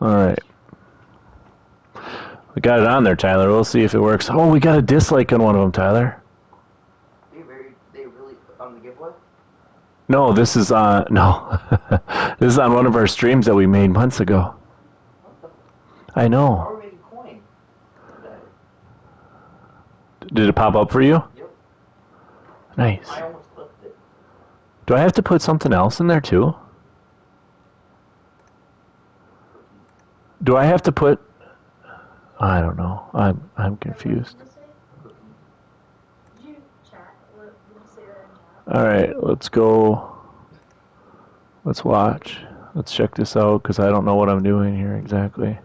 All right. We got it on there, Tyler. We'll see if it works. Oh, we got a dislike on one of them, Tyler. They really on the giveaway? No, this is on this is on one of our streams that we made months ago. What the? I know. How are we making coin today? Did it pop up for you? Yep. Nice. I almost flipped it. Do I have to put something else in there too? Do I have to put? I don't know. I'm confused. Did you chat? Did you say that in chat? All right, let's go. Let's watch. Let's check this out because I don't know what I'm doing here exactly.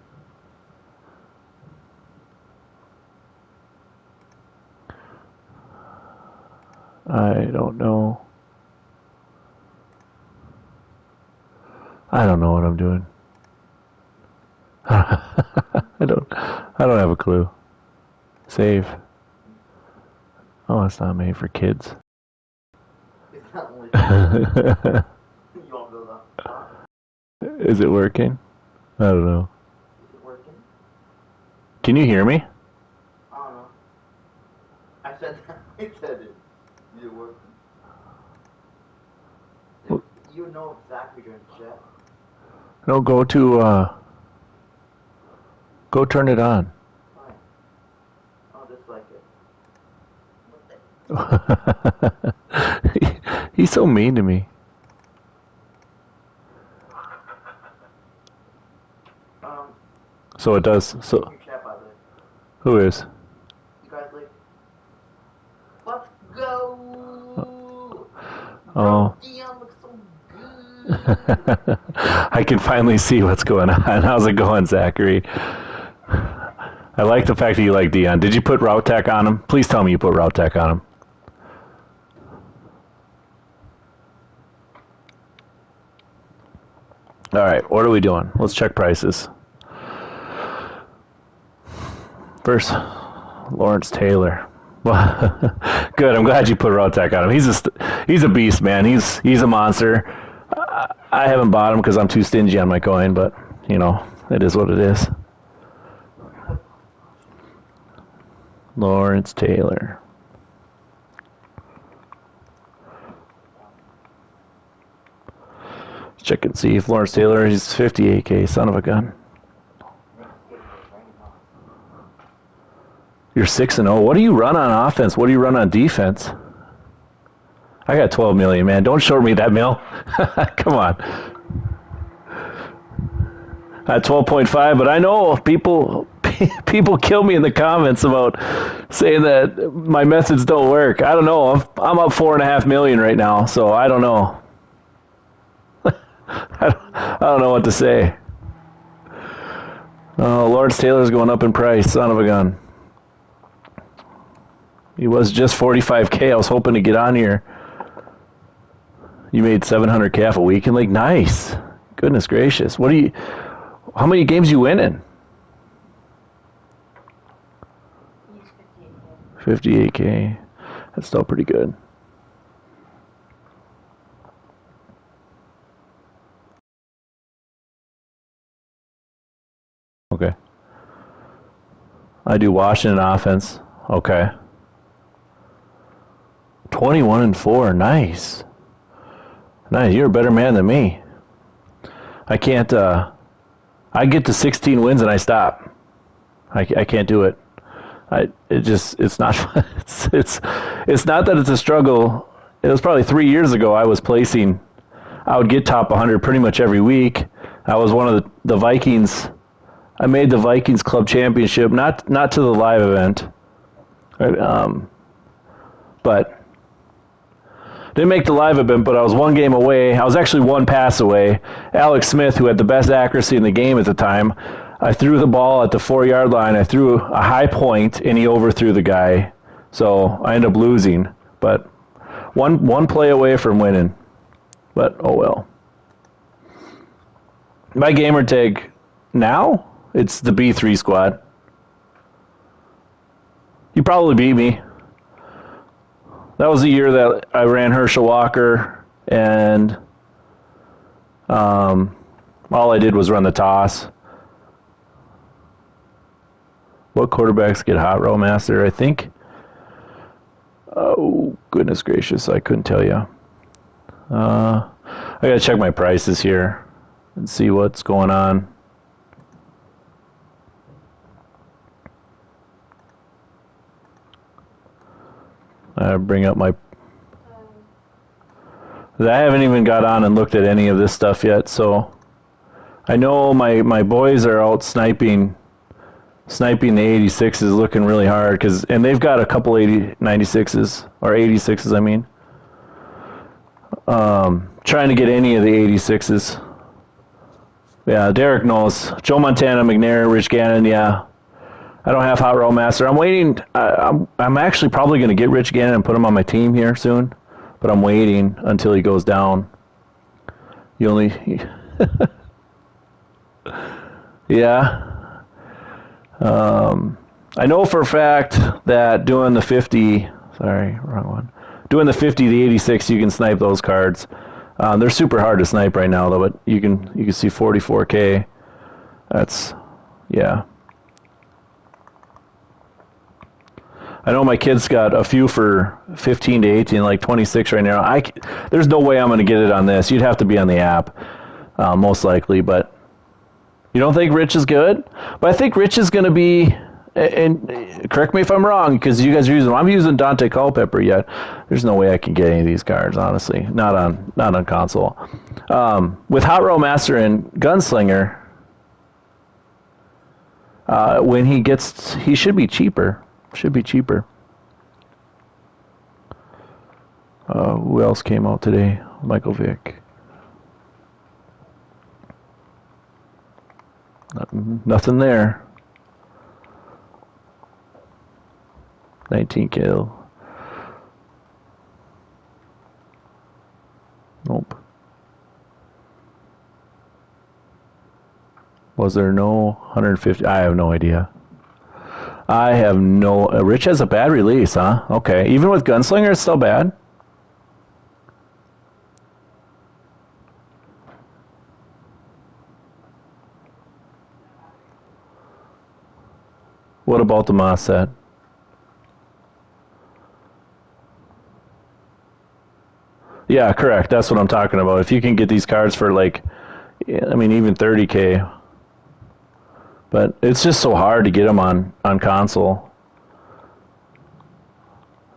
I don't know. I don't know what I'm doing. I don't have a clue. Save. Oh, it's not made for kids. It's not only you won't go that far. Is it working? I don't know. Is it working? Can you hear me? I don't know. I said that. I said it. Is it working? Well, You know exactly during chat. No, go turn it on. Fine. I'll just like it. He's so mean to me. So it does. So Your chat, by the way. who is? You guys like? Let's go! Oh. Dion looks so good. I can finally see what's going on. How's it going, Zachary? I like the fact that you like Dion. Did you put Route Tech on him? Please tell me you put Route Tech on him. All right, what are we doing? Let's check prices. First, Lawrence Taylor. Good. I'm glad you put Route Tech on him. He's a beast, man. He's a monster. I haven't bought him because I'm too stingy on my coin, but you know it is what it is. Lawrence Taylor. Check and see if Lawrence Taylor is 58K. Son of a gun. You're 6-0. What do you run on offense? What do you run on defense? I got 12 million, man. Don't short me that mill. Come on. At 12.5, but I know people kill me in the comments about saying that my methods don't work. I don't know. I'm up 4.5 million right now, so I don't know. I don't know what to say. Oh, Lawrence Taylor's going up in price. Son of a gun. He was just 45K. I was hoping to get on here. You made 700K off a weekend. Like, nice. Goodness gracious. How many games you winning? 58K. That's still pretty good. Okay. I do Washington offense. Okay. 21-4. Nice. Nice. You're a better man than me. I can't. I get to 16 wins and I stop. I can't do it. It's not fun. It's not that it's a struggle. It was probably 3 years ago I would get top 100 pretty much every week. I was one of the Vikings. I made the Vikings Club Championship, not to the live event. But didn't make the live event, but I was one game away. I was actually one pass away. Alex Smith, who had the best accuracy in the game at the time, I threw the ball at the 4-yard line. I threw a high point, and he overthrew the guy. So I ended up losing. But one play away from winning. But, oh well. My gamer tag now, it's the B3 squad. You probably beat me. That was the year that I ran Herschel Walker, and all I did was run the toss. What quarterbacks get Hot Row Master? I think. Oh, goodness gracious. I couldn't tell you. I got to check my prices here and see what's going on. I bring up my... I haven't even got on and looked at any of this stuff yet, so I know my boys are out sniping the 86s, looking really hard, and they've got a couple 96s, or 86s, I mean. Trying to get any of the 86s. Yeah, Derek knows. Joe Montana, McNair, Rich Gannon, yeah. I don't have Hot Row Master. I'm waiting. I'm actually probably going to get Rich Gannon and put him on my team here soon, but I'm waiting until he goes down. Yeah. I know for a fact that doing the 50, sorry, wrong one. Doing the 50, the 86, you can snipe those cards. They're super hard to snipe right now, though, but you can see 44K. That's, yeah. I know my kid's got a few for 15 to 18, like 26 right now. There's no way I'm going to get it on this. You'd have to be on the app, most likely, but you don't think Rich is good? But I think Rich is going to be, and correct me if I'm wrong, because you guys are using them. I'm using Dante Culpepper yet. There's no way I can get any of these cards, honestly. Not on console. With Hot Row Master and Gunslinger, when he should be cheaper. Should be cheaper. Who else came out today? Michael Vick. Nothing there. 19 kill. Nope. Was there no 150? I have no idea. I have no... Rich has a bad release, huh? Okay. Even with Gunslinger, it's still bad? What about the Moss set? Yeah, correct. That's what I'm talking about. If you can get these cards for, like, I mean, even 30K. But it's just so hard to get them on console.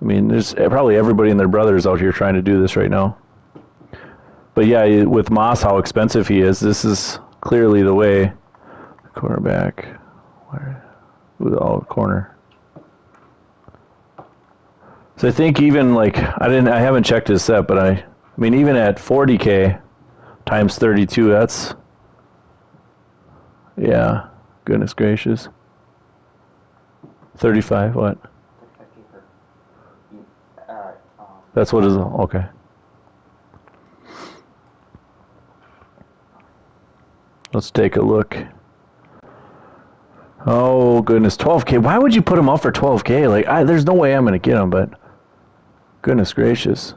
I mean, there's probably everybody and their brothers out here trying to do this right now. But yeah, with Moss, how expensive he is, this is clearly the way. Quarterback. With all corner. So I think even like I haven't checked his set, but I mean even at 40K times 32, that's, yeah, goodness gracious. 35, what? That's what is, okay. Let's take a look. Oh, goodness, 12K. Why would you put him up for 12K? Like, there's no way I'm going to get him, but goodness gracious.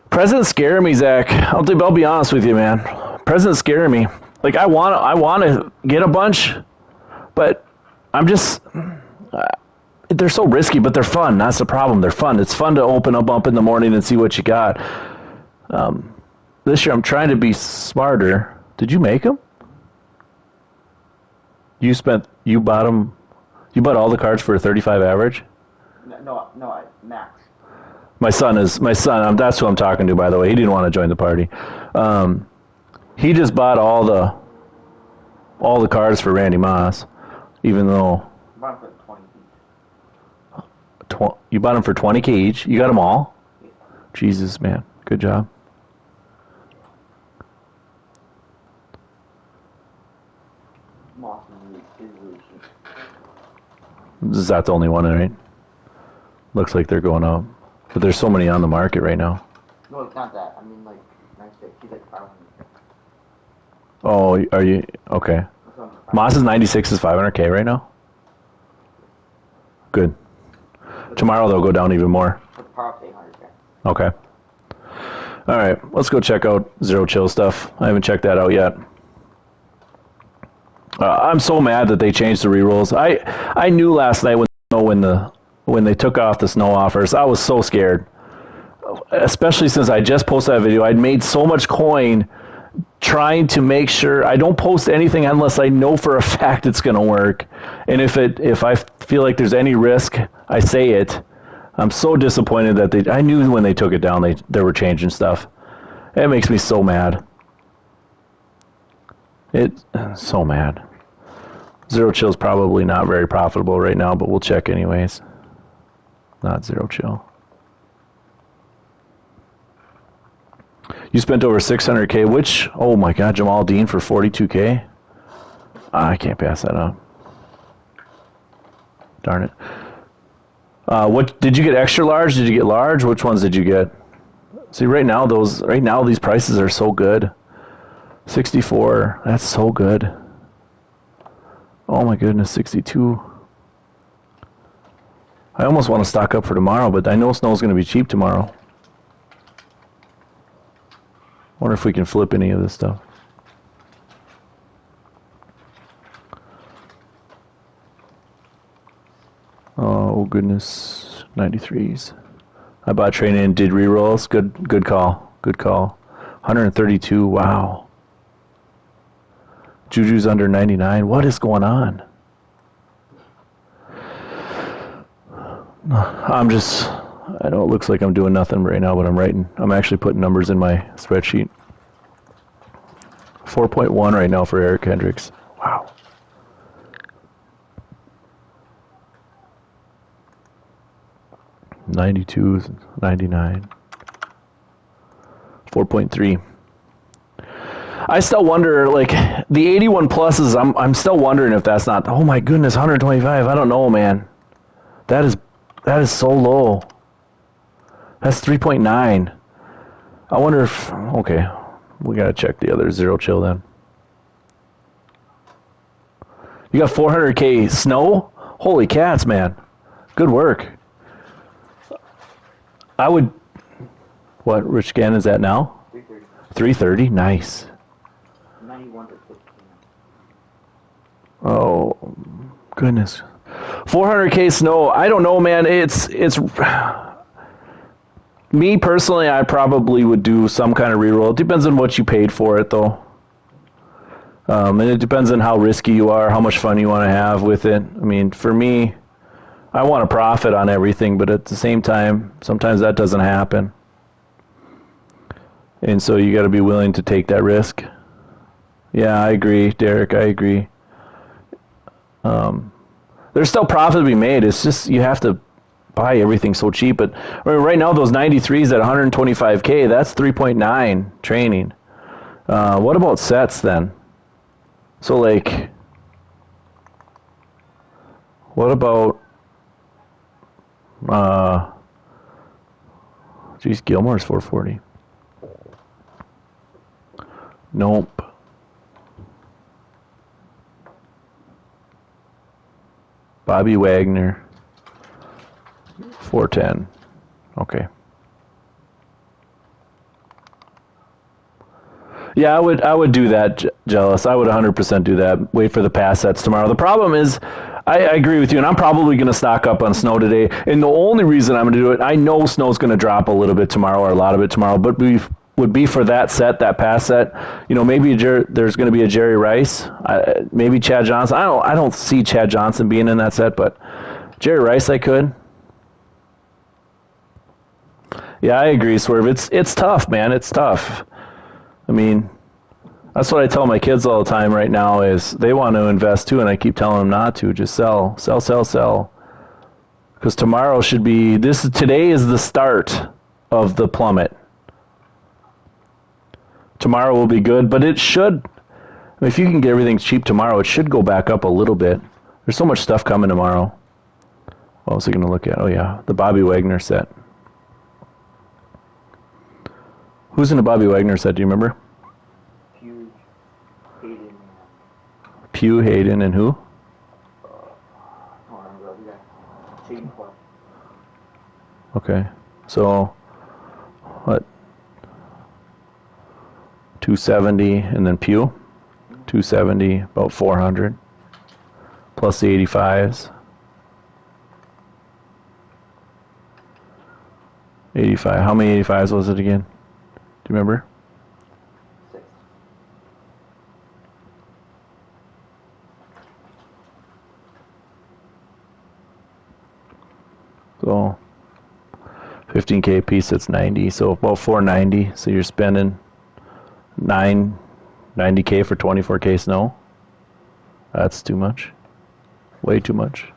President's scaring me, Zach. I'll be honest with you, man. President's scaring me. Like, I want to get a bunch, but I'm just... they're so risky, but they're fun. That's the problem. They're fun. It's fun to open a bump in the morning and see what you got. This year I'm trying to be smarter. Did you make them? You bought them. You bought all the cards for a 35 average? No, max. My son. That's who I'm talking to, by the way. He didn't want to join the party. He just bought all the cards for Randy Moss, even though. I bought them for 20 each. You bought them for 20K each. You got them all? Yeah. Jesus, man, good job. Moss is really cheap. Is that the only one, right? Looks like they're going up. But there's so many on the market right now. No, it's not that. I mean, like, 96. He's like 500. Oh, are you? Okay. Moss's 96 is 500K right now? Good. Tomorrow they'll go down even more. The power up 800K. Okay. All right, let's go check out Zero Chill stuff. I haven't checked that out yet. I'm so mad that they changed the re-rolls. I knew last night when they took off the snow offers, I was so scared. Especially since I just posted that video. I'd made so much coin trying to make sure I don't post anything unless I know for a fact it's going to work. And if I feel like there's any risk, I say it. I'm so disappointed that I knew when they took it down they were changing stuff. It makes me so mad. So mad. Zero Chill's probably not very profitable right now, but we'll check anyways. Not Zero Chill. You spent over 600K, which, oh my God, Jamal Dean for 42K? I can't pass that up. Darn it. What did you get? Extra large? Did you get large? Which ones did you get? See, right now these prices are so good. 64, that's so good. Oh my goodness, 62. I almost want to stock up for tomorrow, but I know snow's going to be cheap tomorrow. Wonder if we can flip any of this stuff. Oh goodness, 93s. I bought training and did re-rolls. Good call. Good call. 132. Wow. Juju's under 99. What is going on? I know it looks like I'm doing nothing right now, but I'm actually putting numbers in my spreadsheet. 4.1 right now for Eric Hendricks. Wow. $92, $99. 4.3. I still wonder, like, the 81 pluses, I'm still wondering if that's not, oh my goodness, 125. I don't know, man. That is so low. That's 3.9. I wonder if, okay, we got to check the other Zero Chill then. You got 400K snow? Holy cats, man. Good work. I would, what Rich Gann is at now? 330. 330? Nice. 91 to 15. Oh, goodness. 400K snow. I don't know, man. It's me personally, I probably would do some kind of reroll. It depends on what you paid for it, though. And it depends on how risky you are, how much fun you want to have with it. I mean, for me, I want to profit on everything, but at the same time, sometimes that doesn't happen. And so you got to be willing to take that risk. Yeah, I agree, Derek. I agree. There's still profit to be made. It's just you have to buy everything so cheap. But I mean, right now, those 93s at 125K, that's 3.9 training. What about sets then? So, like, what about, geez, Gilmore's 440. Nope. Bobby Wagner, 410. Okay. Yeah, I would do that, Jealous. I would 100% do that. Wait for the pass sets tomorrow. The problem is, I agree with you, and I'm probably going to stock up on snow today. And the only reason I'm going to do it, I know snow's going to drop a little bit tomorrow or a lot of it tomorrow, but would be for that set, that pass set. You know, maybe there's going to be a Jerry Rice, maybe Chad Johnson. I don't see Chad Johnson being in that set, but Jerry Rice I could. Yeah, I agree, Swerve. It's tough, man. It's tough. I mean, that's what I tell my kids all the time right now is they want to invest too, and I keep telling them not to. Just sell. Because tomorrow should be, today is the start of the plummet. Tomorrow will be good, but it should, I mean, if you can get everything cheap tomorrow, it should go back up a little bit. There's so much stuff coming tomorrow. What else are you going to look at? Oh, yeah, the Bobby Wagner set. Who's in the Bobby Wagner set? Do you remember? Hugh, Hayden. Pugh, Hayden, and who? I don't remember the guy. Hayden Clark. Okay. So, what? 270, and then Pugh? 270, about 400. Plus the 85s. 85. How many 85s was it again? Do you remember? 6. So 15K a piece, that's 90. So about 490. So you're spending 90K for 24K snow. That's too much. Way too much.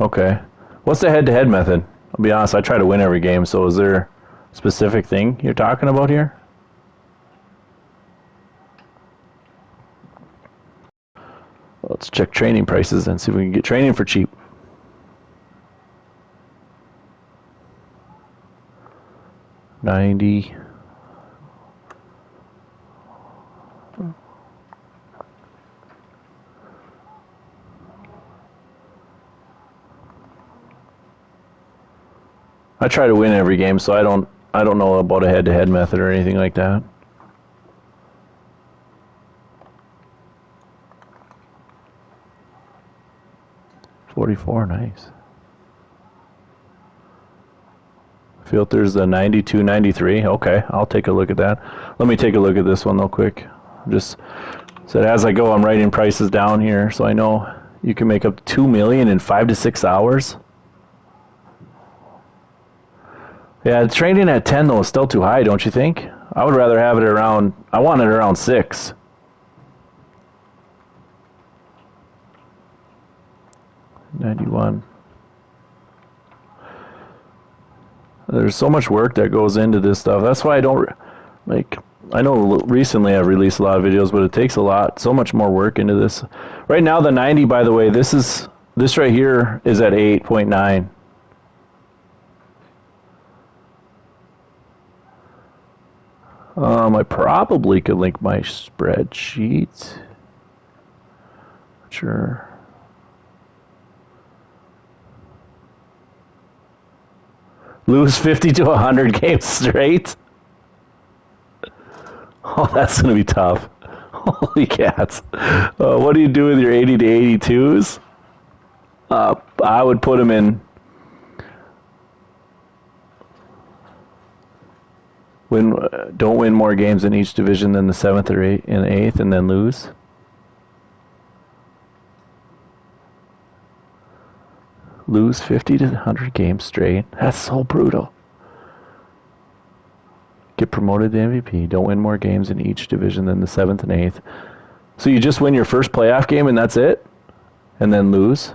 Okay. What's the head-to-head method? I'll be honest, I try to win every game, so is there a specific thing you're talking about here? Let's check training prices and see if we can get training for cheap. $90. I try to win every game, so I don't know about a head-to-head method or anything like that. $44, nice. Filters the 92, 93. Okay, I'll take a look at that. Let me take a look at this one real quick. Just so as I go, I'm writing prices down here, so I know you can make up to $2 million in 5 to 6 hours. Yeah, trading at 10 though is still too high, don't you think? I would rather have it around. I want it around 6. $91. There's so much work that goes into this stuff. That's why I don't like. I know recently I've released a lot of videos, but it takes so much more work into this. Right now, the 90, by the way, this right here is at 8.9. I probably could link my spreadsheet. Sure. Lose 50 to 100 games straight? Oh, that's going to be tough. Holy cats. What do you do with your 80 to 82s? I would put them in... don't win more games in each division than the 7th or 8th and then lose. Lose 50 to 100 games straight. That's so brutal. Get promoted to MVP. Don't win more games in each division than the 7th and 8th. So you just win your first playoff game and that's it? And then lose?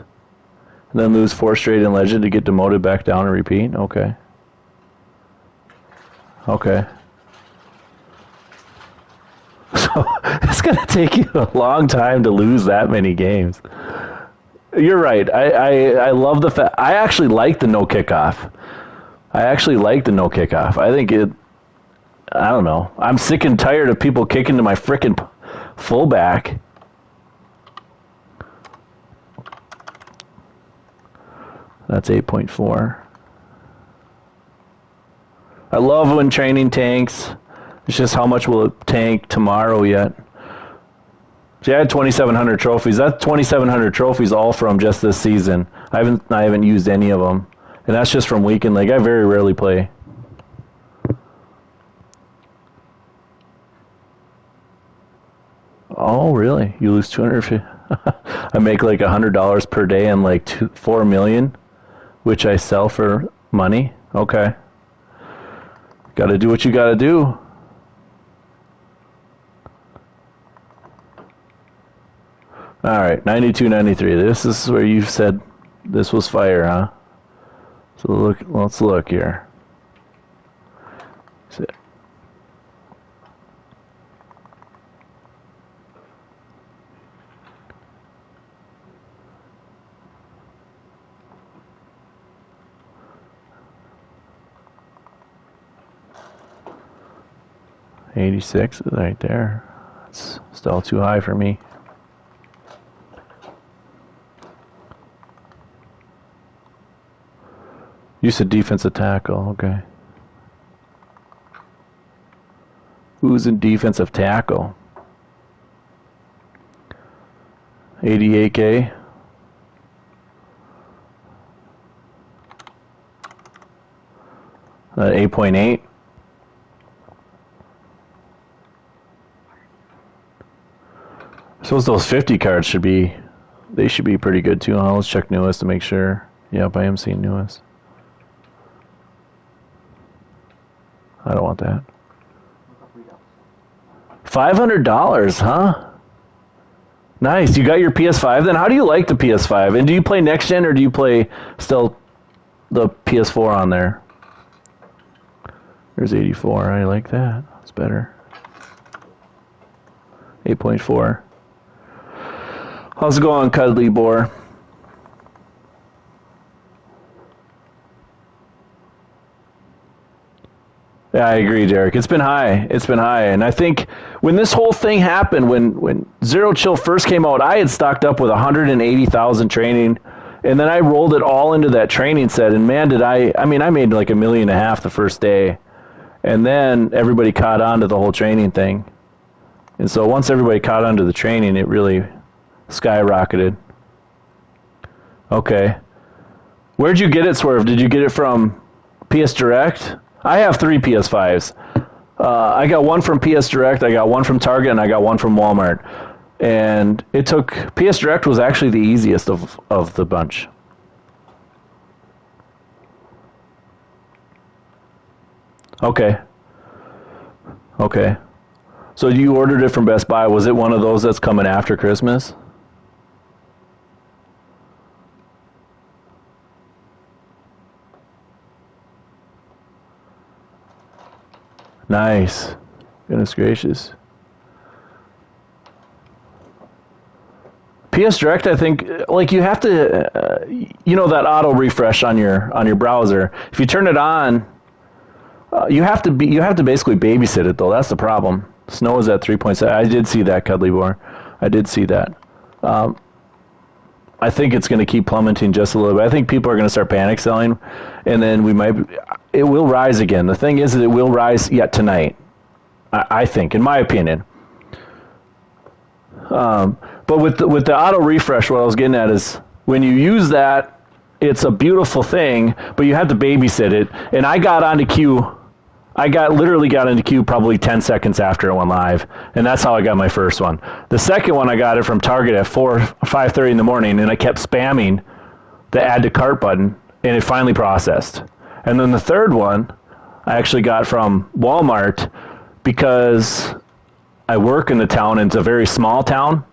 And then lose 4 straight in Legend to get demoted back down and repeat? Okay. Okay. So it's going to take you a long time to lose that many games. You're right. I love the fact. I actually like the no kickoff. I think it. I don't know. I'm sick and tired of people kicking to my frickin' fullback. That's 8.4. I love when training tanks. It's just how much will it tank tomorrow yet? See, I had 2,700 trophies. That's 2,700 trophies all from just this season. I haven't used any of them, and that's just from weekend league. I very rarely play. Oh, really? You lose 250? I make like $100 per day and like 4 million, which I sell for money. Okay. Got to do what you got to do. All right, 92, 93. This is where you said this was fire, huh? So let's look here. See. $86 is right there. It's still too high for me. You said defensive tackle, okay. Who's in defensive tackle? 88K. Uh, 8.8. I suppose those 50 cards should be, they should be pretty good too. Let's check newest to make sure. Yep, I am seeing newest. I don't want that. $500, huh? Nice. You got your PS5 then? How do you like the PS5? And do you play next gen or do you play still the PS4 on there? There's 84. I like that. That's better. 8.4. How's it going, Cuddly Boar? Yeah, I agree, Derek. It's been high. It's been high. And I think when this whole thing happened, when Zero Chill first came out, I had stocked up with 180,000 training, and then I rolled it all into that training set. And man, did I mean, I made like $1.5 million the first day. And then everybody caught on to the whole training thing. And so once everybody caught on to the training, it really skyrocketed. Okay. Where'd you get it, Swerve? Did you get it from PS Direct? I have 3 PS5s. I got one from PS Direct, I got one from Target, and I got one from Walmart. And it took... PS Direct was actually the easiest of the bunch. Okay. Okay. So you ordered it from Best Buy. Was it one of those that's coming after Christmas? Nice. Goodness gracious. PS Direct, I think, like you have to, you know, that auto refresh on your browser. If you turn it on, you have to basically babysit it though. That's the problem. Snow is at 3.7. I did see that, Cuddly Boar. I did see that. I think it's going to keep plummeting just a little bit. I think people are going to start panic selling, and then it will rise again. The thing is that it will rise yet tonight, I think, in my opinion. But with the auto refresh, what I was getting at is when you use that, it's a beautiful thing, but you have to babysit it. And I literally got into queue probably 10 seconds after it went live, and that's how I got my first one. The second one, I got it from Target at 5:30 in the morning, and I kept spamming the add to cart button, and it finally processed. And then the third one, I actually got from Walmart because I work in the town, and it's a very small town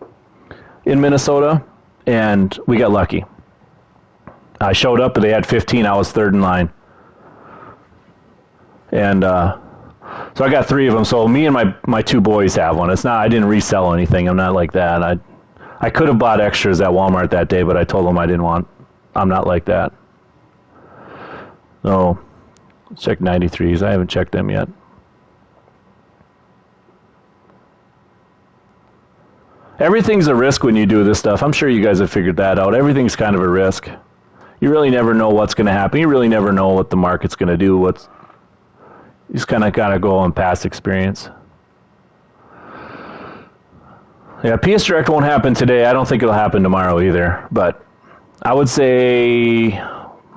in Minnesota, and we got lucky. I showed up, and they had 15. I was third in line. And so I got 3 of them. So me and my 2 boys have one. It's not, I didn't resell anything. I'm not like that. I could have bought extras at Walmart that day, but I told them I didn't want. I'm not like that. So let's check 93s. I haven't checked them yet. Everything's a risk when you do this stuff. I'm sure you guys have figured that out. Everything's kind of a risk. You really never know what's going to happen. You really never know what the market's going to do. You just kind of got to go on past experience. Yeah, PS Direct won't happen today. I don't think it'll happen tomorrow either. But I would say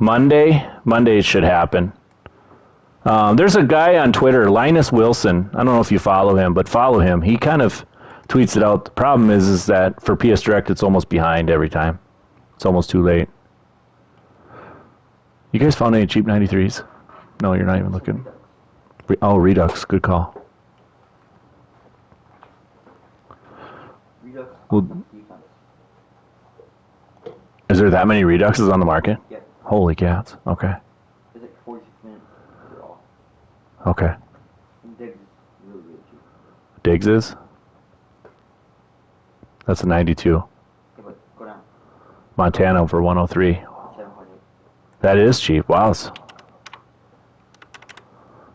Monday it should happen. There's a guy on Twitter, Linus Wilson. I don't know if you follow him, but follow him. He kind of tweets it out. The problem is that for PS Direct, it's almost behind every time. It's almost too late. You guys found any cheap 93s? No, you're not even looking. Oh, Redux. Good call. Redux. Well, is there that many Reduxes on the market? Yeah. Holy cats. Okay. It's like 46 minutes. Okay. And Diggs is really, really cheap. Diggs is? That's a 92. Yeah, but go down. Montana for 103. 7.8. That is cheap. Wow.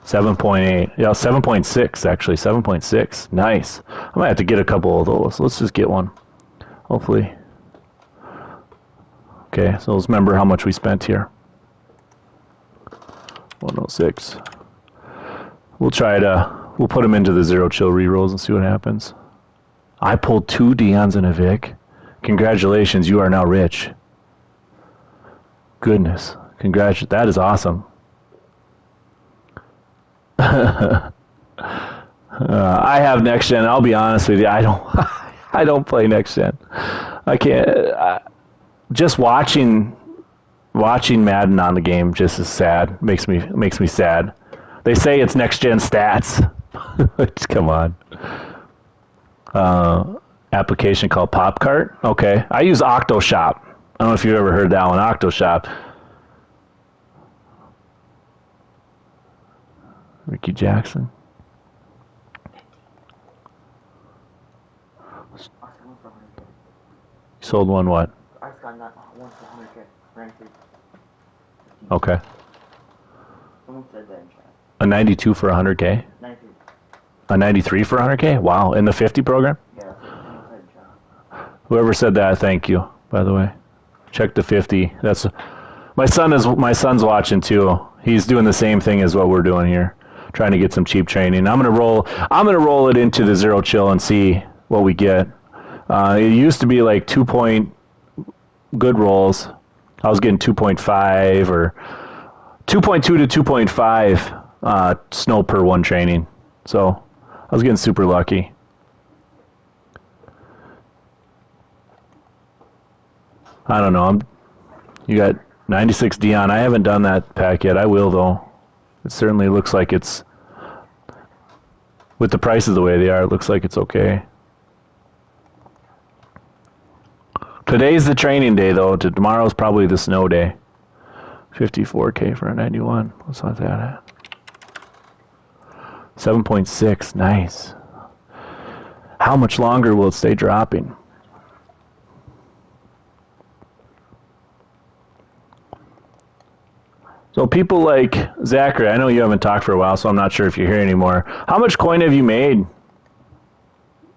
7.8. Yeah, 7.6 actually. 7.6. Nice. I might have to get a couple of those. Let's just get one. Hopefully. Okay, so let's remember how much we spent here. 106. We'll try to We'll put him into the zero chill rerolls and see what happens. I pulled 2 Deons and a Vic. Congratulations, you are now rich. Goodness, that is awesome. I have next gen. I'll be honest with you. I don't play next gen. I can't. Just watching Madden on the game just is sad. Makes me sad. They say it's next gen stats. Come on. Application called PopCart. Okay, I use OctoShop. I don't know if you've ever heard that one. OctoShop. Ricky Jackson. Sold one what? I got one for 100K. Ranked. Okay. Someone said that in chat. A 92 for 100K? 93. A 93 for 100K? Wow. In the 50 program? Yeah, someone said in chat. Whoever said that, thank you, by the way. Check the 50. That's my son's watching too. He's doing the same thing as what we're doing here. Trying to get some cheap training. I'm gonna roll it into the zero chill and see what we get. It used to be like 2 good rolls. I was getting 2.5 or 2.2 to 2.5 snow per one training. So I was getting super lucky. I don't know. You got 96 Dion. I haven't done that pack yet. I will though. It certainly looks like it's, with the prices the way they are, it looks like it's okay. Today's the training day though. Tomorrow's probably the snow day. 54K for a 91. What's that at? 7.6. Nice. How much longer will it stay dropping? So people like Zachary, I know you haven't talked for a while, so I'm not sure if you're here anymore. How much coin have you made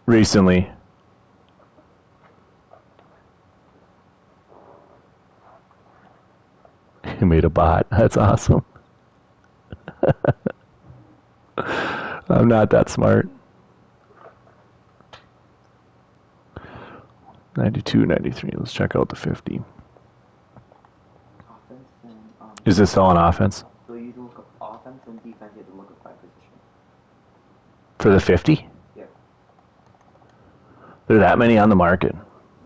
recently? You made a bot. That's awesome. I'm not that smart. 92, 93. Let's check out the 50. Is this all on offense? So you look up offense and defense, you have to look up by position. For the 50? Yeah. There are that many on the market?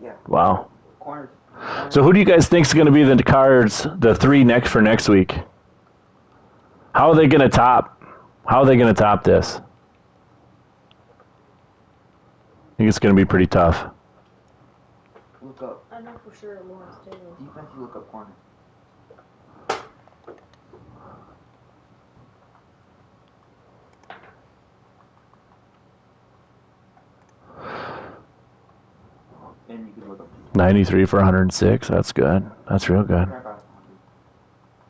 Yeah. Wow. Corners. So who do you guys think is going to be the cards, the 3 next for next week? How are they going to top? How are they going to top this? I think it's going to be pretty tough. Look up. I know for sure Lawrence Taylor. Defense, you look up corner. And you can look up. 93 for 106. That's good. That's real good. I got 100.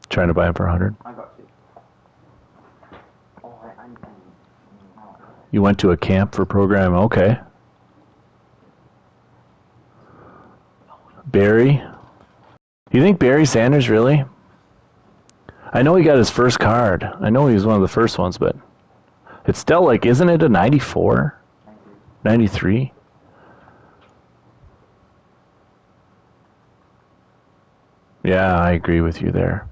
Trying to buy him for 100. I got 2. Oh, I You went to a camp for program. Okay. Barry. You think Barry Sanders really? I know he got his first card. I know he was one of the first ones, but it's still like, isn't it a 94? 93? Yeah, I agree with you there.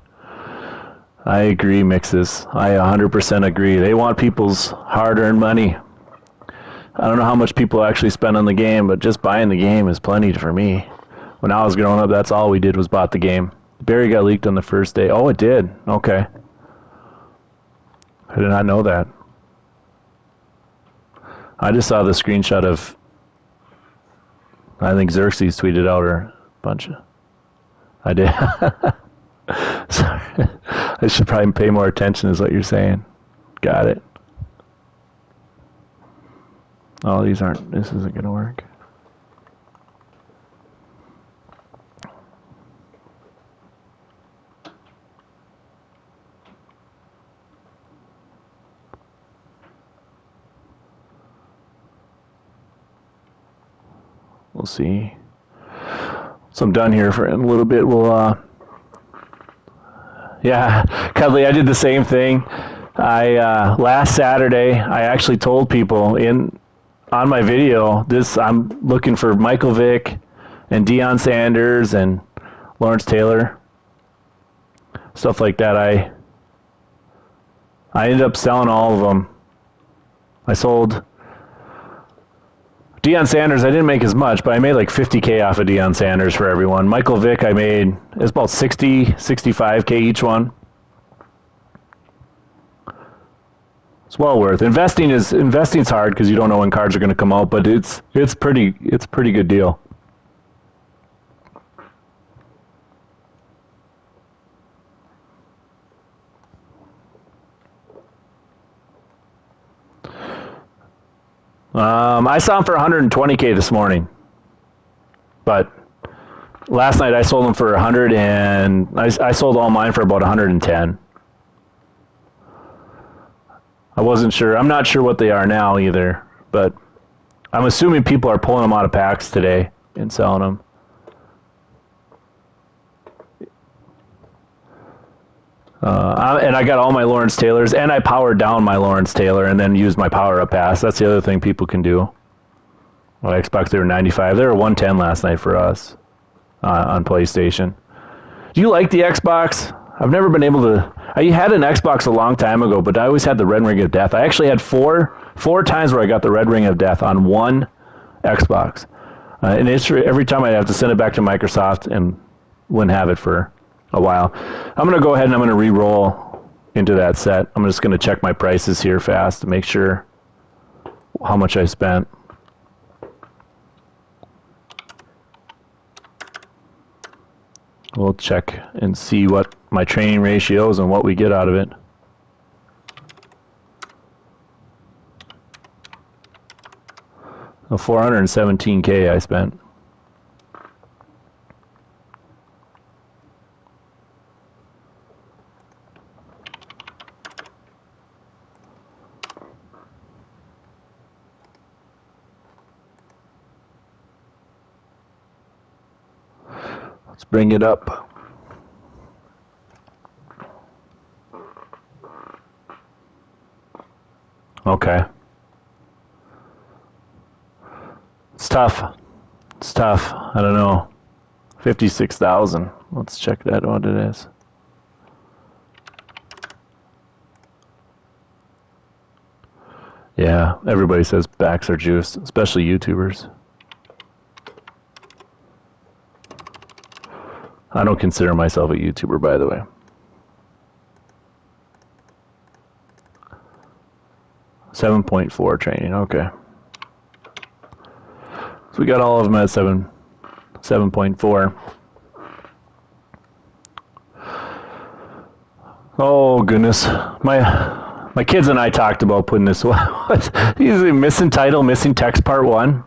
I agree, Mixes. I 100% agree. They want people's hard-earned money. I don't know how much people actually spend on the game, but just buying the game is plenty for me. When I was growing up, that's all we did was bought the game. Barry got leaked on the first day. Oh, it did. Okay. I did not know that. I just saw the screenshot of, I think Xerxes tweeted out a bunch of, I did. Sorry. I should probably pay more attention is what you're saying. Got it. Oh, this isn't going to work. We'll see. So I'm done here for a little bit. We'll, yeah, Cuddly, I did the same thing. Last Saturday, I actually told people on my video, I'm looking for Michael Vick and Deion Sanders and Lawrence Taylor, stuff like that. I ended up selling all of them. I sold Deion Sanders. I didn't make as much, but I made like $50K off of Deion Sanders for everyone. Michael Vick, I made, it's about $65K each one. It's well worth. Investing's hard because you don't know when cards are going to come out, but it's pretty good deal. I saw them for 120K this morning, but last night I sold them for 100, and I sold all mine for about 110. I wasn't sure. I'm not sure what they are now either, but I'm assuming people are pulling them out of packs today and selling them. And I got all my Lawrence Taylors, and I powered down my Lawrence Taylor and then used my power-up pass. That's the other thing people can do. On Xbox, they were 95. They were 110 last night for us on PlayStation. Do you like the Xbox? I've never been able to... I had an Xbox a long time ago, but I always had the Red Ring of Death. I actually had four times where I got the Red Ring of Death on one Xbox. And every time I'd have to send it back to Microsoft and wouldn't have it for a while. I'm going to go ahead and I'm going to re-roll into that set. I'm just going to check my prices here fast to make sure how much I spent. We'll check and see what my training ratio is and what we get out of it. So 417K I spent. Let's bring it up. Okay. It's tough. It's tough. I don't know. 56,000. Let's check that, what it is. Yeah, everybody says backs are juiced, especially YouTubers. I don't consider myself a YouTuber, by the way. $7.4 training, okay. So we got all of them at 7.4. Oh goodness, my kids and I talked about putting this one. He's missing title, missing text part 1.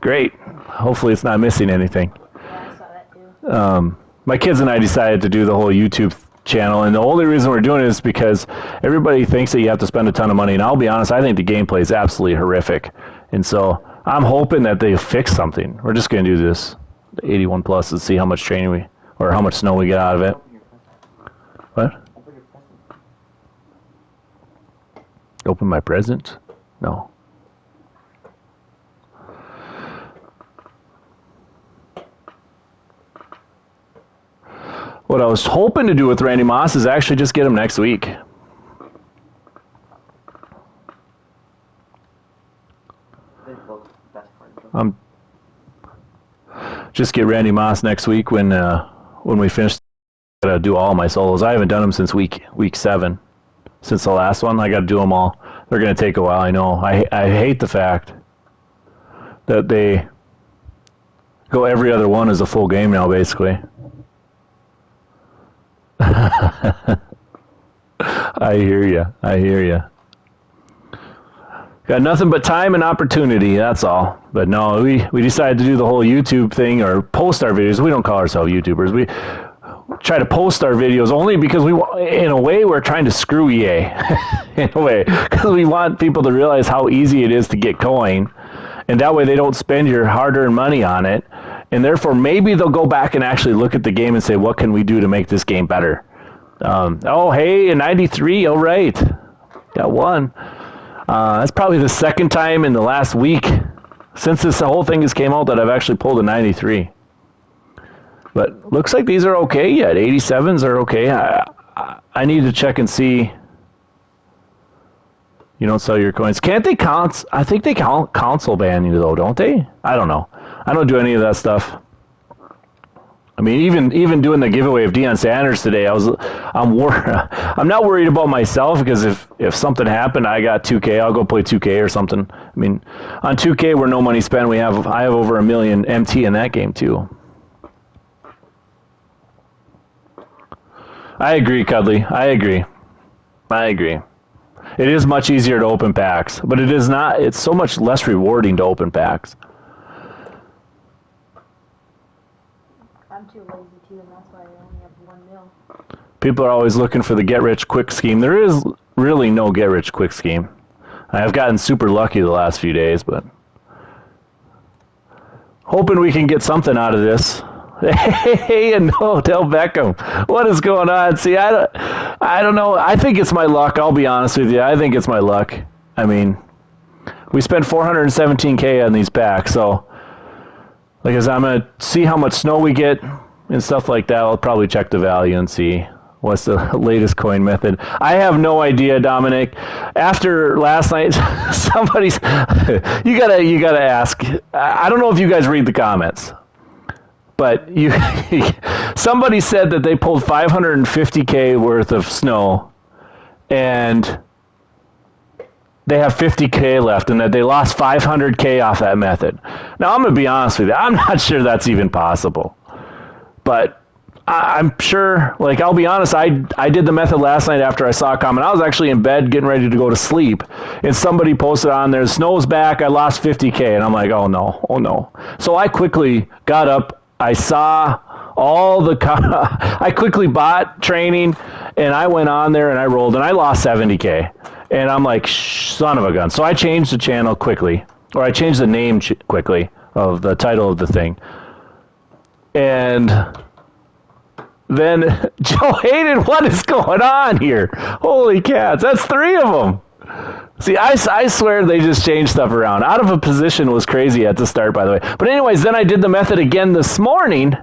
Great. Hopefully it's not missing anything. Yeah, I saw that too. My kids and I decided to do the whole YouTube channel, and the only reason we're doing it is because everybody thinks that you have to spend a ton of money, and I'll be honest, I think the gameplay is absolutely horrific, and so I'm hoping that they fix something. We're just going to do this 81 plus and see how much training or how much snow we get out of it. What? Open my present? No. What I was hoping to do with Randy Moss is actually just get him next week. Just get Randy Moss next week when we finish. I gotta do all my solos. I haven't done them since week 7, since the last one. I gotta do them all. They're gonna take a while. I know. I hate the fact that they go every other one as a full game now, basically. I hear you. Got nothing but time and opportunity, that's all. But no, we decided to do the whole YouTube thing, or post our videos. We don't call ourselves YouTubers. We try to post our videos only because in a way, we're trying to screw EA. In a way, because we want people to realize how easy it is to get coin, and that way they don't spend your hard-earned money on it. And therefore, maybe they'll go back and actually look at the game and say, what can we do to make this game better? Oh, hey, a 93, all right. Got one. That's probably the second time in the last week since this whole thing has came out that I've actually pulled a 93. But looks like these are okay yet. 87s are okay. I need to check and see. You don't sell your coins. Can't they I think they console ban you though, don't they? I don't know. I don't do any of that stuff. I mean, even doing the giveaway of Deion Sanders today, I'm not worried about myself because if something happened, I got 2K, I'll go play 2K or something. I mean, on 2K where no money spent, I have over 1 million MT in that game too. I agree, Cuddly. I agree. It is much easier to open packs, but it is not. It's so much less rewarding to open packs. I'm too lazy too, and that's why I only have 1 mil. People are always looking for the get-rich-quick scheme. There is really no get-rich-quick scheme. I've gotten super lucky the last few days, but hoping we can get something out of this. Hey, and no, tell Beckham. What is going on? See, I don't know. I think it's my luck. I'll be honest with you. I think it's my luck. I mean, we spent 417K on these packs, so like I said, I'm going to see how much snow we get and stuff like that. I'll probably check the value and see what's the latest coin method. I have no idea, Dominic. After last night, somebody's you gotta ask. I don't know if you guys read the comments. But somebody said that they pulled 550K worth of snow, and they have 50K left, and that they lost 500K off that method. Now, I'm going to be honest with you. I'm not sure that's even possible. But I'm sure, like, I'll be honest, I did the method last night after I saw a comment. I was actually in bed getting ready to go to sleep, and somebody posted on there, snow's back, I lost 50K. And I'm like, oh, no. So I quickly got up. I saw I quickly bought training, and I went on there and I rolled, and I lost 70K. And I'm like, son of a gun. So I changed the channel quickly, or I changed the name quickly of the title of the thing. And then, Joe Hayden, what is going on here? Holy cats, that's 3 of them. See, I swear they just changed stuff around. Out of a position was crazy at the start, by the way. But anyways, then I did the method again this morning.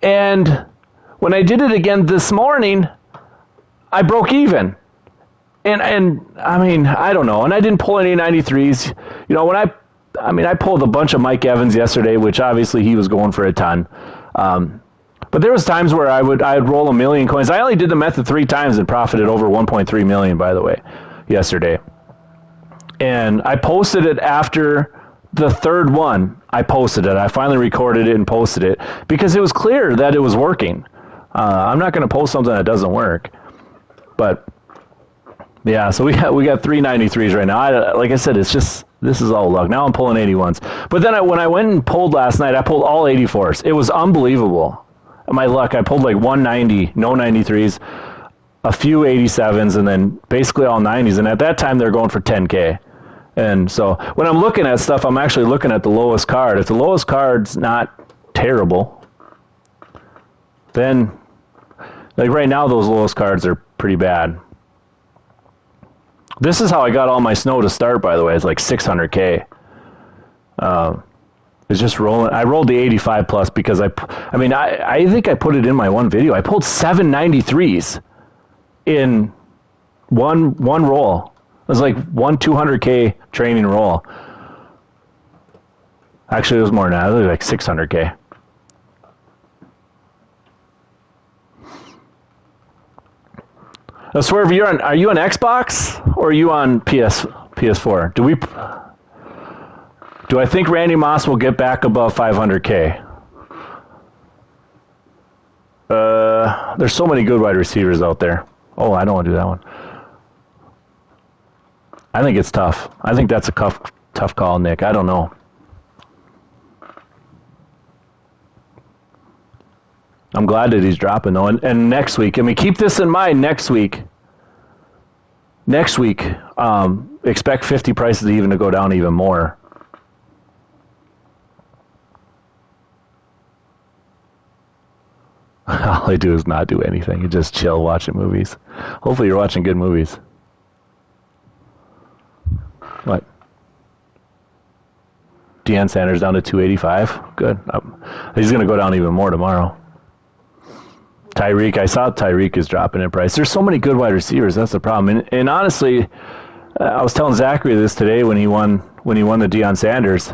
And when I did it again this morning, I broke even. And I mean, I don't know. And I didn't pull any 93s. You know, I pulled a bunch of Mike Evans yesterday, which obviously he was going for a ton. But there was times where I'd roll 1 million coins. I only did the method 3 times and profited over 1.3 million, by the way, yesterday. And I posted it after the third one. I posted it. I finally recorded it and posted it because it was clear that it was working. I'm not going to post something that doesn't work. But yeah, so we got 393s right now. Like I said, this is all luck. Now I'm pulling 81s. But then when I went and pulled last night, I pulled all 84s. It was unbelievable. My luck, I pulled like 190, no 93s, a few 87s, and then basically all 90s. And at that time, they're going for 10K. And so when I'm looking at stuff, I'm actually looking at the lowest card. If the lowest card's not terrible, then, like right now, those lowest cards are pretty bad. This is how I got all my snow to start, by the way. It's like 600K. It's just rolling. I rolled the 85 plus because I think I put it in my one video. I pulled 793s in one roll. It was like one 200K training roll. Actually, it was more than that. It was like 600K. Now, Swerve, are you on Xbox or are you on PS4? Do I think Randy Moss will get back above 500K? There's so many good wide receivers out there. Oh, I don't want to do that one. I think it's tough. I think that's a tough call, Nick. I don't know. I'm glad that he's dropping, though. And next week, I mean, keep this in mind, next week, expect 50 prices even to go down even more. All I do is not do anything and just chill watching movies. Hopefully you're watching good movies. What? Deion Sanders down to 285. Good. He's going to go down even more tomorrow. Tyreek, I saw Tyreek is dropping in price. There's so many good wide receivers. That's the problem. And honestly, I was telling Zachary this today when he won the Deion Sanders.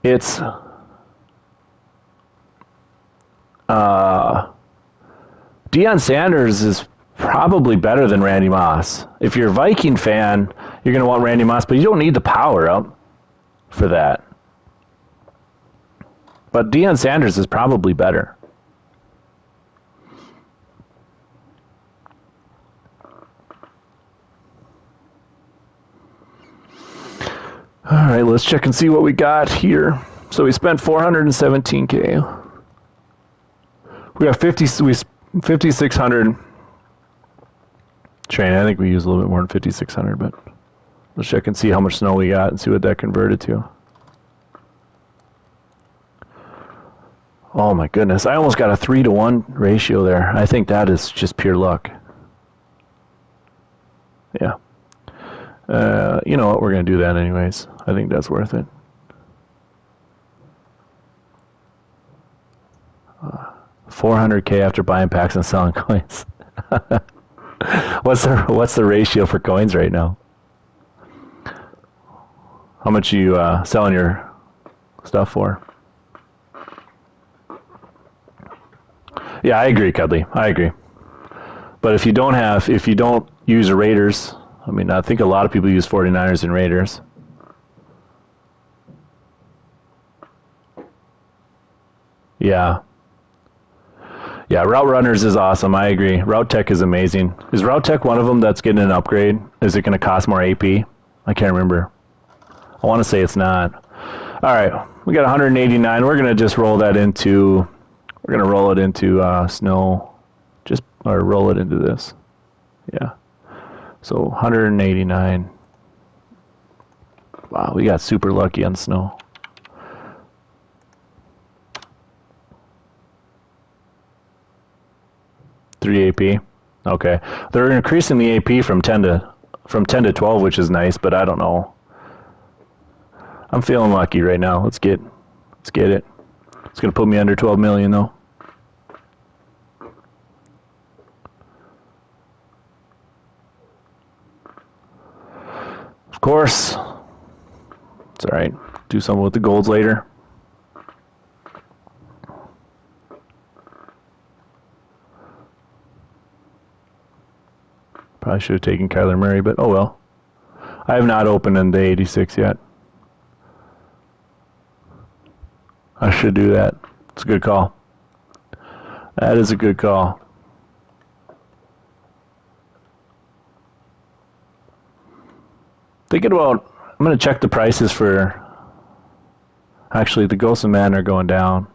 It's Deion Sanders is probably better than Randy Moss. If you're a Viking fan, you're going to want Randy Moss, but you don't need the power up for that. But Deion Sanders is probably better. All right, let's check and see what we got here. So we spent $417K. We got 5,600 train. I think we used a little bit more than 5,600, but let's check and see how much snow we got and see what that converted to. Oh my goodness, I almost got a 3-to-1 ratio there. I think that is just pure luck. Yeah. You know what, we're going to do that anyways. I think that's worth it. $400K after buying packs and selling coins. What's the ratio for coins right now? How much are you selling your stuff for? Yeah, I agree, Cuddly. I agree. But if you don't use the Raiders, I mean, I think a lot of people use 49ers and Raiders. Yeah. Yeah, Route Runners is awesome. I agree. Route Tech is amazing. Is Route Tech one of them that's getting an upgrade? Is it going to cost more AP? I can't remember. I want to say it's not. All right, we got 189. We're going to just roll that into. We're going to roll it into snow. Or roll it into this. Yeah. So 189. Wow, we got super lucky on snow. Three AP. Okay. They're increasing the AP from 10 to 12, which is nice, but I don't know. I'm feeling lucky right now. Let's get it. It's going to put me under 12 million though. Of course. It's all right. Do something with the golds later. Probably should have taken Kyler Murray, but oh well. I have not opened in the 86 yet. I should do that. It's a good call. That is a good call. Thinking about, I'm going to check the prices for, actually the Ghosts of Man are going down.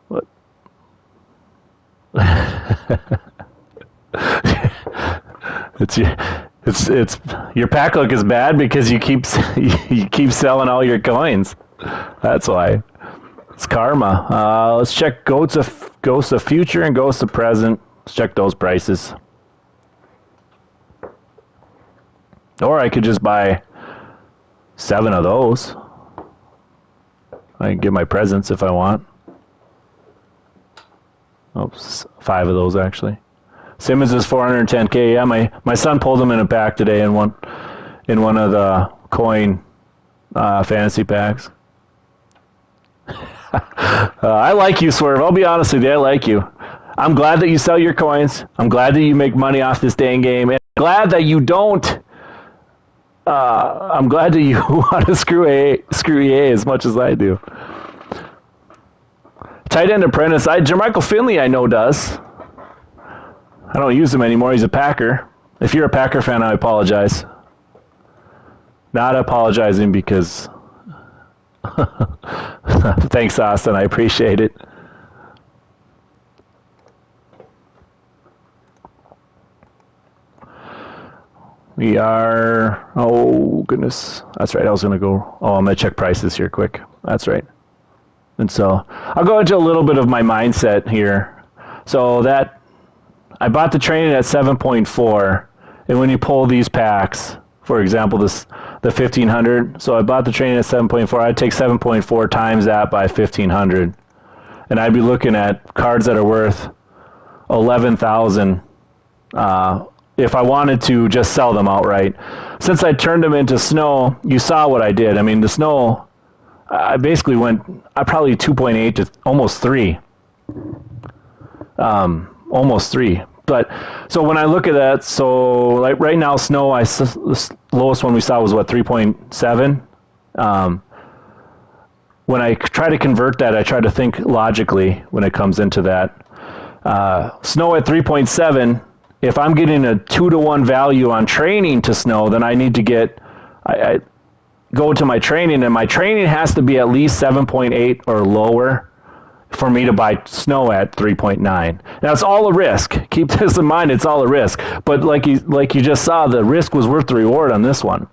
What? It's your pack look is bad because you keep selling all your coins. That's why. It's karma. Let's check Ghosts of Future and Ghosts of Present. Let's check those prices. Or I could just buy 7 of those. I can get my presents if I want. Oops, 5 of those actually. Simmons is 410K. Yeah, my son pulled him in a pack today in one of the coin fantasy packs. I like you, Swerve. I'll be honest with you. I like you. I'm glad that you sell your coins. I'm glad that you make money off this dang game. And I'm glad that you don't. I'm glad that you want to screw EA as much as I do. Tight end apprentice. Jermichael Finley I know does. I don't use him anymore. He's a Packer. If you're a Packer fan, I apologize. Not apologizing because... Thanks, Austin. I appreciate it. We are... Oh, goodness. That's right. I was going to go... Oh, I'm going to check prices here quick. That's right. And so I'll go into a little bit of my mindset here. So that I bought the training at 7.4, and when you pull these packs, for example, the 1500, so I bought the training at 7.4, I'd take 7.4 times that by 1500, and I'd be looking at cards that are worth 11,000 if I wanted to just sell them outright. Since I turned them into snow, you saw what I did. I mean, the snow, I basically went, I probably 2.8 to almost 3. Almost 3. But, so when I look at that, so like right now, snow, the lowest one we saw was what, 3.7? When I try to convert that, I try to think logically when it comes into that. Snow at 3.7, if I'm getting a 2-to-1 value on training to snow, then I need to get, I go to my training, and my training has to be at least 7.8 or lower for me to buy snow at 3.9. Now, it's all a risk. Keep this in mind, it's all a risk. But like you just saw, the risk was worth the reward on this one.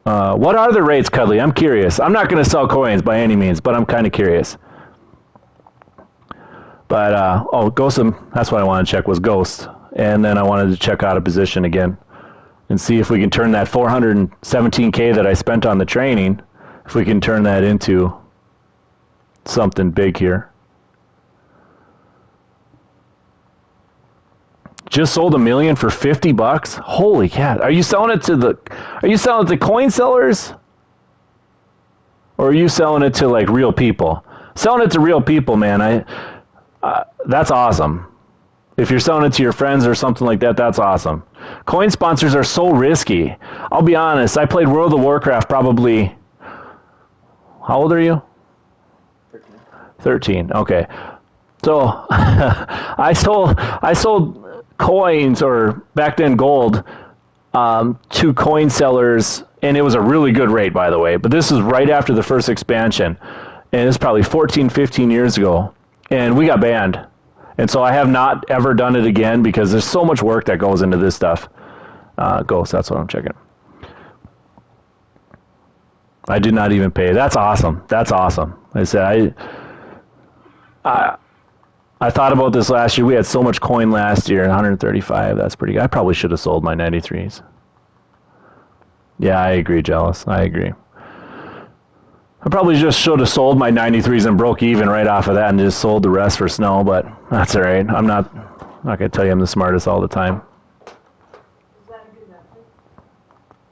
What are the rates, Cuddly? I'm curious. I'm not going to sell coins by any means, but I'm kind of curious. But, Ghost, that's what I wanted to check was Ghost. And then I wanted to check out a position again and see if we can turn that 417K that I spent on the training, if we can turn that into something big here. Just sold $1 million for $50. Holy cat! Are you selling it to coin sellers, or are you selling it to like real people? Selling it to real people, man. That's awesome. If you're selling it to your friends or something like that, that's awesome. Coin sponsors are so risky. I'll be honest. I played World of Warcraft probably. How old are you? 13. Okay. So I sold coins, or back then gold, to coin sellers, and it was a really good rate, by the way. But this is right after the first expansion, and it's probably 14, 15 years ago, and we got banned. And so I have not ever done it again because there's so much work that goes into this stuff. Ghost, that's what I'm checking. I did not even pay. That's awesome. That's awesome. I said I thought about this last year. We had so much coin last year, 135. That's pretty good. I probably should have sold my 93s. Yeah, I agree, Jealous. I agree. I probably just should have sold my 93s and broke even right off of that and just sold the rest for snow, but that's all right. I'm not going to tell you I'm the smartest all the time. Is that a good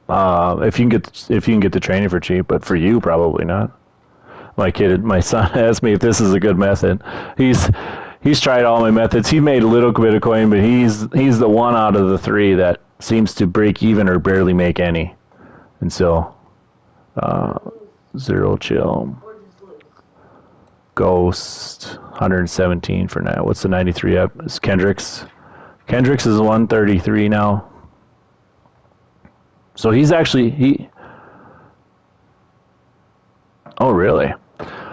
method? If you can get the training for cheap, but for you, probably not. My son asked me if this is a good method. He's tried all my methods. He made a little bit of coin, but he's the one out of the 3 that seems to break even or barely make any. And so, Zero Chill, Ghost, 117 for now. What's the 93 up? It's Kendricks. Kendricks is 133 now. So he's actually, oh really?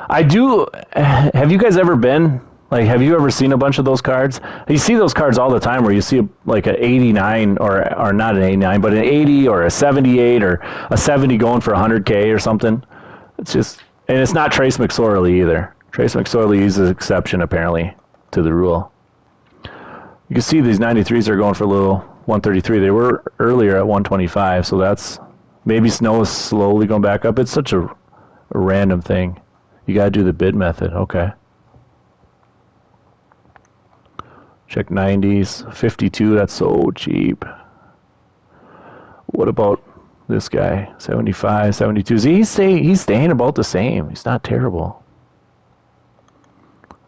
I do, have you guys ever been, have you ever seen a bunch of those cards? You see those cards all the time where you see like an 89 or not an 89, but an 80 or a 78 or a 70 going for 100K or something. It's just, and it's not Trace McSorley either. Trace McSorley is an exception apparently to the rule. You can see these 93s are going for a little 133. They were earlier at 125, so that's, maybe snow is slowly going back up. It's such a random thing. You got to do the bid method. Okay. Check 90s. 52, that's so cheap. What about this guy? 75, 72. He's staying about the same. He's not terrible.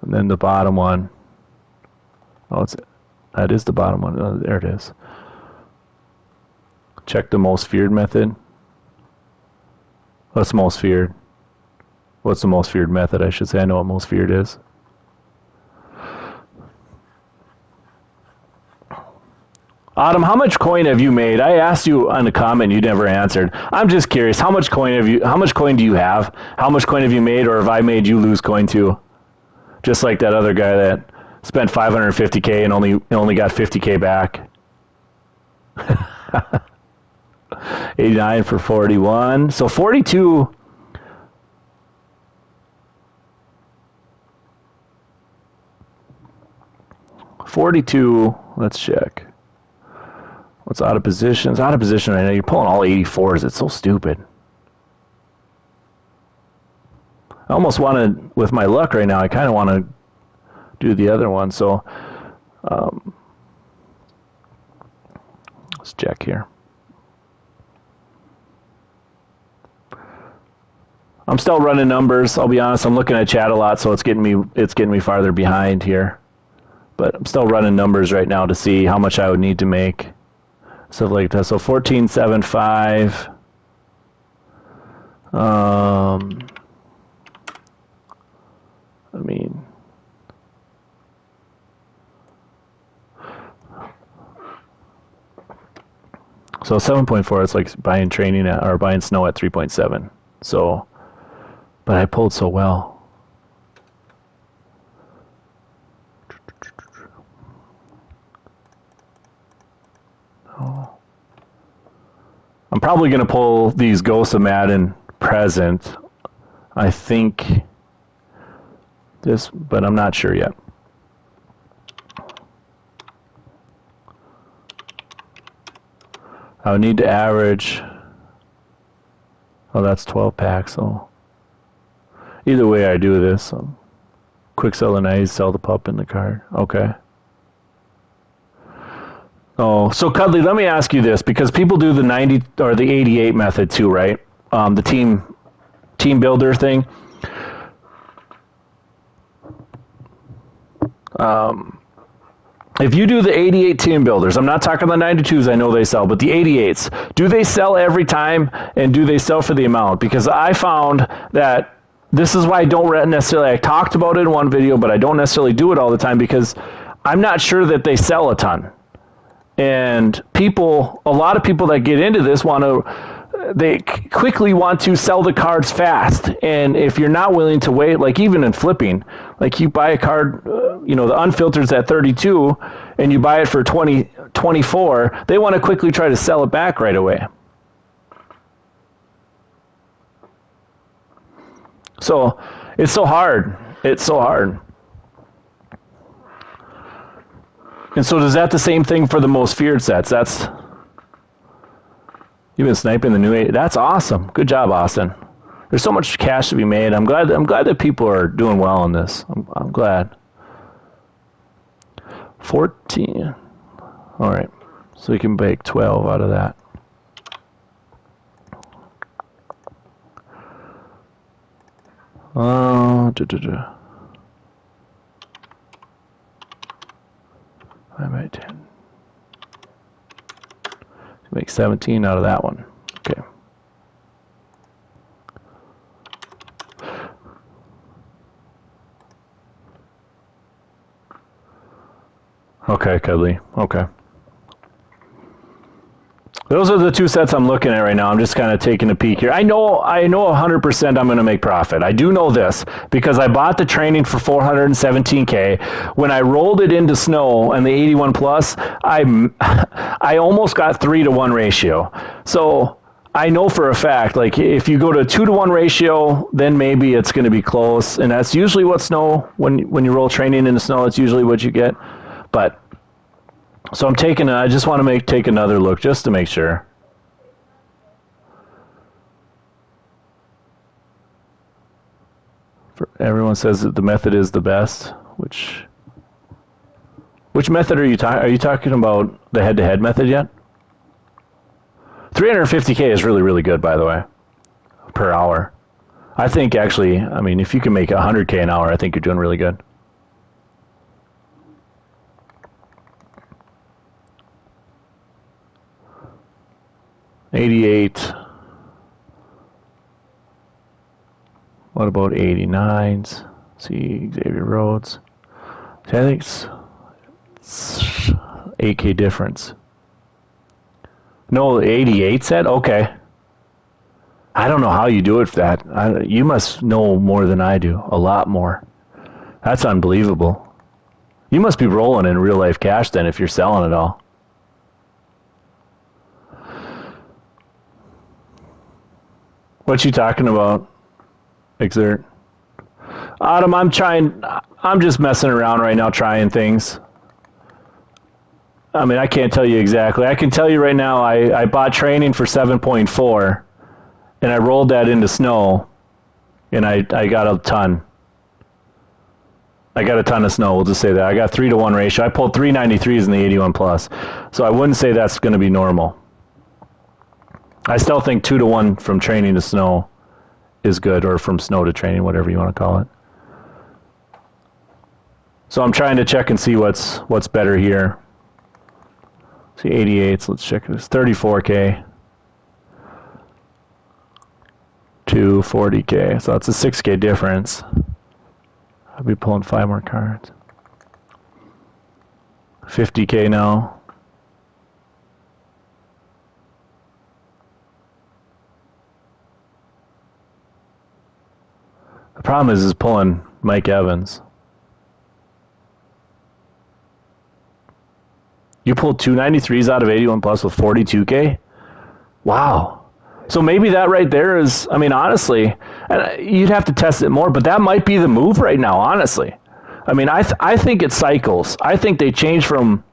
And then the bottom one. Oh, that is the bottom one. Oh, there it is. Check the most feared method. What's most feared? What's the most feared method, I should say. I know what most feared is. Autumn, how much coin have you made? I asked you on the comment, you never answered. I'm just curious, how much coin do you have? How much coin have you made, or have I made you lose coin too? Just like that other guy that spent 550K and only got 50K back. 89 for 41. So 42. 42. Let's check. What's out of position? It's out of position right now. You're pulling all 84s. It's so stupid. I almost want to, with my luck right now, I kind of want to do the other one. So let's check here. I'm still running numbers. I'll be honest. I'm looking at chat a lot, so it's getting me farther behind here. But I'm still running numbers right now to see how much I would need to make. Stuff like that. So 14.75. I mean, so 7.4. It's like buying training at, or buying snow at 3.7. So, but I pulled so well. I'm probably going to pull these Ghosts of Madden present. I think this, but I'm not sure yet. I would need to average. Oh, that's 12 packs. So either way I do this, quick sell the nice, sell the pup in the card. Okay. Oh, so Cuddly, let me ask you this, because people do the 90 or the 88 method too, right? The team builder thing. If you do the 88 team builders, I'm not talking the 92s, I know they sell, but the 88s, do they sell every time, and do they sell for the amount? Because I found that this is why I don't necessarily, I talked about it in one video, but I don't necessarily do it all the time because I'm not sure that they sell a ton. And a lot of people that get into this they quickly want to sell the cards fast. And if you're not willing to wait, like even in flipping, like you buy a card, the unfiltered's at 32 and you buy it for 24, they want to quickly try to sell it back right away. So it's so hard. It's so hard. And so is that the same thing for the most feared sets? You've been sniping the new 8. That's awesome. Good job, Austin. There's so much cash to be made. I'm glad that people are doing well on this. I'm glad. 14. All right. So we can bake 12 out of that. I might 10. Make 17 out of that one. Okay. Okay, Cuddly. Okay. Those are the two sets I'm looking at right now. I'm just kind of taking a peek here. I know 100% I'm going to make profit. I do know this because I bought the training for $417K. When I rolled it into snow and the 81 plus, I almost got 3-to-1 ratio. So I know for a fact, like if you go to 2-to-1 ratio, then maybe it's going to be close. And that's usually what snow, when you roll training into snow, it's usually what you get. But so I just want to take another look just to make sure. Everyone says that the method is the best. Which method are you talking? Are you talking about the head-to-head method yet? 350K is really, really good, by the way, per hour. I think actually, I mean, if you can make 100K an hour, I think you're doing really good. $88. What about 89s? See, Xavier Rhodes. I think it's 8K difference. No, 88 set? Okay. I don't know how you do it for that. You must know more than I do. A lot more. That's unbelievable. You must be rolling in real life cash then if you're selling it all. What you talking about, Exert? Autumn, I'm just messing around right now, trying things. I mean, I can't tell you exactly. I can tell you right now, I bought training for 7.4, and I rolled that into snow, and I got a ton. I got a ton of snow, we'll just say that. I got 3-to-1 ratio. I pulled 393s in the 81 plus. So I wouldn't say that's going to be normal. I still think 2-to-1 from training to snow is good, or from snow to training, whatever you want to call it. So I'm trying to check and see what's better here. See, 88s, let's check this. 34K to 40K. So that's a 6K difference. I'll be pulling 5 more cards. 50K now. The problem is pulling Mike Evans. You pulled 293s out of 81 plus with 42K? Wow. So maybe that right there is, I mean, honestly, and you'd have to test it more, but that might be the move right now, honestly. I mean, I think it cycles. I think they change from,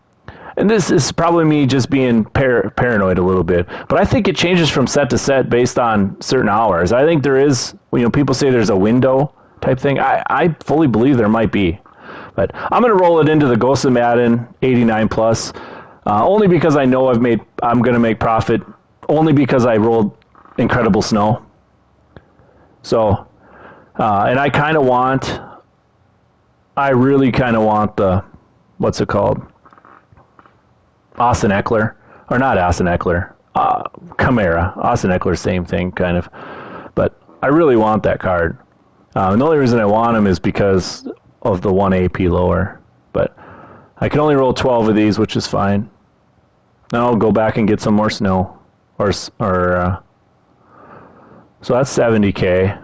and this is probably me just being paranoid a little bit, but I think it changes from set to set based on certain hours. I think there is, people say there's a window type thing. I fully believe there might be. But I'm going to roll it into the Ghost of Madden 89 plus, only because I know I'm going to make profit, only because I rolled Incredible Snow. So, and I really kind of want the, what's it called? Austin Eckler, or not Austin Eckler, Kamara. Austin Eckler, same thing, kind of. But I really want that card. And the only reason I want him is because of the 1 AP lower. But I can only roll 12 of these, which is fine. Now I'll go back and get some more snow. So that's 70K.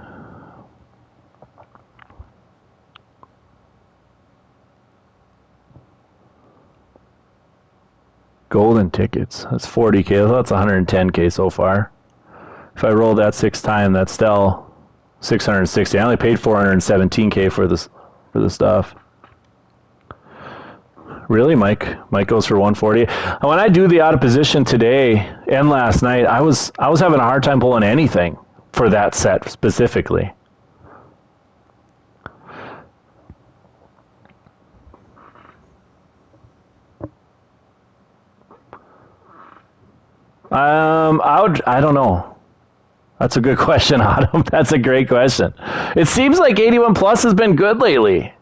Golden tickets. That's 40K. That's 110K so far. If I roll that 6 times, that's still 660. I only paid 417K for the stuff. Really, Mike goes for 140. When I do the out of position today and last night, I was having a hard time pulling anything for that set specifically. I don't know. That's a good question, Autumn. That's a great question. It seems like 81 plus has been good lately.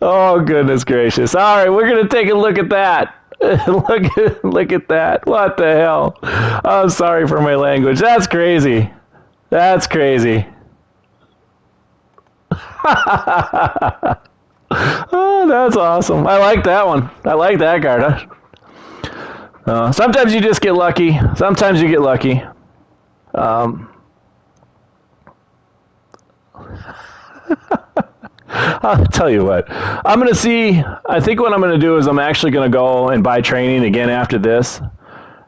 Oh, goodness gracious. All right, we're going to take a look at that. Look at that. What the hell? I'm sorry for my language. That's crazy. That's crazy. Oh, that's awesome. I like that one. I like that card. Sometimes you just get lucky. Sometimes you get lucky. I'll tell you what. I'm going to see. I think what I'm going to do is I'm actually going to go and buy training again after this.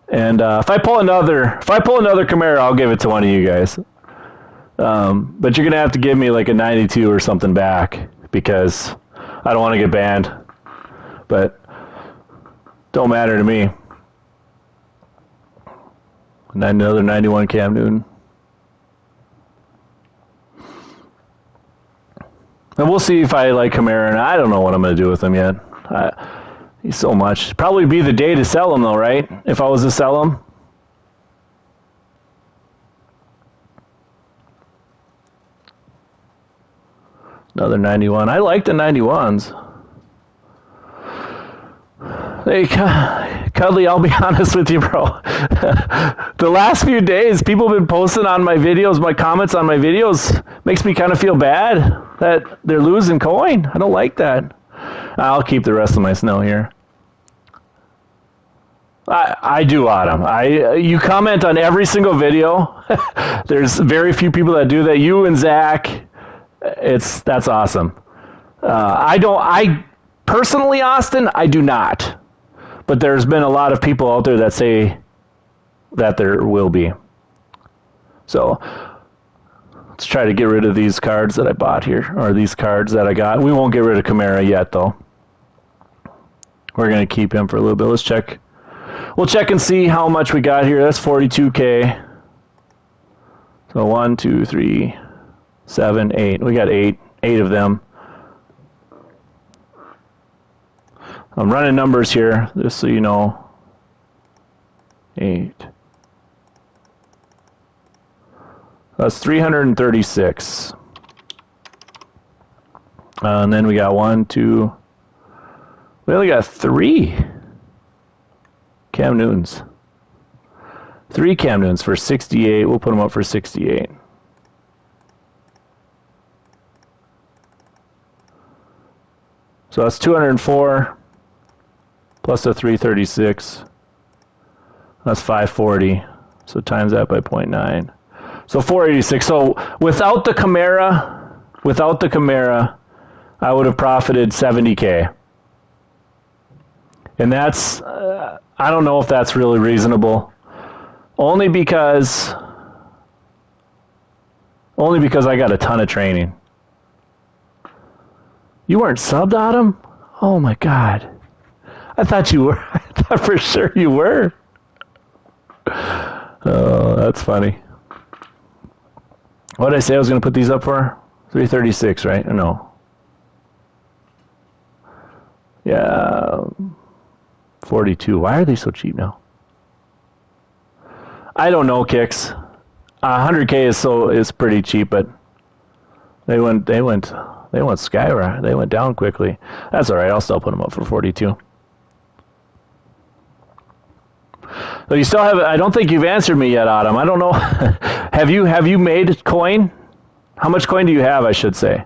And if I pull another Kamara, I'll give it to one of you guys. But you're going to have to give me like a 92 or something back because I don't want to get banned. But don't matter to me. Another 91 Cam Newton. And we'll see if I like Kamara, and I don't know what I'm going to do with him yet. He's so much. Probably be the day to sell him, though, right? If I was to sell him. Another 91. I like the 91s. Hey, Cuddly, I'll be honest with you, bro. The last few days, people have been posting on my videos, my comments on my videos. Makes me kind of feel bad that they're losing coin. I don't like that. I'll keep the rest of my snow here. I do, Autumn. You comment on every single video. There's very few people that do that. You and Zach, that's awesome. I personally, Austin, I do not. But there's been a lot of people out there that say that there will be. So Let's try to get rid of these cards that I bought here, or these cards that I got. We won't get rid of Kamara yet, though. We're going to keep him for a little bit. Let's check. We'll check and see how much we got here. That's 42K. So 1, 2, 3, 7, 8. We got 8 of them. I'm running numbers here, just so you know. 8. That's 336. And then we got 1, 2. We only got 3 Cam Newtons. 3 Cam Newtons for 68. We'll put them up for 68. So that's 204 plus the 336. That's 540. So times that by 0.9. So 486. So without the Kamara, I would have profited 70K. And that's, I don't know if that's really reasonable. Only because I got a ton of training. You weren't subbed, Autumn? Oh my God. I thought you were. I thought for sure you were. Oh, that's funny. What did I say I was going to put these up for? 336, right? Or no? Yeah. 42. Why are they so cheap now? I don't know, Kicks. 100K is pretty cheap, but they went skyrocket. They went down quickly. That's all right. I'll still put them up for 42. So you still have. I don't think you've answered me yet, Autumn. I don't know. Have you made coin? How much coin do you have? I should say.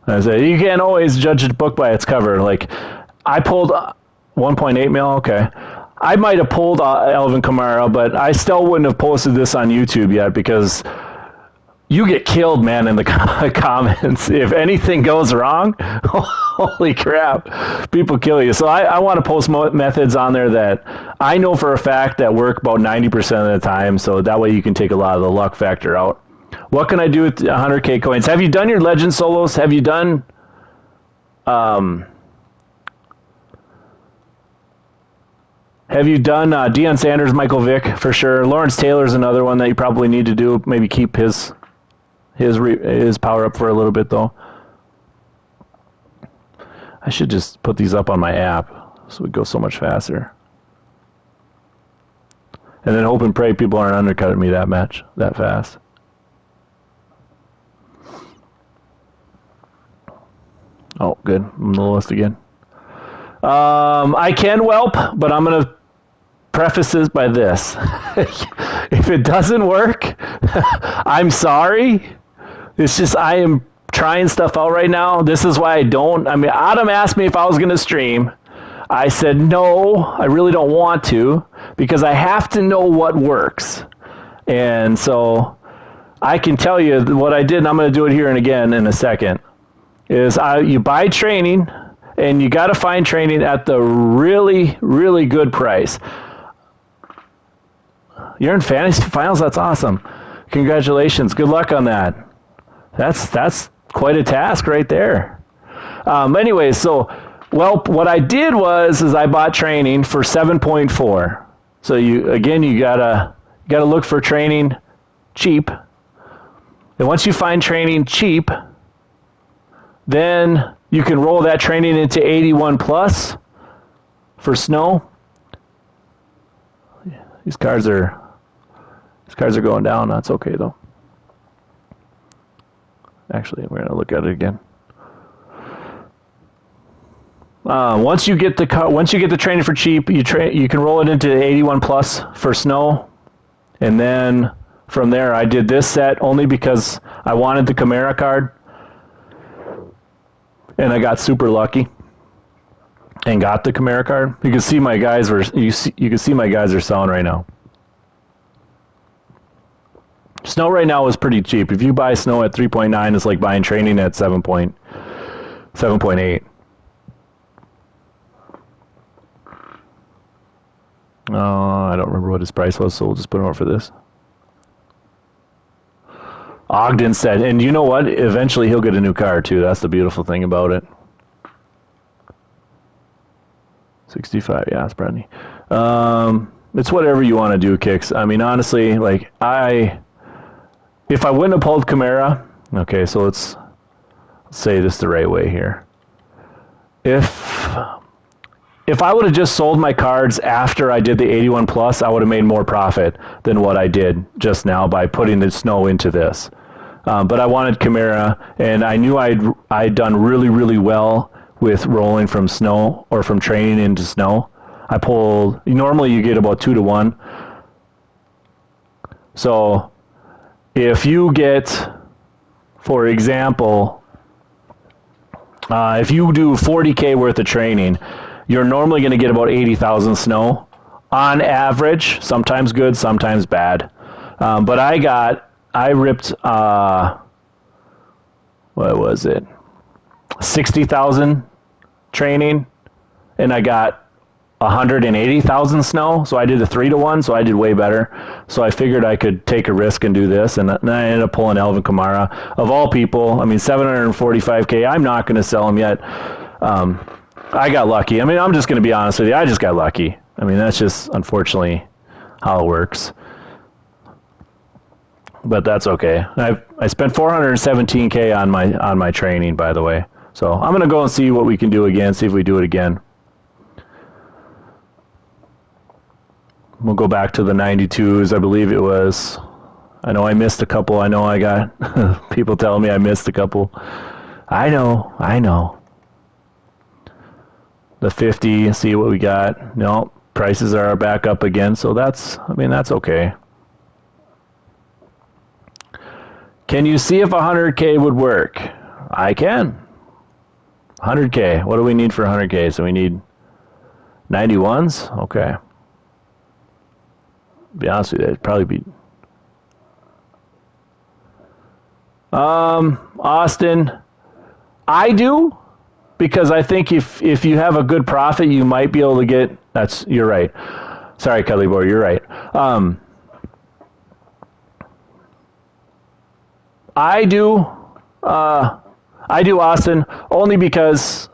I say you can't always judge a book by its cover. Like, I pulled 1.8 mil. Okay, I might have pulled Alvin Kamara, but I still wouldn't have posted this on YouTube yet because you get killed, man, in the comments. If anything goes wrong, holy crap, people kill you. So I want to post methods on there that I know for a fact that work about 90% of the time. So that way you can take a lot of the luck factor out. What can I do with 100K coins? Have you done your legend solos? Have you done Deion Sanders, Michael Vick for sure. Lawrence Taylor's another one that you probably need to do. Maybe keep his power up for a little bit though. I should just put these up on my app so we go so much faster. And then hope and pray people aren't undercutting me that fast. Oh, good. I'm on the list again. I can whelp, but I'm going to preface this by this. If it doesn't work, I'm sorry. It's just I am trying stuff out right now. This is why I don't. I mean, Adam asked me if I was going to stream. I said, no, I really don't want to because I have to know what works. And so I can tell you what I did, and I'm going to do it here and again in a second. Is you buy training, and you got to find training at the really, really good price. You're in fantasy finals. That's awesome. Congratulations. Good luck on that. That's quite a task right there. Anyways, so what I did is I bought training for 7.4. So you gotta look for training cheap. And once you find training cheap, then you can roll that training into 81 plus for snow. These cards are going down. That's okay though. Actually, we're gonna look at it again. Once you get the training for cheap, you can roll it into 81 plus for snow, and then from there, I did this set only because I wanted the Kamara card. And I got super lucky and got the Kamara card. You can see my guys are selling right now. Snow right now is pretty cheap. If you buy snow at 3.9, it's like buying training at 7.4 7.8. I don't remember what his price was, so we'll just put him up for this. Ogden said, and you know what? Eventually he'll get a new car too. That's the beautiful thing about it. 65, yeah, it's brand new. It's whatever you want to do, Kicks. I mean, honestly, like, if I wouldn't have pulled Camara, okay, so let's say this the right way here. If I would have just sold my cards after I did the 81 plus, I would have made more profit than what I did just now by putting the snow into this. But I wanted Camara, and I knew I'd done really, really well with rolling from snow or from training into snow. I pulled, normally you get about 2 to 1. So if you get, for example, if you do 40K worth of training, you're normally going to get about 80,000 snow on average, sometimes good, sometimes bad. But I ripped, what was it? 60,000 training, and I got 180,000 snow. So I did a 3 to 1, so I did way better. So I figured I could take a risk and do this, and I ended up pulling Alvin Kamara. Of all people, I mean, 745K, I'm not going to sell him yet. I got lucky. I mean, I'm just going to be honest with you. I just got lucky. I mean, that's just unfortunately how it works. But that's okay. I spent 417K on my training, by the way. So I'm going to go and see what we can do again, see if we do it again. We'll go back to the 92s, I believe it was. I know I missed a couple. I know I got people telling me I missed a couple. I know. The 50, see what we got. No, prices are back up again, so that's okay. Can you see if 100K would work? I can. 100K. What do we need for 100K? So we need 91s? Okay. Be honest with you, it'd probably be... Austin, I do, because I think if you have a good profit, you might be able to get... You're right. Sorry, Cuddly Boy, you're right. I do, Austin, only because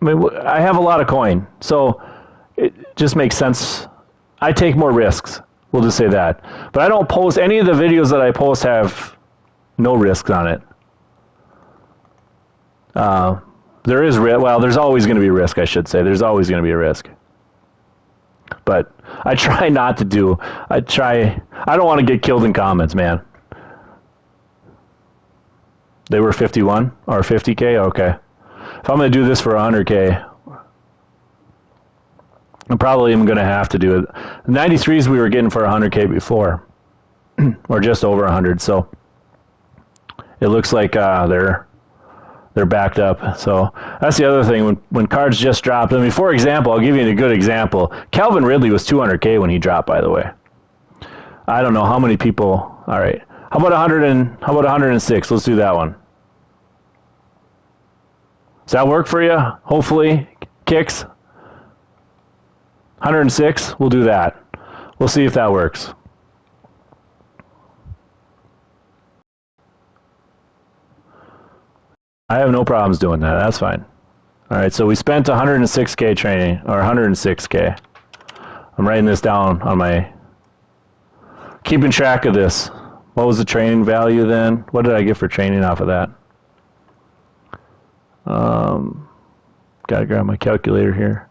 I have a lot of coin, so it just makes sense. I take more risks. We'll just say that. But I don't post any of the videos that I post have no risks on it. There is there's always going to be a risk, I should say. There's always going to be a risk. But I try not to do. I don't want to get killed in comments, man. They were 51 or 50K? Okay. If I'm going to do this for 100K, I probably am going to have to do it. The 93s we were getting for 100K before, or just over 100. So it looks like they're backed up. So that's the other thing. When cards just dropped, I mean, for example, I'll give you a good example. Calvin Ridley was 200K when he dropped, by the way. I don't know how many people. All right. How about 106? Let's do that one. Does that work for you? Hopefully, Kicks. 106. We'll do that. We'll see if that works. I have no problems doing that. That's fine. All right. So we spent 106K training, or 106K. I'm writing this down on my. Keeping track of this. What was the training value then? What did I get for training off of that? Gotta grab my calculator here.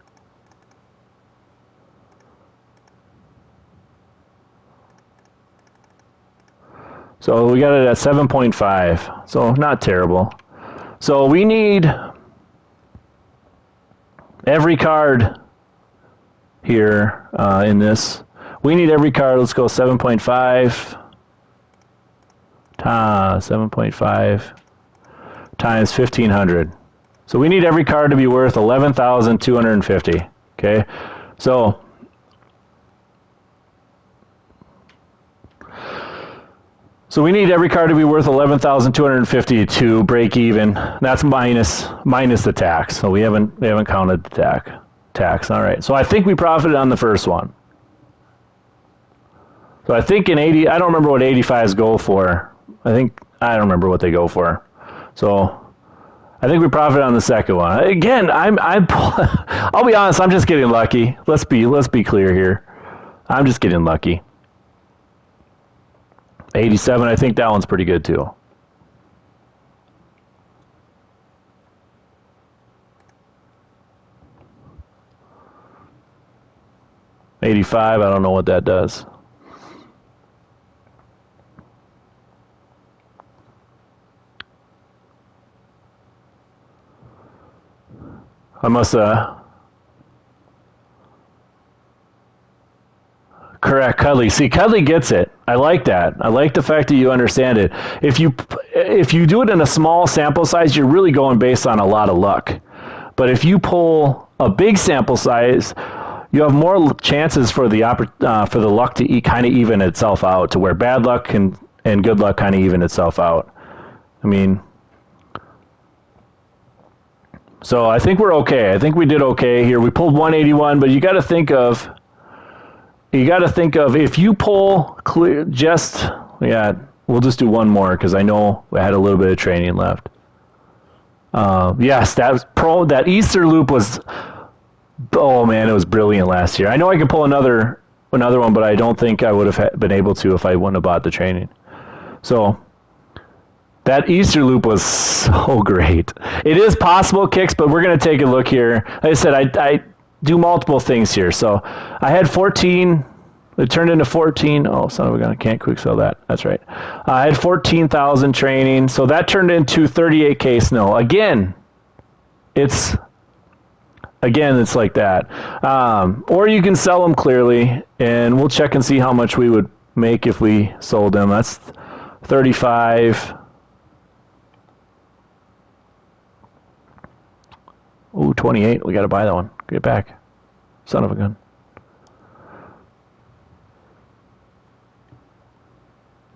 So we got it at 7.5. So not terrible. So we need every card here in this. We need every card. Let's go 7.5. 7.5 times 1,500. So we need every card to be worth 11,250. Okay, so So we need every car to be worth 11,250 to break even. That's minus the tax. So we haven't counted the tax. All right. So I think we profited on the first one. So I think in 80, I don't remember what 85s go for. I don't remember what they go for. So I think we profited on the second one. Again, I'll be honest, I'm just getting lucky. Let's be clear here. I'm just getting lucky. 87, I think that one's pretty good too. $85, I don't know what that does. I must correct Cuddly. See, Cuddly gets it. I like that. I like the fact that you understand it. If you do it in a small sample size, you're really going based on a lot of luck. But if you pull a big sample size, you have more chances for the luck to kind of even itself out, to where bad luck and good luck kind of even itself out. I mean, so I think we're okay. I think we did okay here. We pulled 181, but you got to think of if you pull clear, we'll just do one more because I know I had a little bit of training left. Yes, that Easter loop was, oh man, it was brilliant last year. I know I can pull another one, but I don't think I would have been able to if I wouldn't have bought the training. So that Easter loop was so great. It is possible, Kicks, but we're going to take a look here. Like I said, I do multiple things here. So I had 14. It turned into 14. Oh, son of a gun. I can't quick sell that. That's right. I had 14,000 training. So that turned into 38K snow. Again, it's like that. Or you can sell them clearly, and we'll check and see how much we would make if we sold them. That's 35. Ooh, 28. We got to buy that one. Get back. Son of a gun.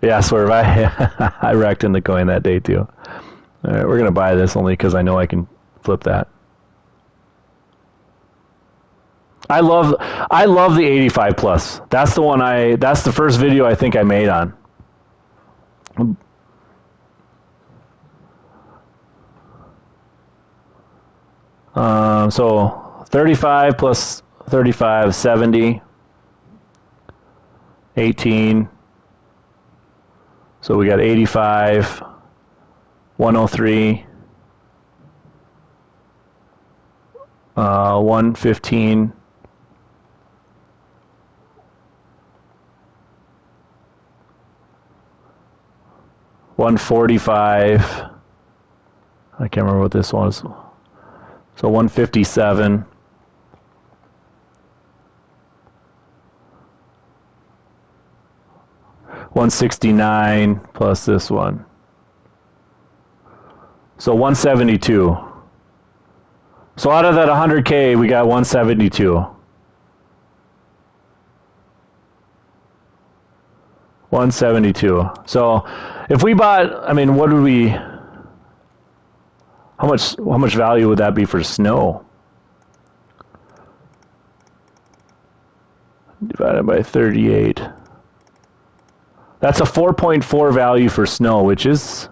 Yeah, Swerve. I wrecked in the coin that day, too. All right, we're going to buy this only because I know I can flip that. I love the 85 plus. That's the one that's the first video I think I made on. So 35 plus 35, 70, 18. So we got 85, 103, 115, 145. I can't remember what this was. So 157. $169 plus this one. So 172. So out of that 100K, we got 172. 172. So if we bought, I mean, what would we? How much value would that be for snow? Divided by 38. That's a 4.4 value for snow, which is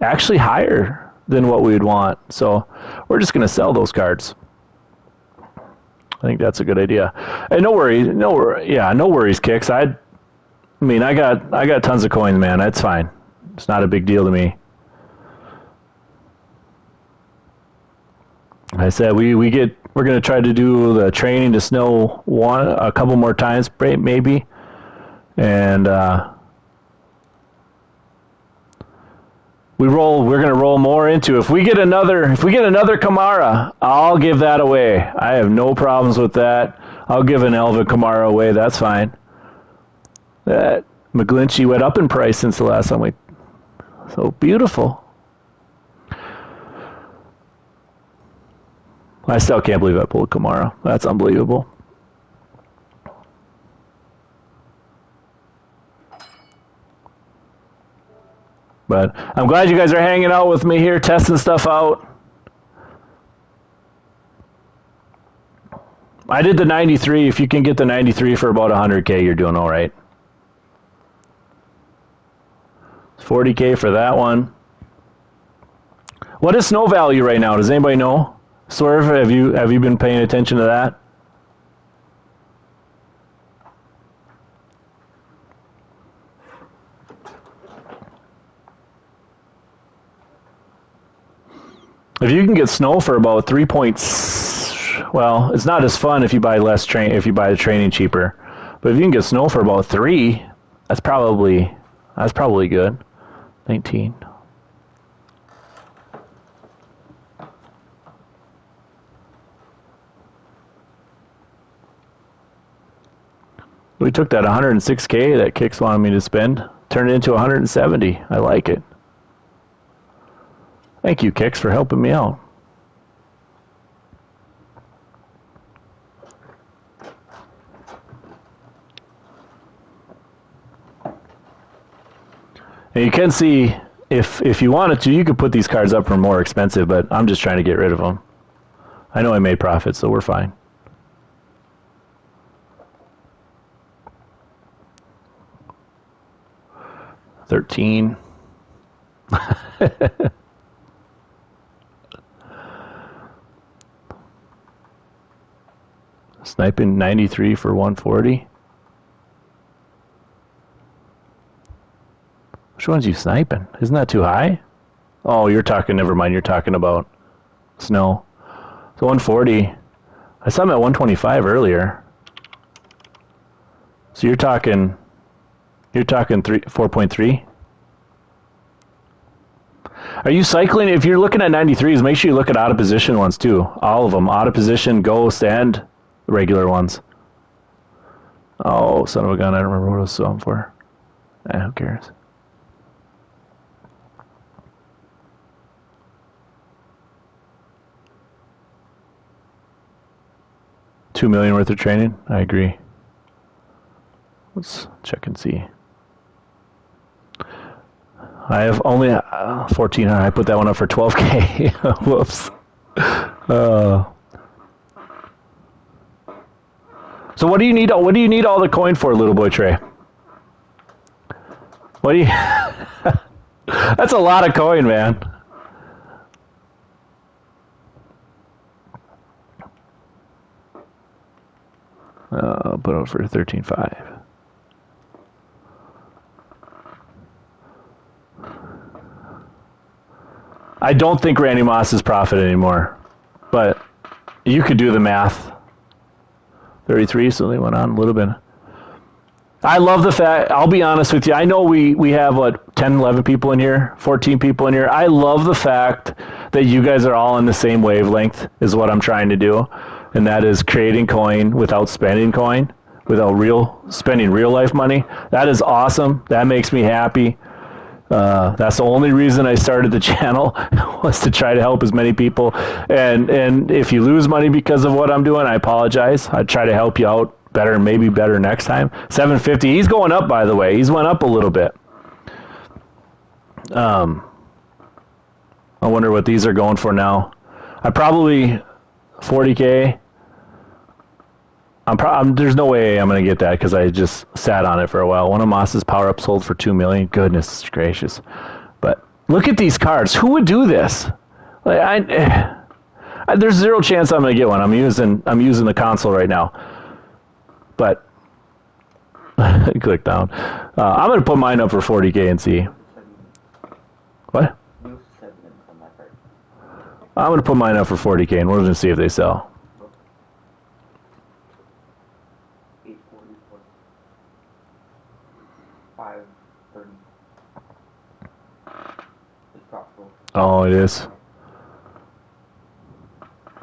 actually higher than what we would want. So we're just going to sell those cards. I think that's a good idea. And no worries, Kicks. I got tons of coins, man. That's fine. It's not a big deal to me. I said we're going to try to do the training to snow a couple more times, maybe, and we're going to roll more into. If we get another Kamara, I'll give that away. I have no problems with that. I'll give an Elvin Kamara away. That's fine. That McGlinchey went up in price since the last time so beautiful. I still can't believe I pulled Kamara. That's unbelievable. But I'm glad you guys are hanging out with me here, testing stuff out. I did the 93. If you can get the 93 for about 100K, you're doing all right. 40K for that one. What is snow value right now? Does anybody know? Swerve, have you been paying attention to that? If you can get snow for about 3 points, well, it's not as fun if you buy if you buy the training cheaper. But if you can get snow for about 3, that's probably good. 19. We took that 106K that Kix wanted me to spend, turned it into 170. I like it. Thank you, Kix, for helping me out. And you can see, if you wanted to, you could put these cards up for more expensive, but I'm just trying to get rid of them. I know I made profit, so we're fine. $13. Sniping 93 for 140. Which one's you sniping? Isn't that too high? Oh, never mind, you're talking about snow. So 140. I saw him at 125 earlier. So you're talking 4.3? Are you cycling? If you're looking at 93s, make sure you look at out of position ones too. All of them. Out of position, ghost, and regular ones. Oh, son of a gun. I don't remember what I was selling for. Who cares? $2 million worth of training? I agree. Let's check and see. I have only 1,400. I put that one up for 12K. Whoops. So what do you need? What do you need all the coin for, little boy Trey? What do you? That's a lot of coin, man. Put it for 13.5. I don't think Randy Moss is profit anymore, but you could do the math. 33, so they went on a little bit. I love the fact, I'll be honest with you, I know we have, 10, 11 people in here, 14 people in here. I love the fact that you guys are all on the same wavelength is what I'm trying to do, and that is creating coin without spending coin, without spending real life money. That is awesome. That makes me happy. That's the only reason I started the channel was to try to help as many people. And if you lose money because of what I'm doing, I apologize. I try to help you out better, maybe better next time. 750. He's going up, by the way. He's went up a little bit. I wonder what these are going for now. I probably 40K. There's no way I'm going to get that because I just sat on it for a while. One of Moss's power-ups sold for $2 million. Goodness gracious. But look at these cards. Who would do this? There's zero chance I'm going to get one. I'm using the console right now. But click down. I'm going to put mine up for 40K and see. What? I'm going to put mine up for 40K and we're going to see if they sell. Oh, it is.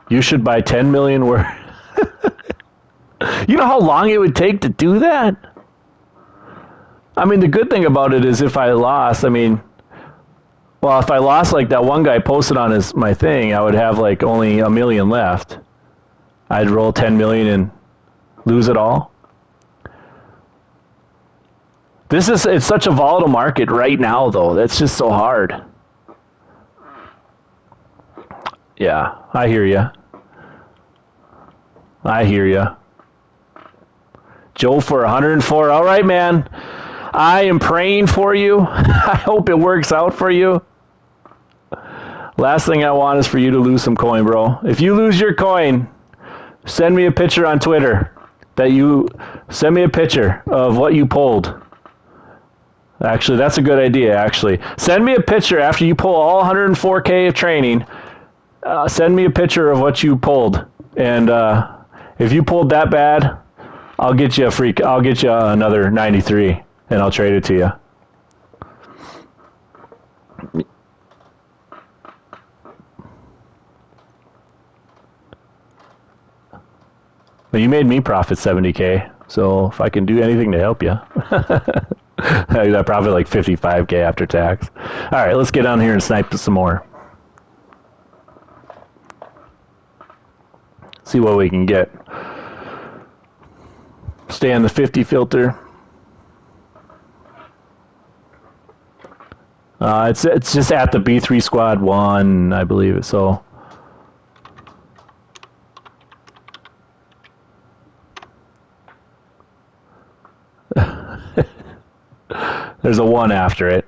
You should buy 10 million worth. You know how long it would take to do that? I mean, the good thing about it is if I lost, if I lost like that one guy posted on my thing, I would have like only $1 million left. I'd roll 10 million and lose it all. It's such a volatile market right now, though. That's just so hard. Yeah, I hear you. I hear you. Joe for 104. All right, man. I am praying for you. I hope it works out for you. Last thing I want is for you to lose some coin, bro. If you lose your coin, send me a picture on Twitter. Send me a picture of what you pulled. Actually, that's a good idea, actually. Send me a picture after you pull all 104K of training. Send me a picture of what you pulled. And if you pulled that bad, I'll get you another 93, and I'll trade it to you. But you made me profit 70K, so if I can do anything to help you, I profit like 55K after tax. All right, let's get on here and snipe some more. See what we can get. Stay on the 50 filter. It's just at the B3 squad 1, I believe. So. There's a 1 after it.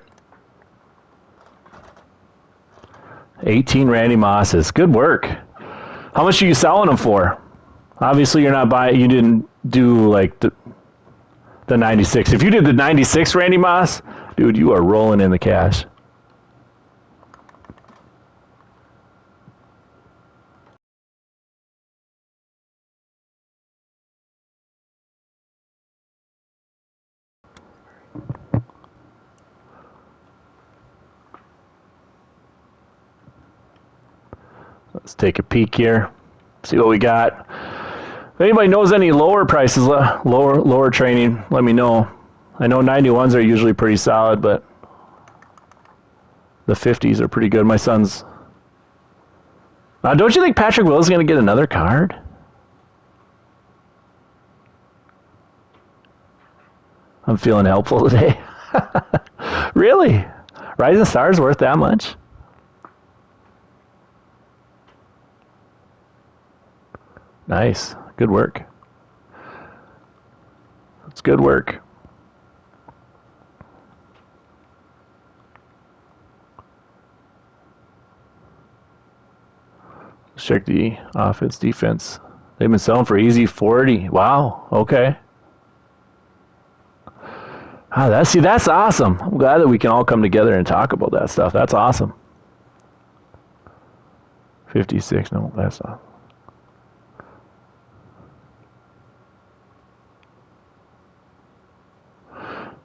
18 Randy Mosses. Good work. How much are you selling them for? Obviously, you're not buying. You didn't do like the 96. If you did the 96 Randy Moss, dude, you are rolling in the cash. Let's take a peek here. See what we got. If anybody knows any lower prices, lower training, let me know. I know 91s are usually pretty solid, but the 50s are pretty good. My son's. Don't you think Patrick Willis is going to get another card? I'm feeling helpful today. Really? Rising Stars worth that much? Nice. Good work. That's good work. Let's check the offense, defense. They've been selling for easy 40. Wow. Okay. That's awesome. I'm glad that we can all come together and talk about that stuff. That's awesome. 56. No, that's not.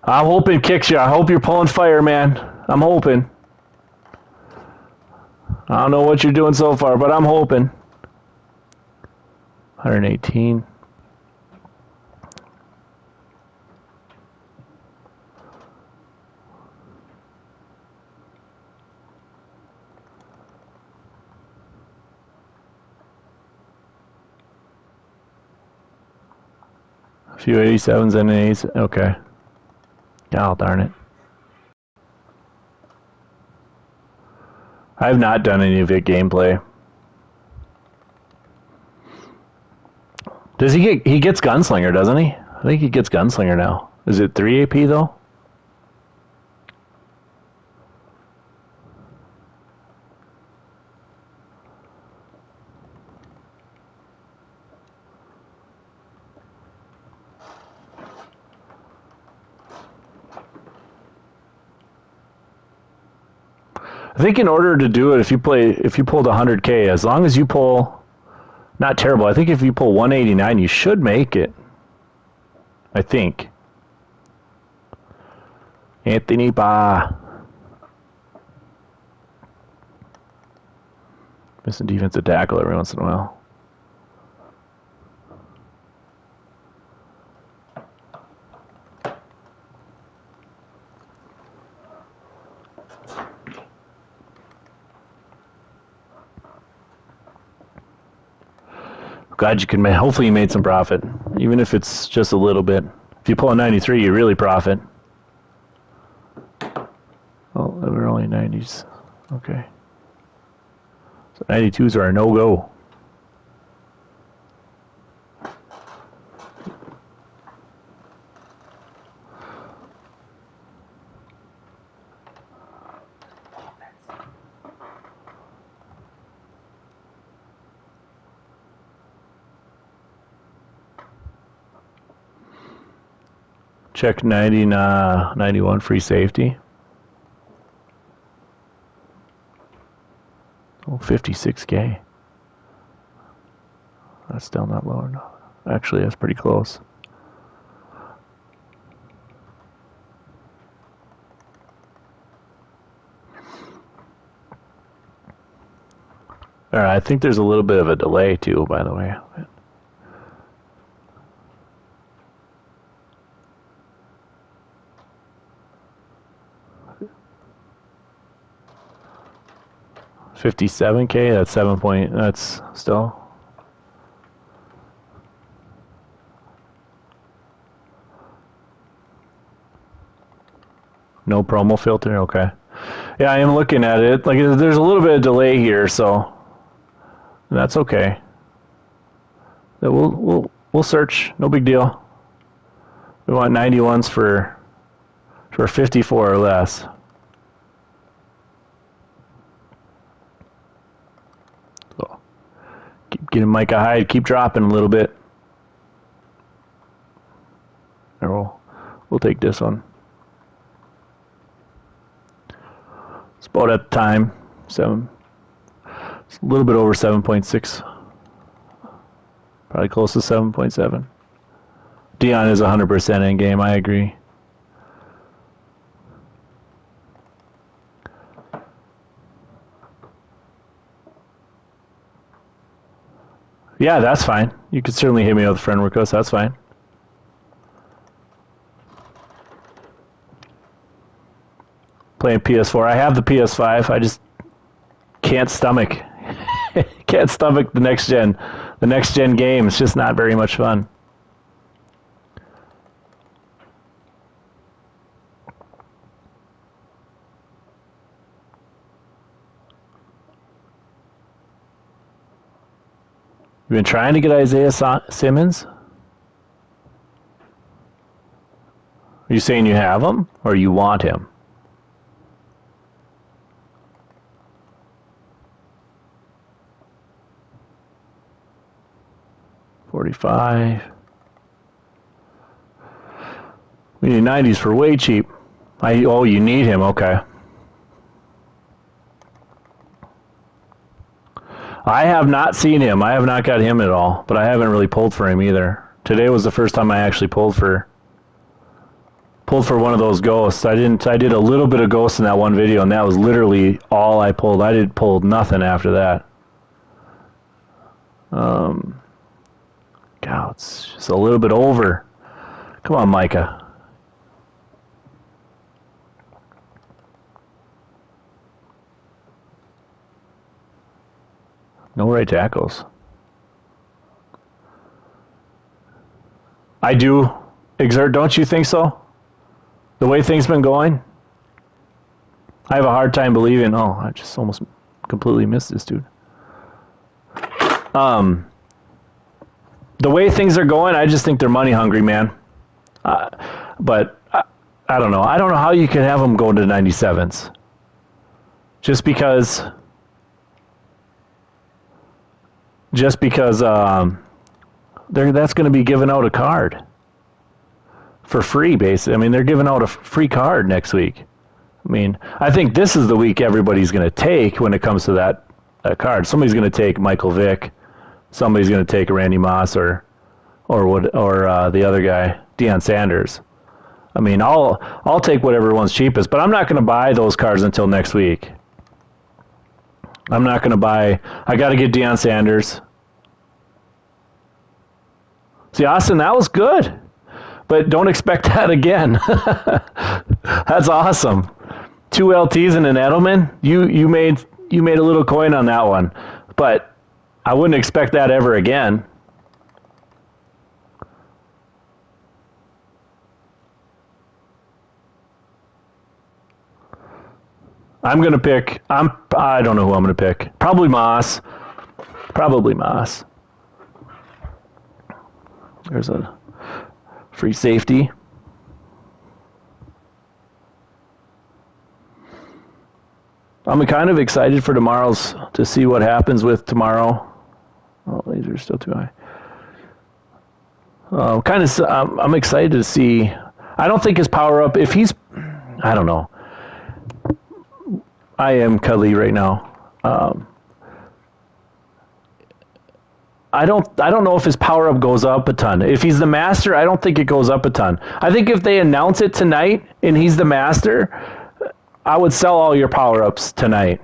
I'm hoping kicks you. I hope you're pulling fire, man. I'm hoping. I don't know what you're doing so far, but I'm hoping. 118. A few 87s and an 8s. Okay. Oh, darn it. I have not done any of it gameplay. He gets Gunslinger, doesn't he? I think he gets Gunslinger now. Is it 3 AP though? I think in order to do it, if you pulled 100K, as long as you pull, not terrible. I think if you pull 189, you should make it. I think. Anthony Ba. Missing defensive tackle every once in a while. Glad you can make. Hopefully you made some profit, even if it's just a little bit. If you pull a 93, you really profit. 90s. Okay. So 92s are a no-go. Check 90, 91 free safety. Oh, 56K. That's still not low enough. Actually, that's pretty close. All right, I think there's a little bit of a delay too, by the way. $57K. That's 7 point. That's still. No promo filter. Okay. Yeah, I am looking at it. Like, there's a little bit of delay here, so that's okay. We'll search. No big deal. We want 91s for 54 or less. So keep getting Micah Hyde. Keep dropping a little bit. Or we'll take this one. It's about at the time. It's a little bit over 7.6. Probably close to 7.7. Dion is 100% in game. I agree. Yeah, that's fine. You could certainly hit me with a friend request. That's fine. Playing PS4. I have the PS5. I just can't stomach the next gen. The next gen game. It's just not very much fun. You've been trying to get Isaiah Simmons? Are you saying you have him or you want him? $45. We need 90s for way cheap. Oh, you need him. Okay. I have not seen him. I have not got him at all, but I haven't really pulled for him either. Today was the first time I actually pulled for one of those ghosts. I did a little bit of ghosts in that one video, and that was literally all I pulled. I didn't pull nothing after that. God, it's just a little bit over. Come on, Micah. No right tackles. I do exert, don't you think so? The way things been going? I have a hard time believing. Oh, I just almost completely missed this dude. The way things are going, I just think they're money hungry, man. But I don't know. I don't know how you can have them go to 97s. Just because that's going to be giving out a card for free, basically. I mean, they're giving out a free card next week. I mean, I think this is the week everybody's going to take when it comes to that card. Somebody's going to take Michael Vick. Somebody's going to take Randy Moss or the other guy, Deion Sanders. I mean, I'll take whatever one's cheapest, but I'm not going to buy those cards until next week. I'm not going to buy. I got to get Deion Sanders. See, Austin, that was good, but don't expect that again. That's awesome. 2 LTs and an Edelman. You made a little coin on that one, but I wouldn't expect that ever again. I'm gonna pick. I don't know who I'm gonna pick. Probably Moss. Probably Moss. There's a free safety. I'm kind of excited for tomorrow's to see what happens with tomorrow. Oh, laser's still too high. I'm excited to see. I don't think his power up. If he's, I don't know. I am cuddly right now. I don't know if his power up goes up a ton. If he's the master, I don't think it goes up a ton. I think if they announce it tonight and he's the master, I would sell all your power ups tonight.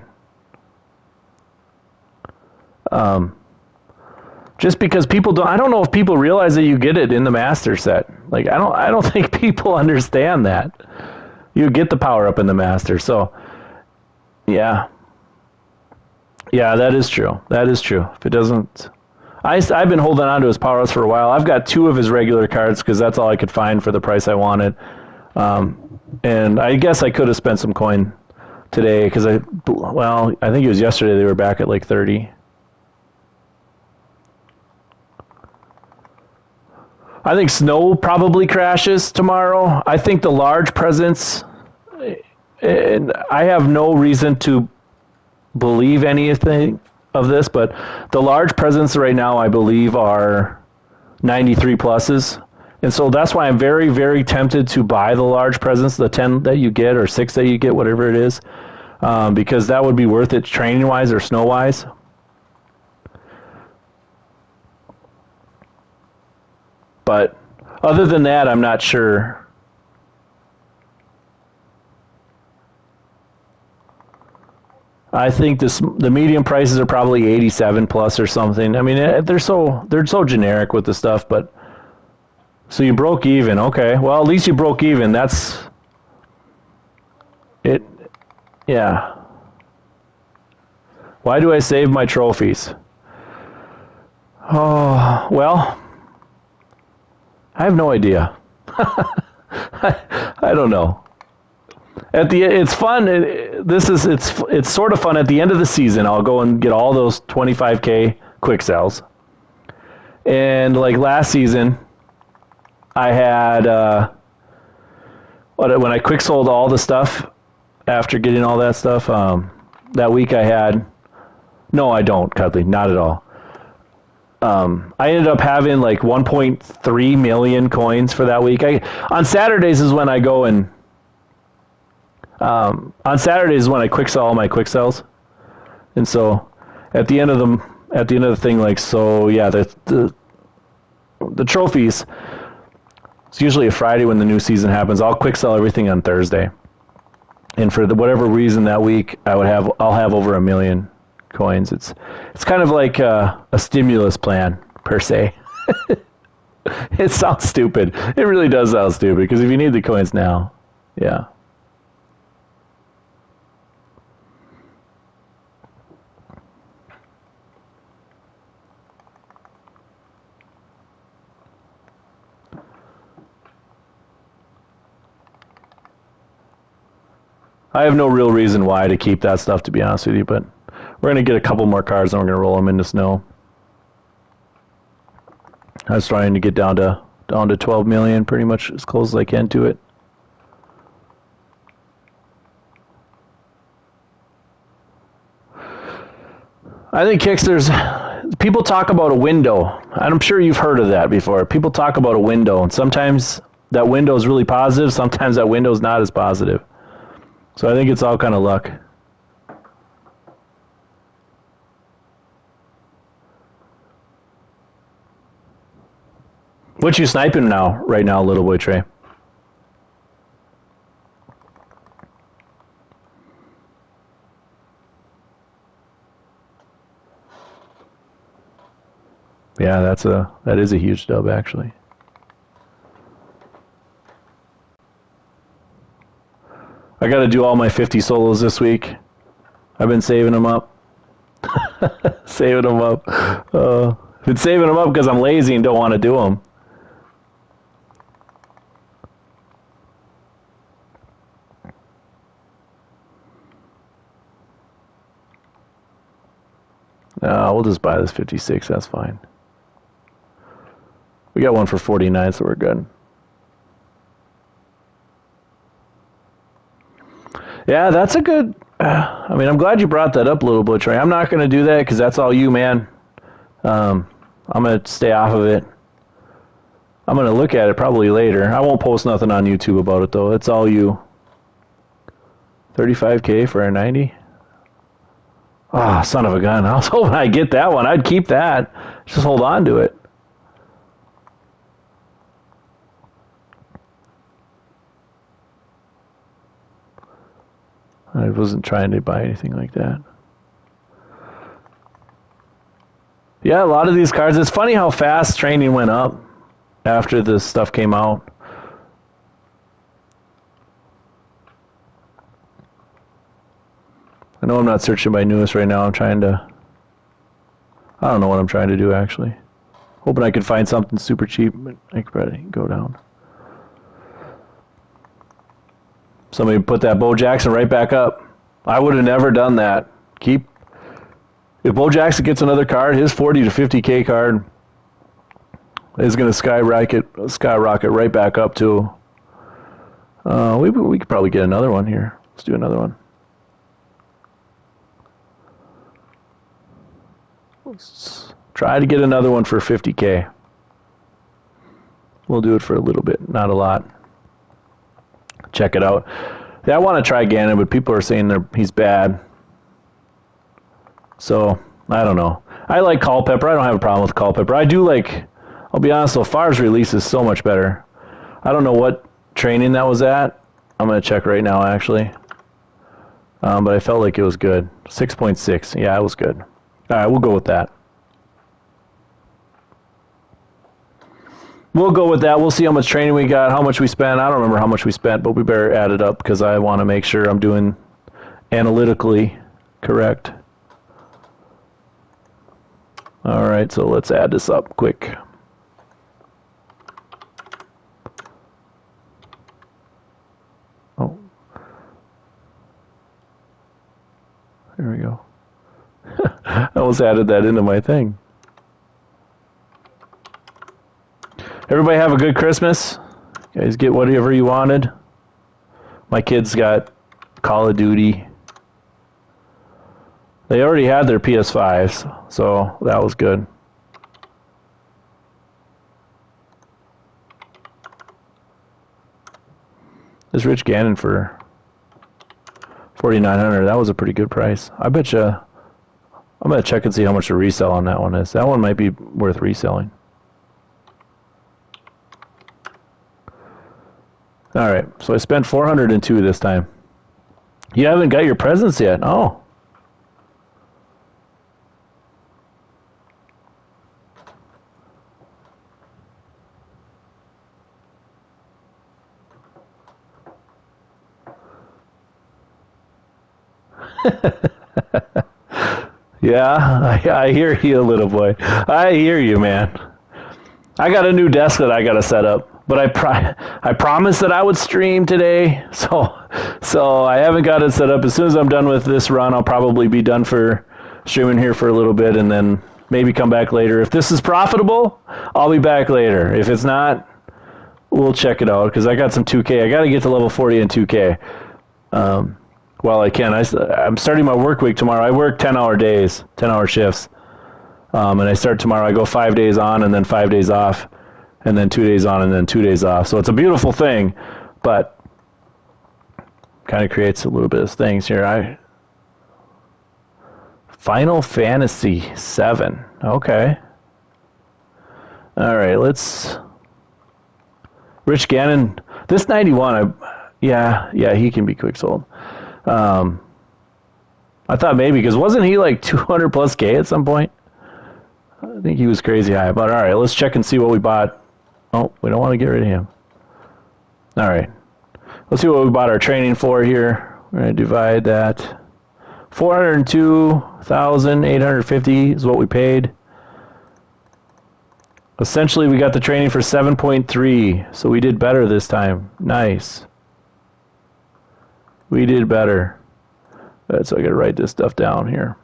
Just because people don't, I don't know if people realize that you get it in the master set. Like I don't think people understand that. You get the power up in the master. So yeah. Yeah, that is true. That is true. If it doesn't, I've been holding on to his power ups for a while. I've got 2 of his regular cards because that's all I could find for the price I wanted. And I guess I could have spent some coin today because I think it was yesterday they were back at like 30. I think snow probably crashes tomorrow. I think the large presents, and I have no reason to believe anything of this, but the large presents right now I believe are 93 pluses. And so that's why I'm very, very tempted to buy the large presents, the 10 that you get or 6 that you get, whatever it is, because that would be worth it training-wise or snow-wise. But other than that, I'm not sure. I think the medium prices are probably 87 plus or something. I mean, they're so generic with the stuff, but so you broke even. Okay. Well, at least you broke even. That's it. Yeah. Why do I save my trophies? Oh, well, I have no idea. I don't know. It's fun. It's sort of fun at the end of the season. I'll go and get all those 25K quick sells. And like last season, I had when I quick sold all the stuff after getting all that stuff. That week I had no, I don't, Cuddly, not at all. I ended up having like 1.3 million coins for that week. On Saturdays is when I go and on Saturdays is when I quick sell all my quick sells, and so at the end of the thing, like so, yeah, the trophies. It's usually a Friday when the new season happens. I'll quick sell everything on Thursday, and for whatever reason that week, I'll have over 1 million coins. It's kind of like a stimulus plan per se. It sounds stupid. It really does sound stupid because if you need the coins now, yeah. I have no real reason why to keep that stuff, to be honest with you, but we're going to get a couple more cards and we're going to roll them into snow. I was trying to get down to 12 million, pretty much as close as I can to it. I think Kicksters, people talk about a window. I'm sure you've heard of that before. People talk about a window, and sometimes that window is really positive, sometimes that window is not as positive. So I think it's all kind of luck. What you sniping right now, little boy Trey? Yeah, that is a huge dub actually. I got to do all my 50 solos this week. I've been saving them up. Saving them up. Been saving them up because I'm lazy and don't want to do them. We'll just buy this 56. That's fine. We got one for 49, so we're good. Yeah, that's a good... I mean, I'm glad you brought that up a little bit, Trey. I'm not going to do that because that's all you, man. I'm going to stay off of it. I'm going to look at it probably later. I won't post nothing on YouTube about it, though. It's all you. 35K for a 90? Ah, son of a gun. I was hoping I'd get that one. I'd keep that. Just hold on to it. I wasn't trying to buy anything like that. Yeah, a lot of these cards. It's funny how fast training went up after this stuff came out. I know I'm not searching by newest right now. I'm trying to... I don't know what I'm trying to do, actually. Hoping I could find something super cheap, but I could probably go down. Somebody put that Bo Jackson right back up. I would have never done that. If Bo Jackson gets another card, his 40 to 50K card is going to skyrocket right back up to... we could probably get another one here. Let's do another one. Let's try to get another one for 50K. We'll do it for a little bit, not a lot. Check it out. Yeah, I want to try Gannon, but people are saying he's bad. So, I don't know. I like Culpepper. I don't have a problem with Culpepper. I do like, I'll be honest, though, Farr's release is so much better. I don't know what training that was at. I'm going to check right now, actually. But I felt like it was good. 6.6. Yeah, it was good. All right, we'll go with that. We'll go with that. We'll see how much training we got, how much we spent. I don't remember how much we spent, but we better add it up because I want to make sure I'm doing analytically correct. All right, so let's add this up quick. Oh. There we go. I almost added that into my thing. Everybody have a good Christmas. You guys get whatever you wanted. My kids got Call of Duty. They already had their PS5s, so that was good. This Rich Gannon for $4,900. That was a pretty good price. I bet you. I'm gonna check and see how much the resell on that one is. That one might be worth reselling. All right, so I spent 402 this time. You haven't got your presents yet. Oh. Yeah, I hear you, little boy. I hear you, man. I got a new desk that I got to set up, but I promised that I would stream today, so I haven't got it set up. As soon as I'm done with this run, I'll probably be done for streaming here for a little bit, and then maybe come back later. If this is profitable, I'll be back later. If it's not, we'll check it out, because I got some 2K. I got to get to level 40 in 2K. Well, I can. I'm starting my work week tomorrow. I work 10-hour days, 10-hour shifts. And I start tomorrow. I go 5 days on and then 5 days off, and then 2 days on and then 2 days off. So it's a beautiful thing, but kind of creates a little bit of things here. Final Fantasy VII. Okay. All right, let's... Rich Gannon. This 91, yeah, he can be quick sold. I thought maybe, because wasn't he like 200 plus K at some point? I think he was crazy high. But all right, let's check and see what we bought. Oh, we don't want to get rid of him. All right. Let's see what we bought our training for here. We're going to divide that. 402,850 is what we paid. Essentially, we got the training for 7.3, so we did better this time. Nice. We did better. So I got to write this stuff down here.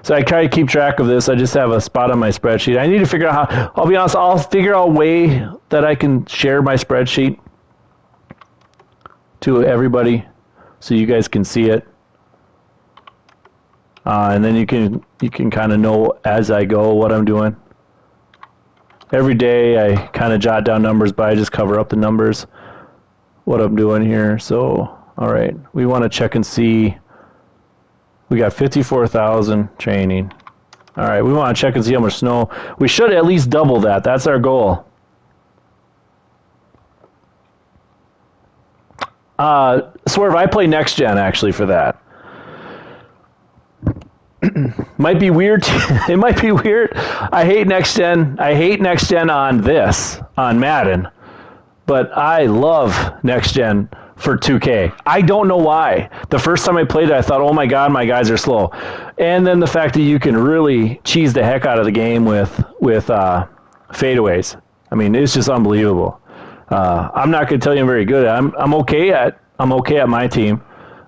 So I try to keep track of this. I just have a spot on my spreadsheet. I need to figure out how, I'll be honest, I'll figure out a way that I can share my spreadsheet to everybody so you guys can see it. And then you can kind of know as I go what I'm doing. Every day I kind of jot down numbers, but I just cover up the numbers, what I'm doing here. So, all right, we want to check and see. We got 54,000 training. All right, we want to check and see how much snow. We should at least double that. That's our goal. Swerve, I play Next Gen actually for that. Might be weird. It might be weird. I hate Next Gen. I hate Next Gen on Madden, but I love Next Gen for 2K. I don't know why. The first time I played it, I thought, oh my god, my guys are slow. And then the fact that you can really cheese the heck out of the game with fadeaways. I mean, it's just unbelievable. I'm not going to tell you I'm very good. I'm okay at my team.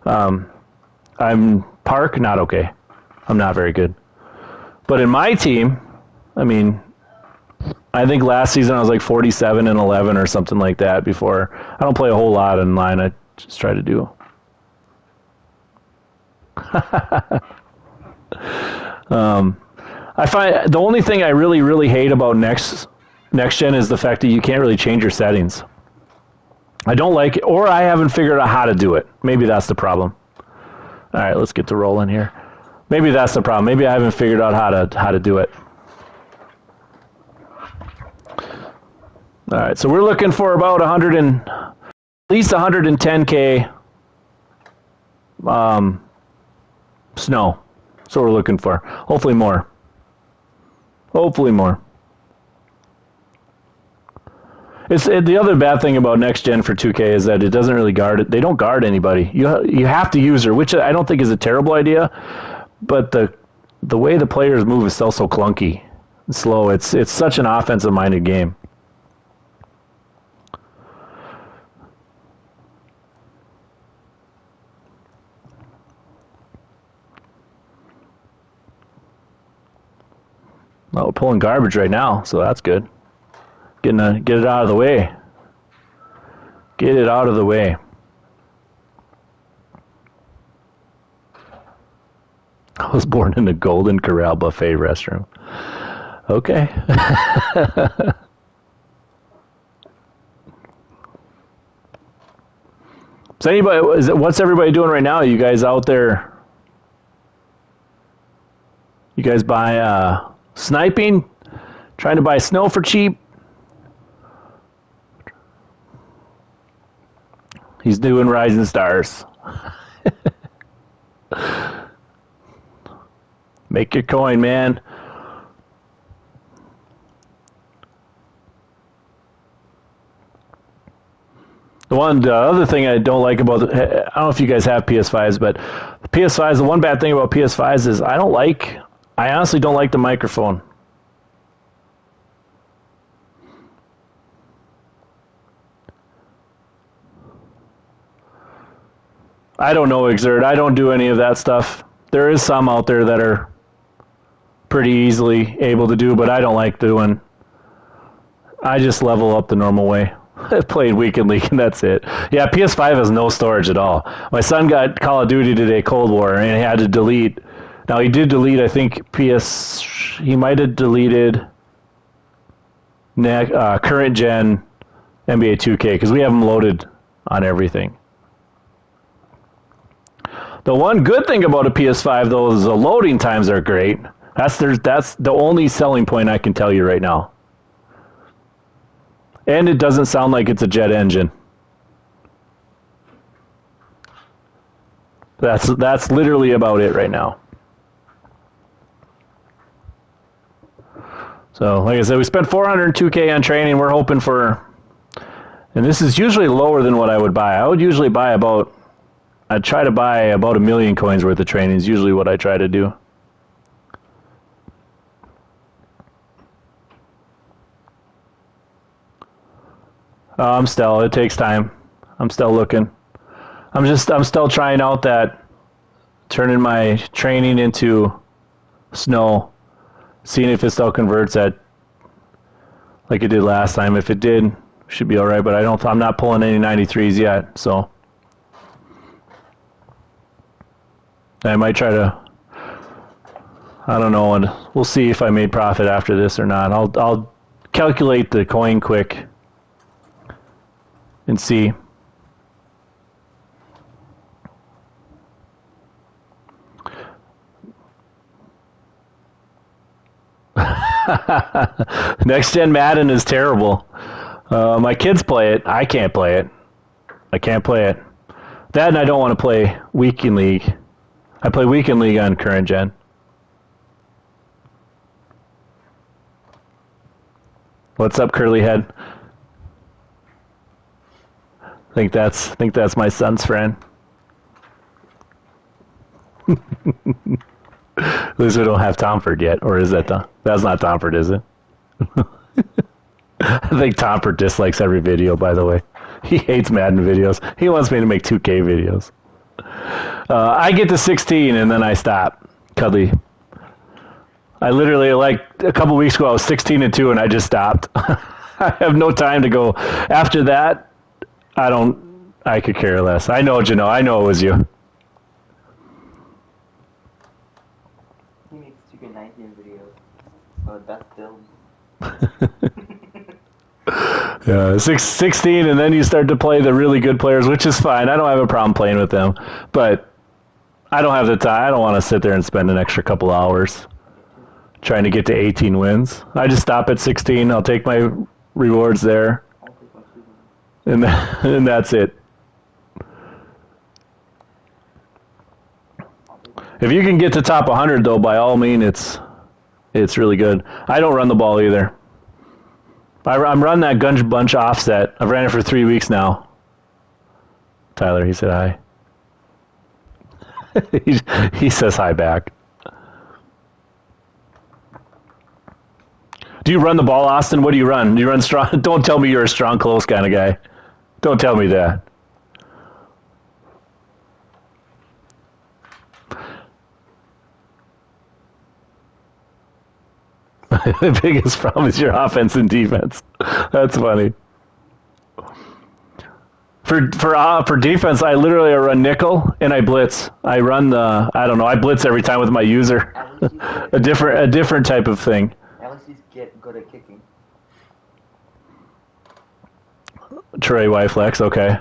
I'm Park, not okay. I'm not very good. But in my team, I mean, I think last season I was like 47-11 or something like that before. I don't play a whole lot online. I just try to do. I find the only thing I really, really hate about next gen is the fact that you can't really change your settings. I don't like it, or I haven't figured out how to do it. Maybe that's the problem. All right, let's get to rolling here. Maybe that's the problem. Maybe I haven't figured out how to do it. All right, so we're looking for about at least 110K snow. That's what we're looking for. Hopefully more. Hopefully more. It's the other bad thing about Next Gen for 2K is that it doesn't really guard it. They don't guard anybody. You have to use her, which I don't think is a terrible idea. But the way the players move is still so clunky and slow. It's such an offensive-minded game. Well, we're pulling garbage right now, so that's good. Get it out of the way. Get it out of the way. I was born in a Golden Corral buffet restroom. Okay. So what's everybody doing right now? You guys out there? You guys buy sniping? Trying to buy snow for cheap? He's doing Rising Stars. Make your coin, man. The other thing I don't like about I don't know if you guys have PS5s, but the PS5s, the one bad thing about PS5s is I honestly don't like the microphone. I don't know, Exert. I don't do any of that stuff. There is some out there that are pretty easily able to do, but I don't like doing. I just level up the normal way. I played Weekend League and that's it. Yeah, PS5 has no storage at all. My son got Call of Duty today, Cold War, and he had to delete. Now he did delete, I think, he might have deleted current gen NBA 2K because we have them loaded on everything. The one good thing about a PS5 though is the loading times are great. That's the only selling point I can tell you right now. And it doesn't sound like it's a jet engine. That's literally about it right now. So, like I said, we spent 402K on training. We're hoping for, and this is usually lower than what I would buy. I would usually buy I'd try to buy about 1 million coins worth of training is usually what I try to do. It takes time. I'm still looking. I'm still trying out that, turning my training into snow, seeing if it still converts at like it did last time. If it did, should be all right. But I'm not pulling any 93s yet, so I might try to. I don't know, and we'll see if I made profit after this or not. I'll calculate the coin quick and see. Next Gen Madden is terrible. My kids play it. I can't play it. I can't play it. That and I don't want to play Weekend League. I play Weekend League on current gen. What's up, curly head? Think that's my son's friend. At least we don't have Tomford yet, or is that Tom? That's not Tomford, is it? I think Tomford dislikes every video, by the way. He hates Madden videos. He wants me to make 2K videos. I get to 16 and then I stop. Cuddly. I literally, like, a couple weeks ago, I was 16-2 and I just stopped. I have no time to go. After that, I could care less. I know, Jano. I know it was you. He makes 2K19 videos. Oh, that's build. Yeah, 16, and then you start to play the really good players, which is fine. I don't have a problem playing with them, but I don't have the time. I don't want to sit there and spend an extra couple hours trying to get to 18 wins. I just stop at 16. I'll take my rewards there, and that's it. If you can get to top 100, though, by all means, it's really good. I don't run the ball either. I'm running that Gunge Bunch offset. I've ran it for 3 weeks now. Tyler, he said hi. he says hi back. Do you run the ball, Austin? What do you run? Do you run strong? Don't tell me you're a strong close kind of guy. Don't tell me that. The biggest problem is your offense and defense. That's funny. For defense, I literally run nickel and I blitz. I run I blitz every time with my user. a different type of thing. At least he's good at kicking. Trey Y-Flex, okay.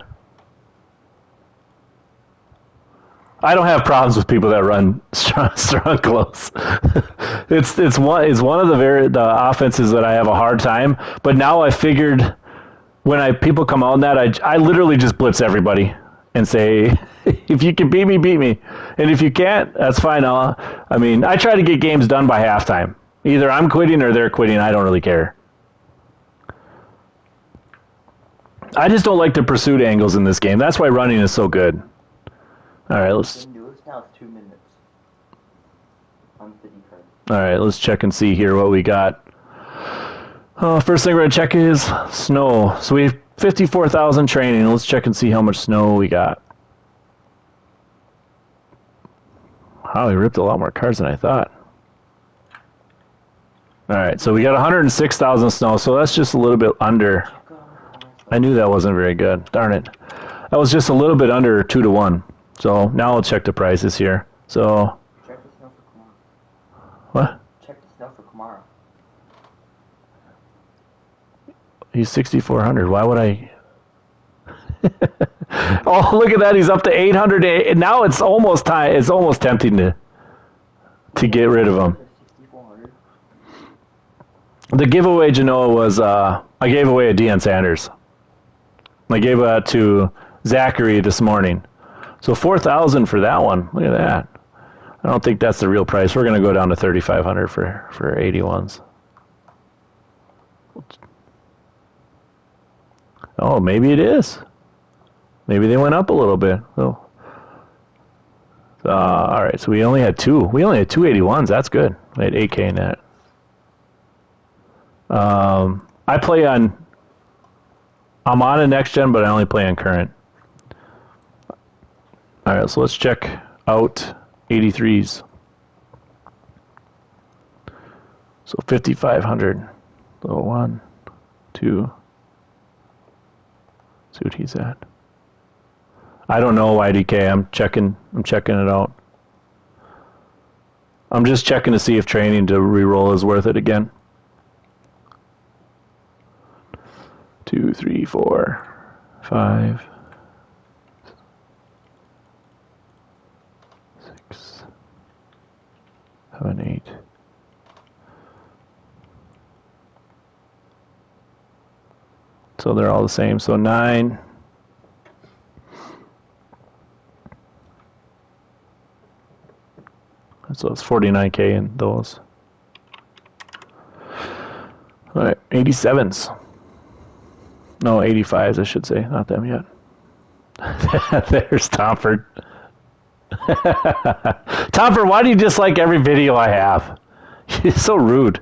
I don't have problems with people that run strong close. it's one of the offenses that I have a hard time. But now I figured when people come out in that, I literally just blitz everybody and say, if you can beat me, and if you can't, that's fine. I try to get games done by halftime. Either I'm quitting or they're quitting. I don't really care. I just don't like the pursuit angles in this game. That's why running is so good. All right, Now it's 2 minutes. On 50 cards. All right, let's check and see here what we got. First thing we're gonna check is snow. So we have 54,000 training. Let's check and see how much snow we got. Wow, we ripped a lot more cards than I thought. All right, so we got 106,000 snow. So that's just a little bit under. I knew that wasn't very good. Darn it. That was just a little bit under 2-1. So now I'll check the prices here. So. Check the snow for Kamara. What? Check the snow for Kamara. He's 6,400. Why would I? Oh, look at that! He's up to 800. And now it's almost time. It's almost tempting to get rid of him. The giveaway, Genoa, was I gave away a Deion Sanders. I gave it to Zachary this morning. So 4,000 for that one. Look at that. I don't think that's the real price. We're going to go down to 3,500 for 81s. Oh, maybe it is. Maybe they went up a little bit. Oh. All right, so we only had two. We only had 281s. That's good. We had 8K in that. I'm on a next gen, but I only play on current. All right, so let's check out 83s. So 5,500. So 1, 2. See what he's at. I don't know YDK. I'm checking it out. I'm just checking to see if training to reroll is worth it again. 2, 3, 4, 5, 6, 7, 8. So they're all the same. So 9. So it's 49K in those. All right, 87s. No, 85s, I should say. Not them yet. There's Tomford. Tomford, why do you dislike every video I have? You're so rude.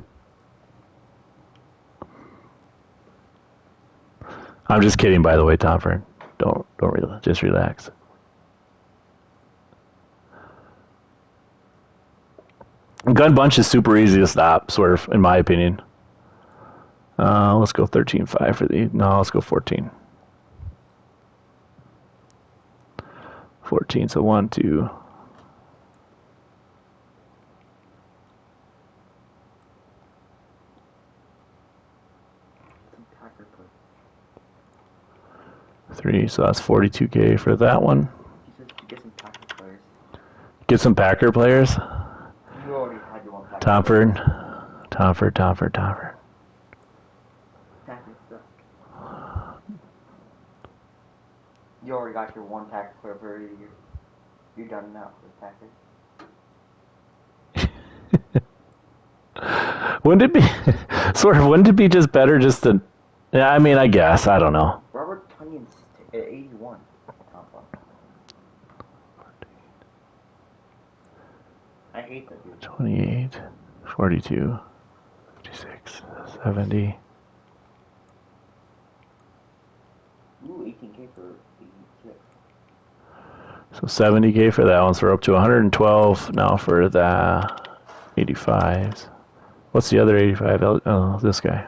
I'm just kidding, by the way, Tomford. Just relax. Gun bunch is super easy to stop, sort of, in my opinion. Let's go 13.5 for the. No, let's go 14. 14. So 1, 2. Three. So that's 42K for that one. Get some Packer players. Get some Packer players. You already had your one Packer. Tomford. Packers suck. You already got your one Packer player for the year. You're done now with Packers. Wouldn't it be wouldn't it be just better just to? Yeah, I mean, I guess I don't know. Robert Tonyan's at 81. I hate that dude. 28, 42, 56, 70. Ooh, 18K for 86. So 70K for that one. So we're up to 112 now for the 85s. What's the other 85? Oh, this guy.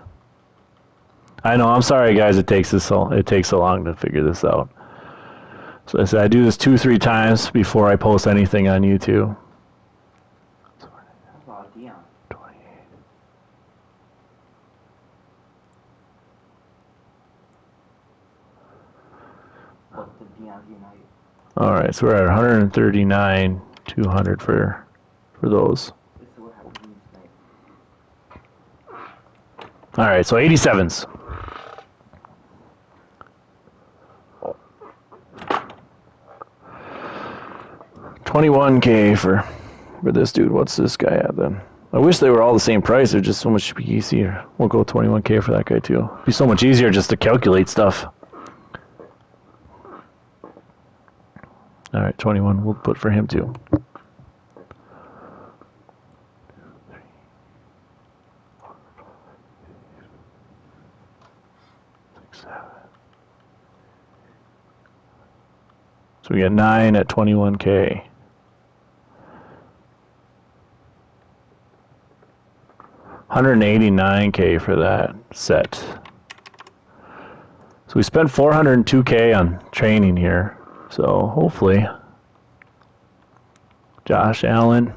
I know. I'm sorry, guys. It takes so long to figure this out. So I said I do this 2-3 times before I post anything on YouTube. That's a lot of Dion. 28. What's the Dion Unite? All right, so we're at 139, 200 for those. This is what happened tonight. All right, so 87s. $21K for this dude. What's this guy at then? I wish they were all the same price. They're just so much easier. We'll go 21K for that guy too. It'd be so much easier just to calculate stuff. All right, 21 we'll put for him too. So we got 9 at 21K. $189K for that set. So we spent $402K on training here. So hopefully, Josh Allen,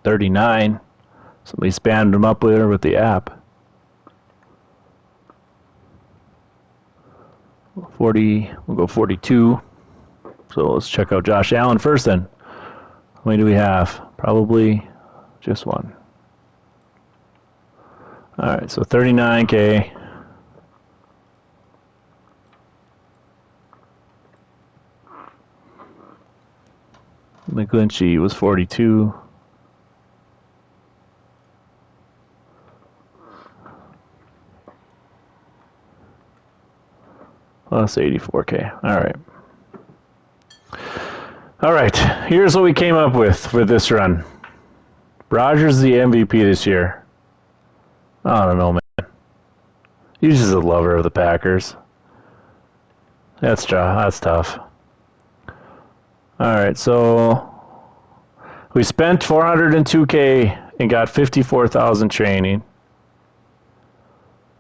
39. Somebody spammed him up with the app. 40. We'll go 42. So let's check out Josh Allen first then. How many do we have? Probably just one. All right, so 39K. McGlinchey was 42. Plus 84K. All right. All right. Here's what we came up with for this run. Rodgers the MVP this year. I don't know, man. He's just a lover of the Packers. That's tough. All right, so we spent $402K and got 54,000 training.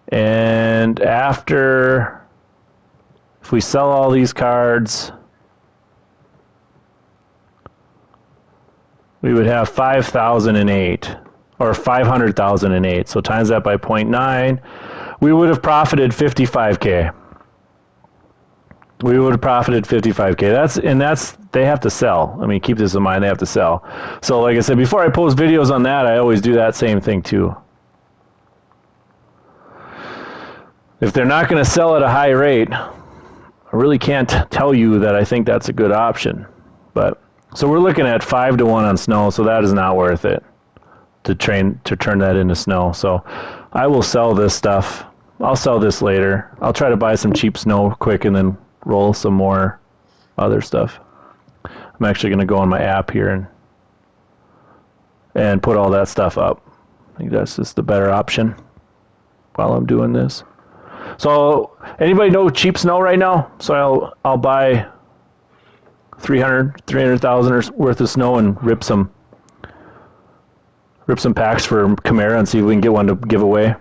And after, if we sell all these cards, we would have 5,008 or 500,008. So times that by 0.9, we would have profited 55K. We would have profited 55K. That's they have to sell. I mean, keep this in mind, they have to sell. So like I said, before I post videos on that, I always do that same thing too. If they're not going to sell at a high rate, I really can't tell you that I think that's a good option. But so we're looking at 5-1 on snow, so that is not worth it to turn that into snow. So I will sell this stuff. I'll sell this later. I'll try to buy some cheap snow quick and then roll some more other stuff. I'm actually going to go on my app here and put all that stuff up. I think that's just the better option while I'm doing this. So anybody know cheap snow right now? So I'll buy 300,000 worth of snow and rip some packs for Camara and see if we can get one to give away.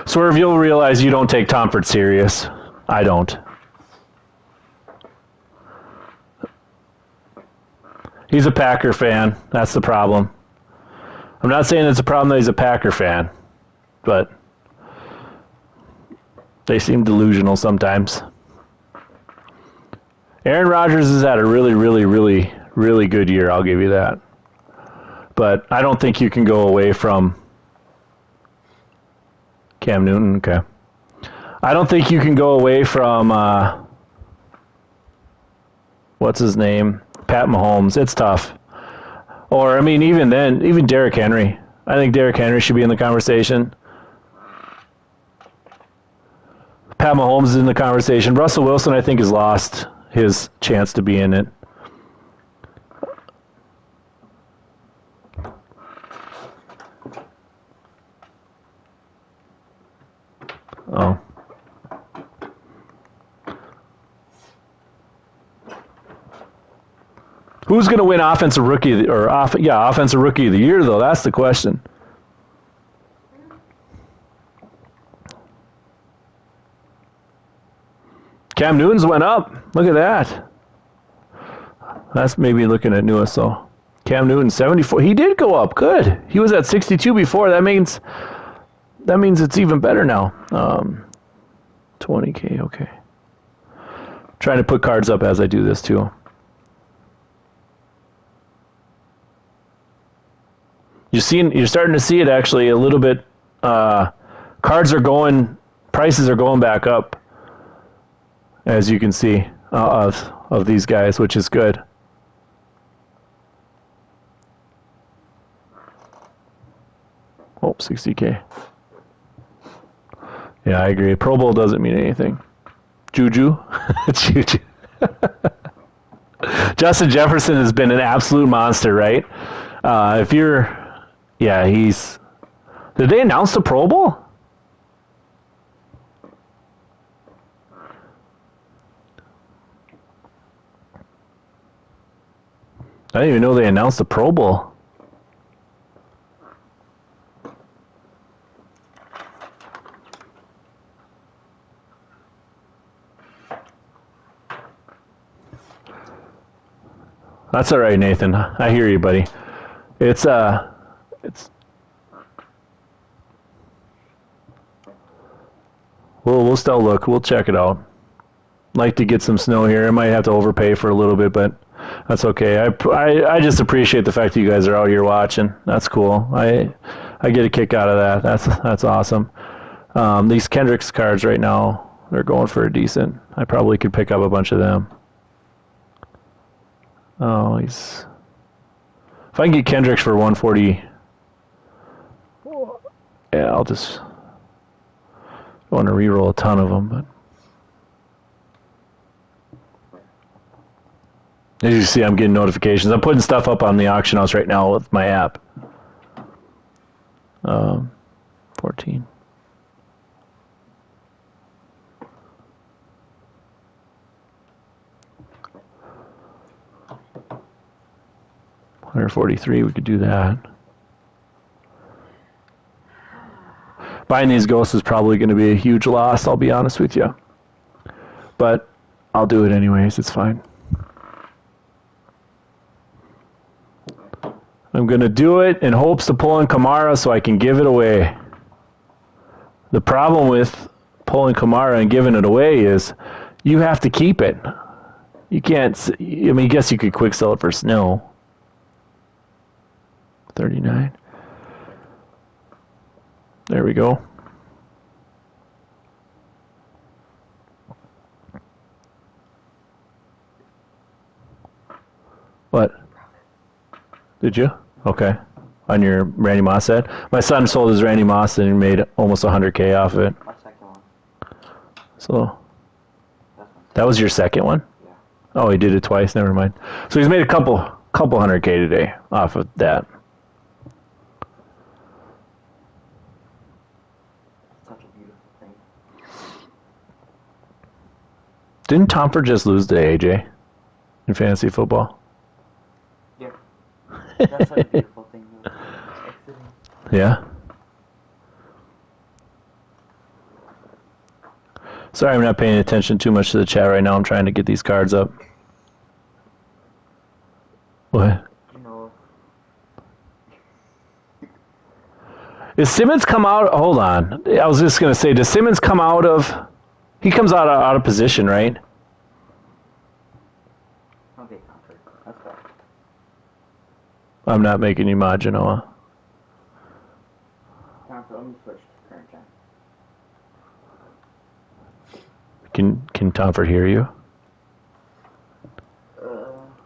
Swerve, you'll realize you don't take Tomford serious. I don't. He's a Packer fan. That's the problem. I'm not saying it's a problem that he's a Packer fan, but they seem delusional sometimes. Aaron Rodgers has had a really, really, really, really good year. I'll give you that. But I don't think you can go away from Cam Newton. Okay. I don't think you can go away from what's his name? Pat Mahomes. It's tough. Or, I mean, even then, even Derrick Henry. I think Derrick Henry should be in the conversation. Pat Mahomes is in the conversation. Russell Wilson, I think, has lost his chance to be in it. Oh. Who's going to win offensive rookie offensive rookie of the year though? That's the question. Cam Newton's went up. Look at that. That's maybe looking at newest though. Cam Newton 74. He did go up. Good. He was at 62 before. That means it's even better now. 20K. Okay. Trying to put cards up as I do this too. You're starting to see it actually a little bit. Prices are going back up, as you can see of these guys, which is good. Oh, 60K. Yeah, I agree. Pro Bowl doesn't mean anything. Juju. Juju. Justin Jefferson has been an absolute monster, right? Did they announce the Pro Bowl? I didn't even know they announced the Pro Bowl. That's all right, Nathan. I hear you, buddy. We'll still look. We'll check it out. Like to get some snow here. I might have to overpay for a little bit, but that's okay. I just appreciate the fact that you guys are out here watching. That's cool. I get a kick out of that. That's awesome. These Kendricks cards right now, they're going for a decent. I probably could pick up a bunch of them. Oh, if I can get Kendricks for 140, yeah, I'll just want to re-roll a ton of them. But as you see, I'm getting notifications. I'm putting stuff up on the auction house right now with my app. 14. or 43, we could do that. Buying these ghosts is probably going to be a huge loss, I'll be honest with you. But I'll do it anyways, it's fine. I'm going to do it in hopes to pull in Kamara so I can give it away. The problem with pulling Kamara and giving it away is you have to keep it. You can't, I mean, I guess you could quick sell it for Snow. 39. There we go. What? Did you? Okay. On your Randy Moss set? My son sold his Randy Moss and he made almost 100K off of it. My second one. So, That's my that was your second one? Yeah. Oh, he did it twice. Never mind. So he's made a couple 100K today off of that. Such a beautiful thing. Didn't Tomford just lose to AJ in fantasy football? Yeah. That's such a beautiful thing. Though. Exiting. Yeah. Sorry, I'm not paying attention too much to the chat right now. I'm trying to get these cards up. What? You know, Does Simmons come out? Hold on. I was just going to say, does Simmons come out of... He comes out of position, right? okay, Comfort. That's fair. I'm not making you mod, Genoa. Comfort, let me switch to current gen. Can Tomford hear you?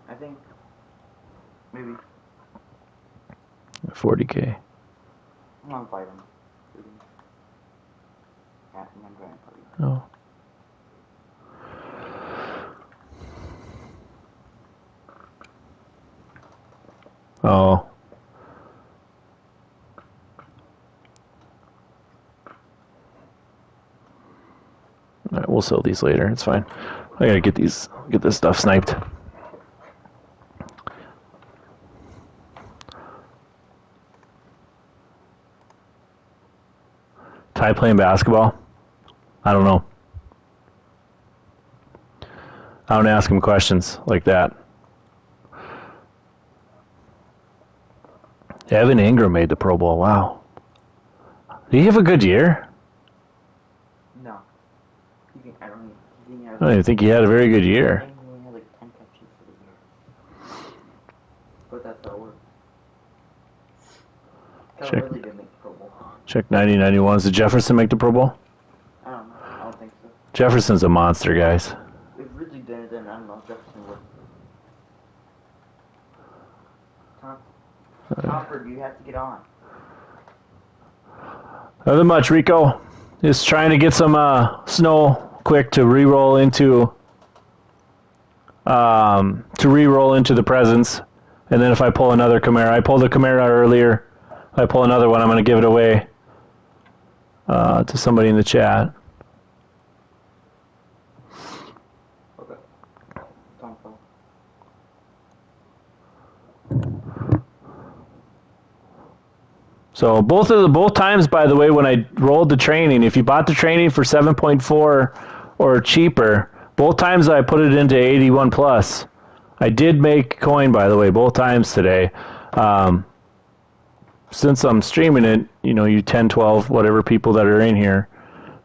I think maybe 40K. I'm gonna fight him. Yeah, I'm going to Oh. Oh. All right, we'll sell these later. It's fine. I gotta get this stuff sniped. Ty playing basketball? I don't know. I don't ask him questions like that. Evan Ingram made the Pro Bowl. Wow. Did he have a good year? No. You think, I don't even, you think he has I don't even think he had a very good I year. think he only had like 10 catches for the year. But that's how it works. Kevin Check. really did make the Pro Bowl. Check 90-91. Did Jefferson make the Pro Bowl? I don't know. I don't think so. Jefferson's a monster, guys. It really didn't, and I don't know if Jefferson would. Comfort, you have to get on. Nothing much, Rico. Just trying to get some snow quick to re-roll into the presents. And then if I pull another Camara, I pulled a Camara earlier. If I pull another one, I'm going to give it away to somebody in the chat. Okay. Comfort. So both times, by the way, when I rolled the training, if you bought the training for 7.4 or cheaper, both times I put it into 81 plus. I did make coin, by the way, both times today. Since I'm streaming it, you 10, 12, whatever people that are in here,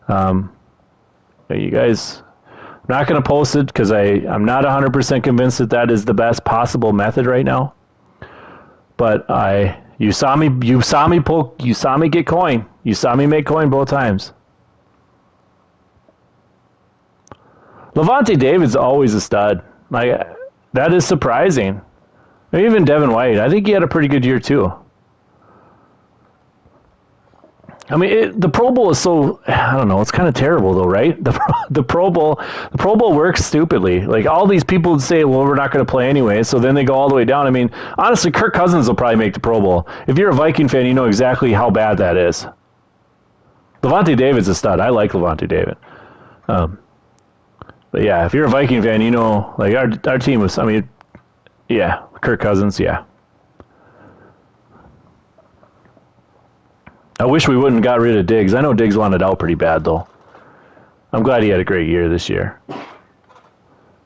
you guys, I'm not going to post it because I'm not 100% convinced that is the best possible method right now. But you saw me get coin. You saw me make coin both times. Levante David's always a stud. That is surprising. Even Devin White, I think he had a pretty good year too. I mean, the Pro Bowl is so, I don't know, it's kind of terrible though, right? The Pro Bowl works stupidly. Like all these people would say, well, we're not going to play anyway, so then they go all the way down. I mean, honestly, Kirk Cousins will probably make the Pro Bowl. If you're a Viking fan, you know exactly how bad that is. Levante David's a stud. I like Levante David. But yeah, if you're a Viking fan, like our team was, I mean, yeah, Kirk Cousins, yeah. I wish we wouldn't got rid of Diggs. I know Diggs wanted out pretty bad, though. I'm glad he had a great year this year.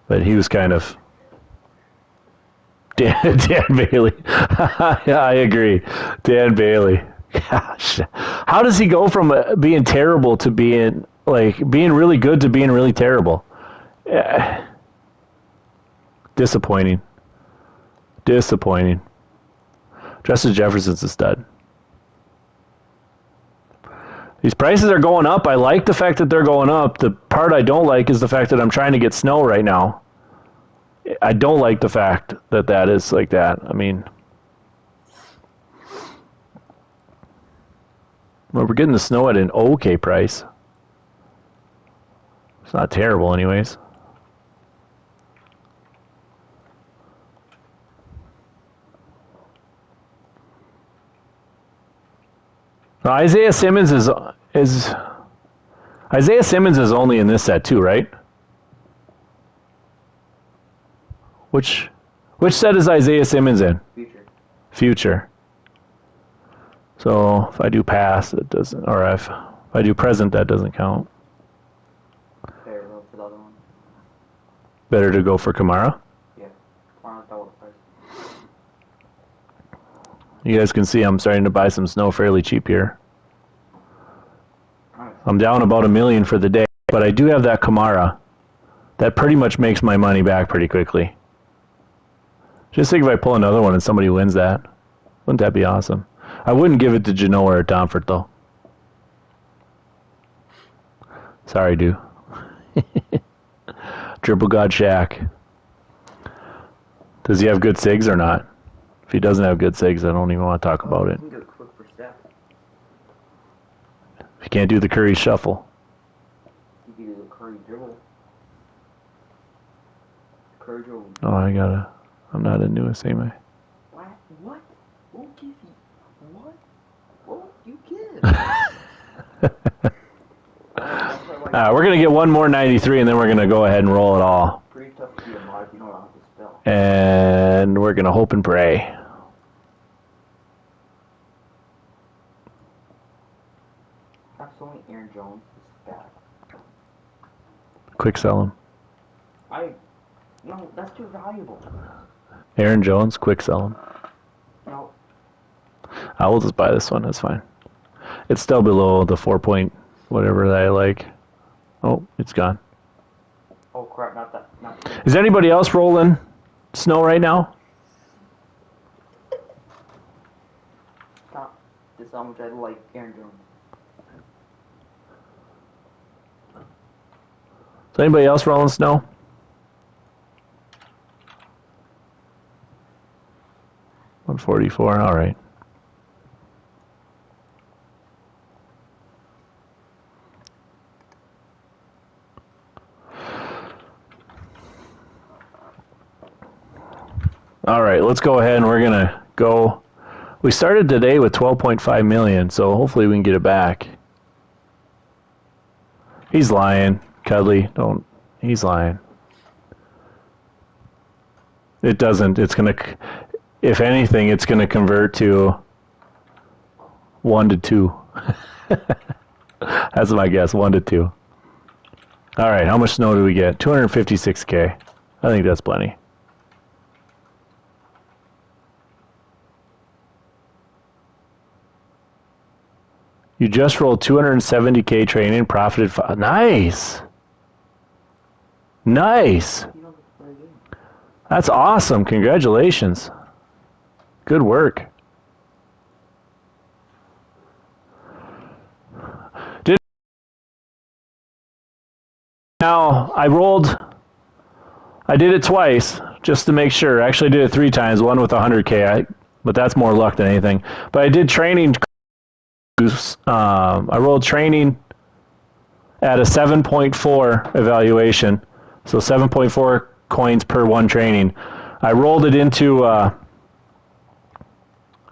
But he was kind of... Dan Bailey. Yeah, I agree. Dan Bailey. Gosh. How does he go from being terrible to being really good to being really terrible? Disappointing. Justin Jefferson's a stud. These prices are going up. I like the fact that they're going up. The part I don't like is the fact that I'm trying to get snow right now. I don't like the fact that that is like that. I mean, well, we're getting the snow at an okay price. It's not terrible anyways. Now, Isaiah Simmons is only in this set too, right? Which set is Isaiah Simmons in? Future. So if I do past, it doesn't, or if I do present, that doesn't count. Better go for the other one. Better to go for Kamara? Yeah. Kamara's double the price. You guys can see I'm starting to buy some snow fairly cheap here. Nice. I'm down about $1 million for the day, but I do have that Kamara. That pretty much makes my money back pretty quickly. Just think if I pull another one and somebody wins that. Wouldn't that be awesome? I wouldn't give it to Genoa or Donfort, though. Sorry, dude. Triple God Shaq. Does he have good SIGs or not? If he doesn't have good SIGs, I don't even want to talk about it. You can do it quick for step. If you can't do the Curry shuffle. You can do the Curry dribble. Curry dribble. Oh, I'm not a newest, am I? What? Won't give you. What? Won't you give? We're going to get one more 93, and then we're going to go ahead and roll it all. Pretty tough to be a mod if you don't know how to spell. And we're going to hope and pray. Absolutely, Aaron Jones is bad. Quick sell him. No, that's too valuable. Aaron Jones, quick sell him. No. I will just buy this one. That's fine. It's still below the 4 point whatever that I like. Oh, it's gone. Oh crap! Not that. Is anybody else rolling snow right now? Stop. This is how much I like Aaron Jones. Is anybody else rolling snow? $144. All right. All right, let's go ahead and we're going to go. We started today with 12.5 million, so hopefully we can get it back. He's lying. Cuddly, don't. He's lying. It doesn't. It's going to, if anything, it's going to convert to 1 to 2. That's my guess, 1 to 2. All right, how much snow do we get? 256K. I think that's plenty. You just rolled 270K training, profited. Nice. Nice. That's awesome. Congratulations. Good work. Now, I did it twice just to make sure. Actually, I did it 3 times, one with 100K, but that's more luck than anything. But I did training. I rolled training at a 7.4 evaluation, so 7.4 coins per one training. I rolled it into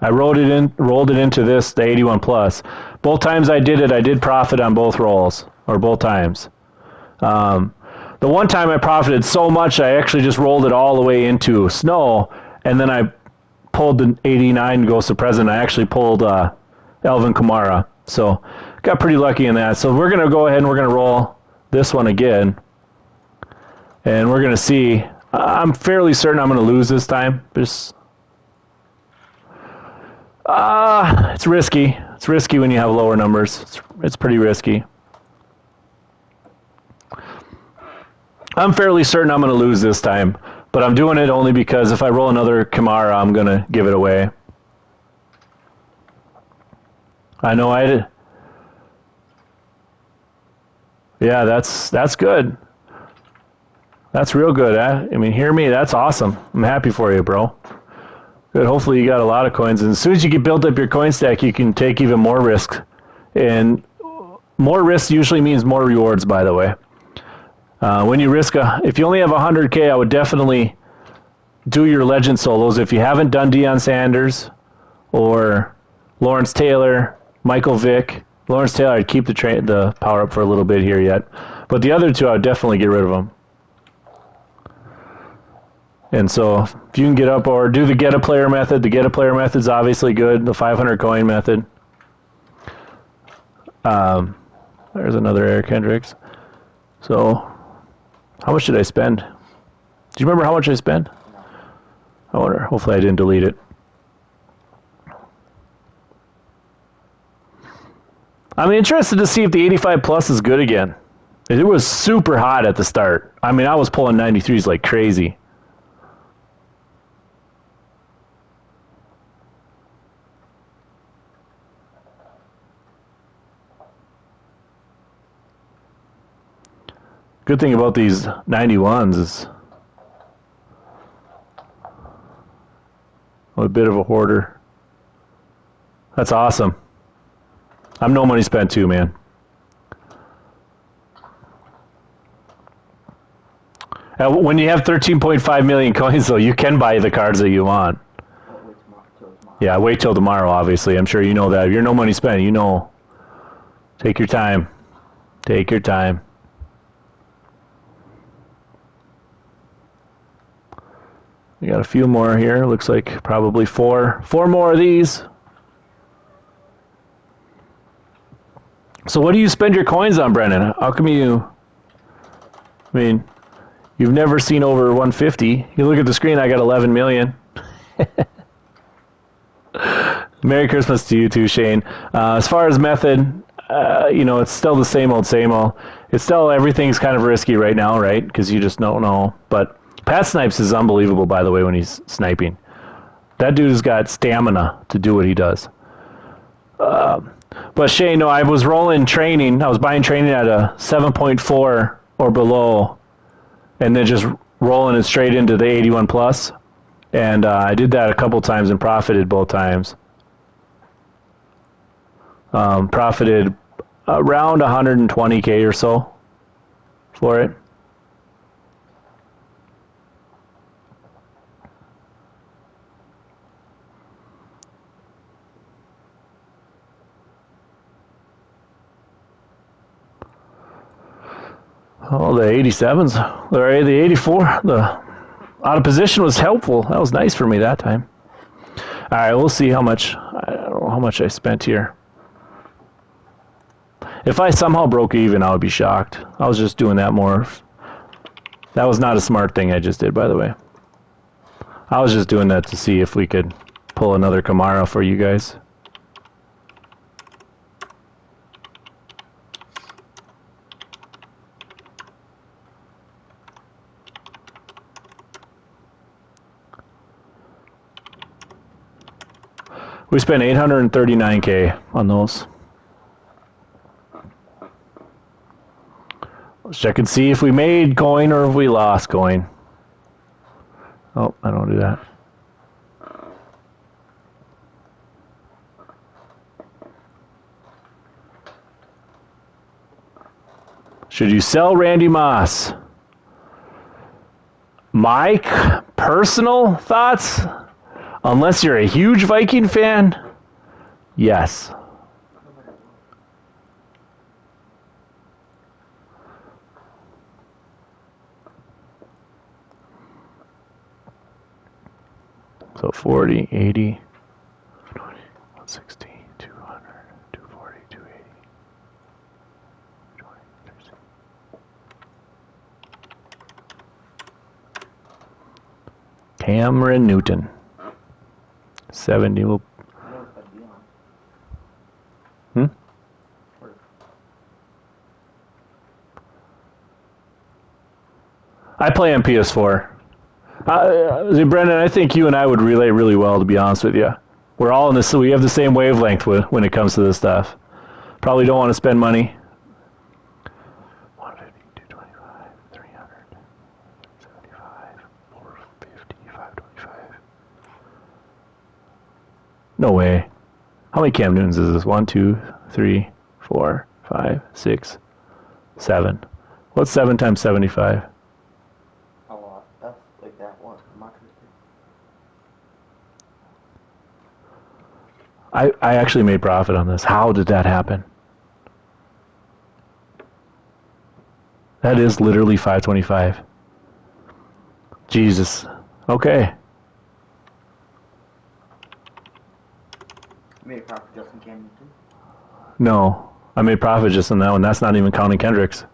rolled it into this, the 81 plus. Both times I did profit on both rolls, or both times. The one time I profited so much, I actually just rolled it all the way into snow, and then I pulled the 89 Ghost of President. I actually pulled Alvin Kamara. So got pretty lucky in that. So we're going to go ahead and we're going to roll this one again. And we're going to see. I'm fairly certain I'm going to lose this time. Just, it's risky. It's risky when you have lower numbers. It's pretty risky. I'm fairly certain I'm going to lose this time. But I'm doing it only because if I roll another Kamara, I'm going to give it away. I know I did. Yeah, that's good. That's real good. I mean, hear me. That's awesome. I'm happy for you, bro. Good. Hopefully you got a lot of coins. And as soon as you get built up your coin stack, you can take even more risk. And more risk usually means more rewards, by the way. When you risk, if you only have 100K, I would definitely do your legend solos. If you haven't done Deion Sanders or Lawrence Taylor, Michael Vick, Lawrence Taylor, I'd keep the power up for a little bit here yet. But the other two, I would definitely get rid of them. And so if you can get up or do the get a player method, the get a player method is obviously good, the 500 coin method. There's another Eric Hendricks. So how much did I spend? Do you remember how much I spent? No. I wonder. Hopefully I didn't delete it. I'm interested to see if the 85 plus is good again. It was super hot at the start. I mean, I was pulling 93s like crazy. Good thing about these 91s is I'm a bit of a hoarder. That's awesome. I'm no money spent too, man. When you have 13.5 million coins, though, you can buy the cards that you want. Well, wait till tomorrow. Yeah, wait till tomorrow, obviously. I'm sure you know that. If you're no money spent, you know. Take your time. Take your time. We got a few more here. Looks like probably four more of these. So what do you spend your coins on, Brennan? How come you... I mean, you've never seen over 150. You look at the screen, I got 11 million. Merry Christmas to you too, Shane. As far as method, it's still the same old, same old. It's still, everything's kind of risky right now, right? Because you just don't know. But Pat Snipes is unbelievable, by the way, when he's sniping. That dude's got stamina to do what he does. But Shane, no, I was rolling training. I was buying training at a 7.4 or below, and then just rolling it straight into the 81 plus. And I did that a couple times and profited both times. Profited around 120K or so for it. Oh, the 87s, or the 84, the out of position was helpful. That was nice for me that time. All right, we'll see how much. I don't know how much I spent here. If I somehow broke even, I would be shocked. I was just doing that more. That was not a smart thing I just did, by the way. I was just doing that to see if we could pull another Kamara for you guys. We spent 839K on those. Let's check and see if we made coin or if we lost coin. Oh, I don't do that. Should you sell Randy Moss? My personal thoughts, unless you're a huge Viking fan, yes. So 40, 80, 20, 160, 200. Cameron Newton. 70. Will, Where's that be on? hmm? Where? I play on PS4. Brendan, I think you and I would relate really well, to be honest with you. We're all in this, so we have the same wavelength when it comes to this stuff. Probably don't want to spend money. 150, 225, 300, 75, 450, 525. No way. How many Cam Newtons is this? 1, 2, 3, 4, 5, 6, 7. What's 7 times 75? A lot. That's like that one. Much. I actually made profit on this. How did that happen? That is literally 525. Jesus. Okay. You made a profit just in Cam Newton? No. I made profit just on that one. That's not even counting Kendricks.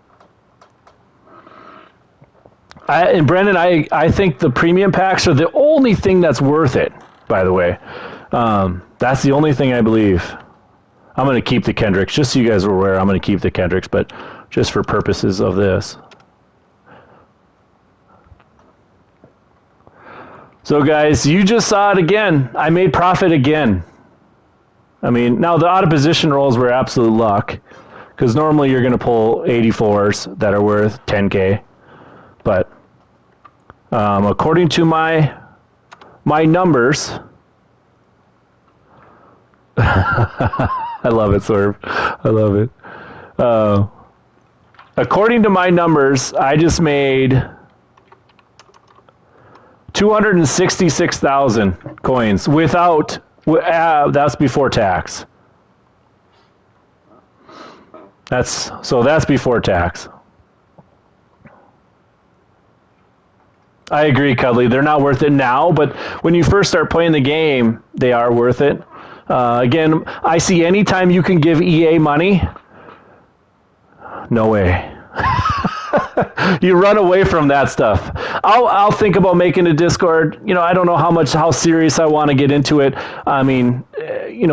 And Brendan, I think the premium packs are the only thing that's worth it, by the way. That's the only thing I believe. I'm going to keep the Kendricks. Just so you guys are aware, I'm going to keep the Kendricks, but just for purposes of this. So, guys, you just saw it again. I made profit again. I mean, now the out of position rolls were absolute luck, because normally you're going to pull 84s that are worth 10K. But according to my numbers, I love it, Swerve. I love it. According to my numbers, I just made 266,000 coins without. That's before tax. That's before tax. I agree, Cuddly. They're not worth it now, but when you first start playing the game, they are worth it. Again, I see any time you can give EA money, no way. You run away from that stuff. I'll think about making a Discord. You know, I don't know how serious I want to get into it. I mean, we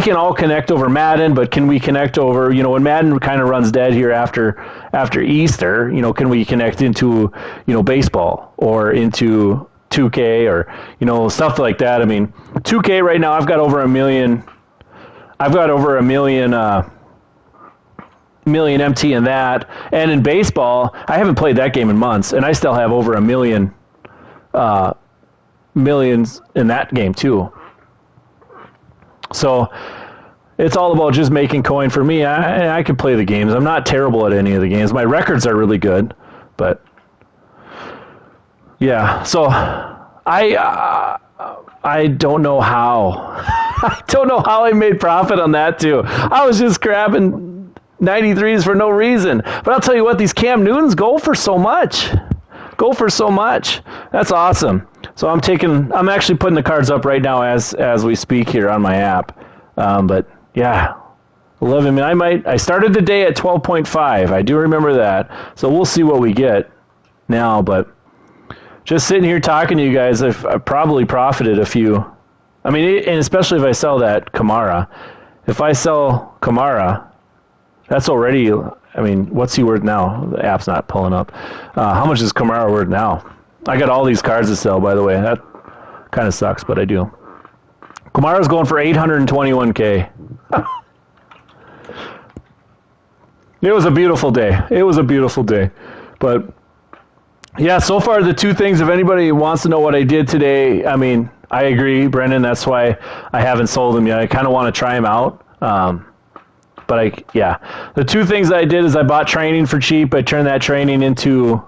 can all connect over Madden, but can we connect over, when Madden kind of runs dead here after Easter, can we connect into, baseball or into 2K or, stuff like that. I mean, 2K right now, I've got over a million MT in that. And in baseball, I haven't played that game in months, and I still have over a millions in that game too. So it's all about just making coin for me. I can play the games. I'm not terrible at any of the games. My records are really good, but yeah. So I don't know how. I don't know how I made profit on that too. I was just grabbing 93s for no reason. But I'll tell you what, these Cam Newtons go for so much. That's awesome. So I'm actually putting the cards up right now as we speak here on my app. But yeah, 11. I started the day at 12.5. I do remember that. So we'll see what we get now. But just sitting here talking to you guys, I've probably profited a few. I mean, and especially if I sell that Kamara. If I sell Kamara, that's already. I mean, what's he worth now? The app's not pulling up. How much is Kamara worth now? I got all these cards to sell, by the way. That kind of sucks, but I do. Kamara's going for 821K. It was a beautiful day. But, yeah, so far the two things, if anybody wants to know what I did today, I mean, I agree, Brendan. That's why I haven't sold them yet. I kind of want to try them out. But the two things I did is I bought training for cheap. I turned that training into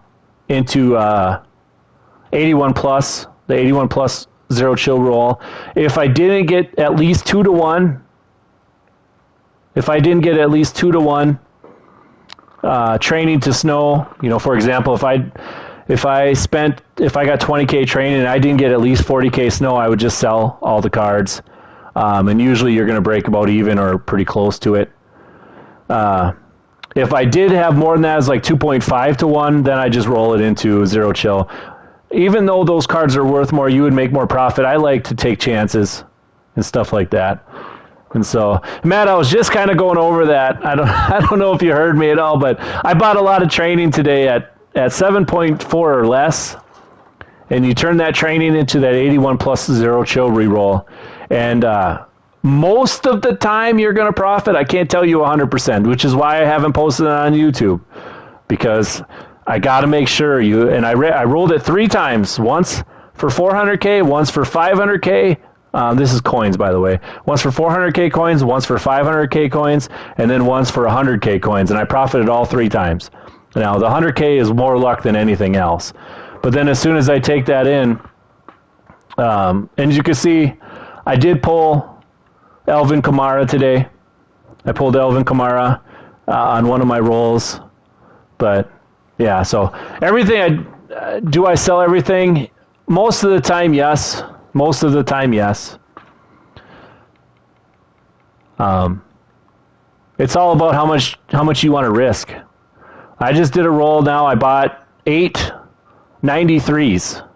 81 plus, the 81 plus zero chill roll. If I didn't get at least 2 to 1, training to snow, for example, if I got 20K training and I didn't get at least 40K snow, I would just sell all the cards. And usually you're going to break about even or pretty close to it. If I did have more than that, it's like 2.5 to 1, then I just roll it into zero chill. even though those cards are worth more, you would make more profit. I like to take chances and stuff like that. And so, Matt, I was just kind of going over that. I don't know if you heard me at all, but I bought a lot of training today at 7.4 or less. And you turn that training into that 81 plus zero chill reroll. And most of the time you're going to profit. I can't tell you 100%, which is why I haven't posted it on YouTube. Because I got to make sure you, and I rolled it 3 times. Once for 400K, once for 500K. This is coins, by the way. Once for 400K coins, once for 500K coins, and then once for 100K coins. And I profited all 3 times. Now, the 100K is more luck than anything else. But then as soon as I take that in, and as you can see, I did pull Alvin Kamara today. I pulled Alvin Kamara on one of my rolls. But, yeah, so everything, do I sell everything? Most of the time, yes. Most of the time, yes. It's all about how much you want to risk. I just did a roll now. I bought 8 93s.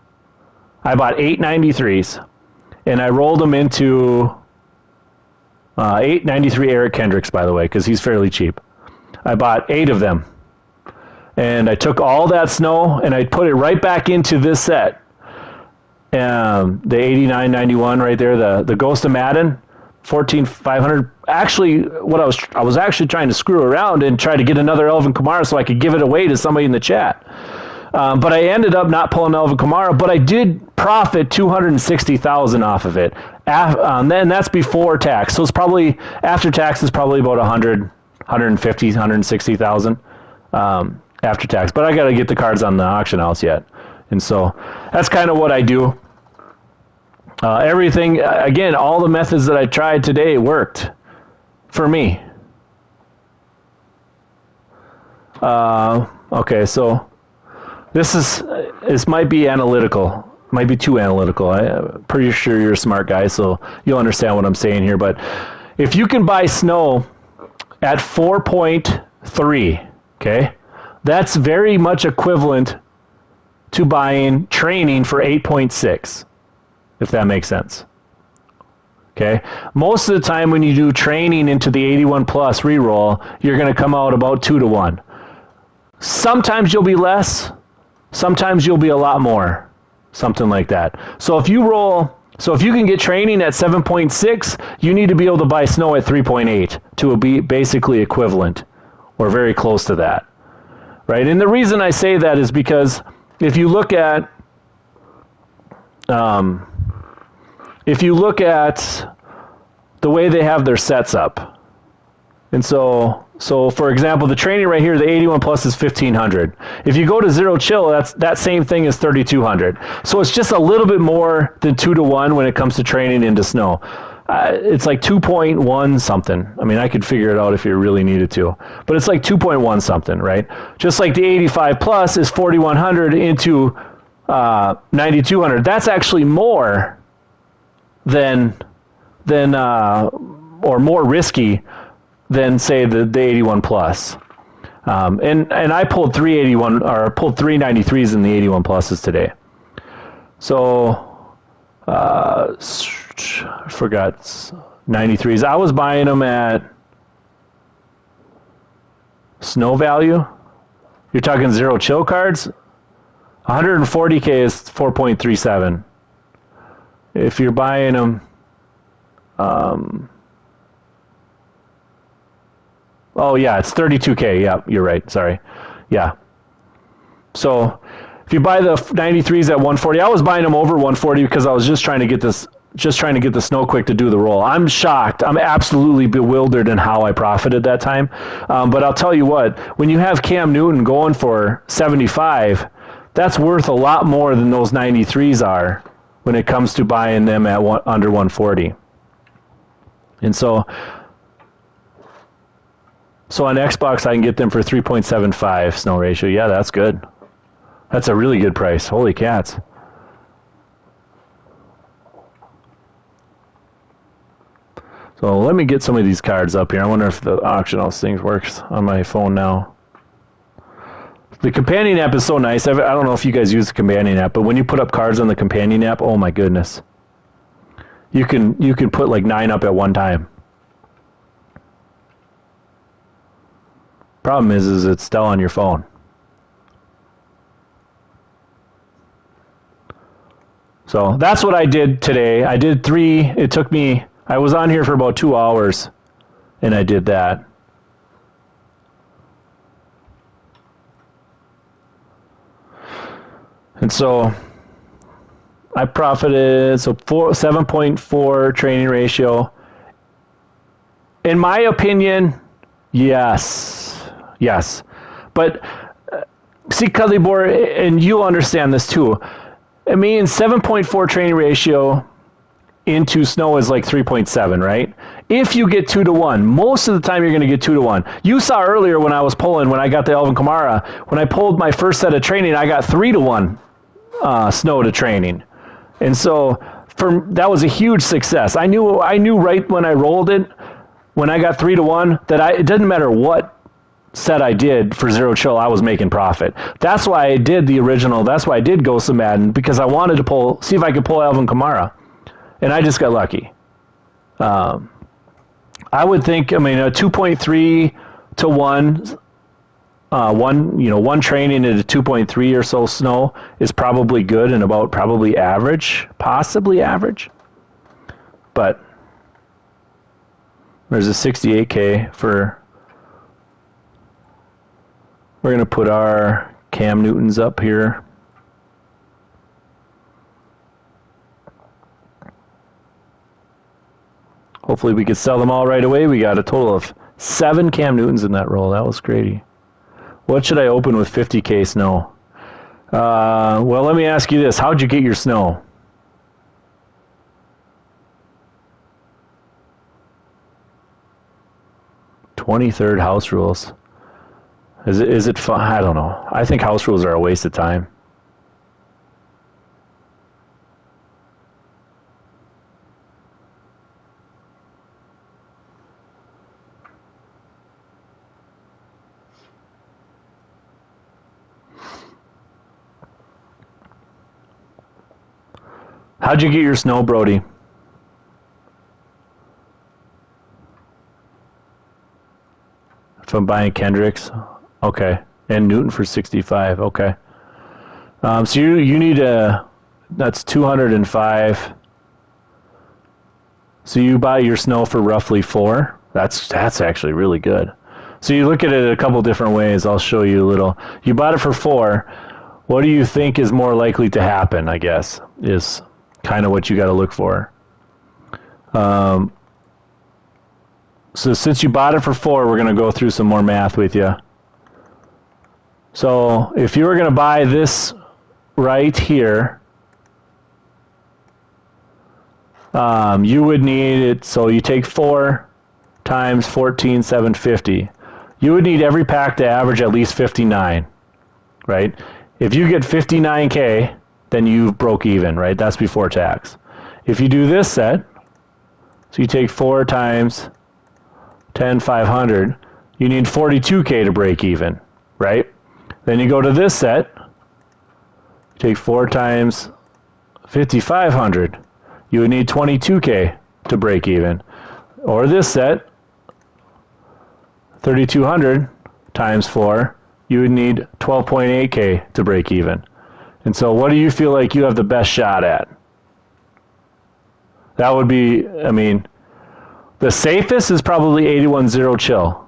I bought 8 93s, and I rolled them into 8 93 Eric Kendricks, by the way, because he's fairly cheap. I bought 8 of them, and I took all that snow and I put it right back into this set. The 89.91 right there, the Ghost of Madden, 14,500. Actually, what I was actually trying to screw around and try to get another Alvin Kamara so I could give it away to somebody in the chat. But I ended up not pulling Alvin Kamara, but I did profit 260,000 off of it. Then that's before tax, so it's probably after tax is probably about 100, 150, 160,000 after tax. But I got to get the cards on the auction house yet. And so that's kind of what I do. Everything, again, all the methods that I tried today worked for me. Okay, so this might be analytical. Might be too analytical. I'm pretty sure you're a smart guy, so you'll understand what I'm saying here. But if you can buy snow at 4.3, okay, that's very much equivalent to buying training for 8.6, if that makes sense. Okay? Most of the time when you do training into the 81 plus reroll, you're going to come out about 2 to 1. Sometimes you'll be less, sometimes you'll be a lot more, something like that. So if you can get training at 7.6, you need to be able to buy snow at 3.8 to be basically equivalent or very close to that. Right? And the reason I say that is because if you look at the way they have their sets up, and so for example, the training right here, the 81 plus is 1,500. If you go to zero chill, that same thing is 3,200. So it's just a little bit more than 2 to 1 when it comes to training into snow. It's like 2.1 something. I mean, I could figure it out if you really needed to. But it's like 2.1 something, right? Just like the 85 plus is 4,100 into 9,200. That's actually more than or more risky than, say, the 81 plus. And I pulled 381 or pulled 393s in the 81 pluses today. So I forgot 93s. I was buying them at snow value. You're talking zero chill cards. 140K is 4.37. If you're buying them, oh yeah, it's 32K. Yeah, you're right. Sorry. Yeah. So if you buy the 93s at 140, I was buying them over 140 because I was just trying to get the snow quick to do the roll. I'm shocked. I'm absolutely bewildered in how I profited that time. But I'll tell you what, when you have Cam Newton going for 75, that's worth a lot more than those 93s are when it comes to buying them at under 140. And so on Xbox, I can get them for 3.75 snow ratio. Yeah, that's good. That's a really good price. Holy cats. So let me get some of these cards up here. I wonder if the auction house thing works on my phone now. The companion app is so nice. I don't know if you guys use the companion app, but when you put up cards on the companion app, oh my goodness. You can put like 9 up at one time. Problem is it's still on your phone. So that's what I did today. I did 3. It took me, I was on here for about 2 hours, and I did that. And so I profited, so 7.4 training ratio. In my opinion, yes. But see, Cuddly Boy, and you'll understand this too. I mean, 7.4 training ratio into snow is like 3.7, right? If you get 2 to 1, most of the time you're going to get 2 to 1. You saw earlier when I was pulling, when I got the Alvin Kamara, when I pulled my first set of training, I got 3 to 1 snow to training. And so that was a huge success. I knew right when I rolled it, when I got 3 to 1, that it didn't matter what set I did for Zero Chill, I was making profit. That's why I did the original. That's why I did Ghost of Madden, because I wanted to see if I could pull Alvin Kamara. And I just got lucky. I would think, a 2.3 to 1, one training at a 2.3 or so snow is probably good and about probably average, possibly average. But there's a 68K for, we're going to put our Cam Newtons up here. Hopefully we could sell them all right away. We got a total of 7 Cam Newtons in that roll. That was crazy. What should I open with 50K snow? Well, let me ask you this. How'd you get your snow? "23rd house rules." Is it fun? I don't know. I think house rules are a waste of time. How'd you get your snow, Brody? If I'm buying Kendricks, okay, and Newton for 65, okay. So you need that's 205. So you buy your snow for roughly 4. That's actually really good. So you look at it a couple different ways. I'll show you a little. You bought it for 4. What do you think is more likely to happen? I guess is kind of what you got to look for. So since you bought it for 4, we're going to go through some more math with you. So if you were going to buy this right here, you would need it. So you take 4 times 14,750. You would need every pack to average at least 59, right? If you get 59K, then you broke even, right? That's before tax. If you do this set, so you take 4 times 10,500, you need 42K to break even, right? Then you go to this set, take 4 times 5,500, you would need 22K to break even. Or this set, 3,200 times 4, you would need 12.8K to break even. And so what do you feel like you have the best shot at? That would be, the safest is probably 81 Zero Chill.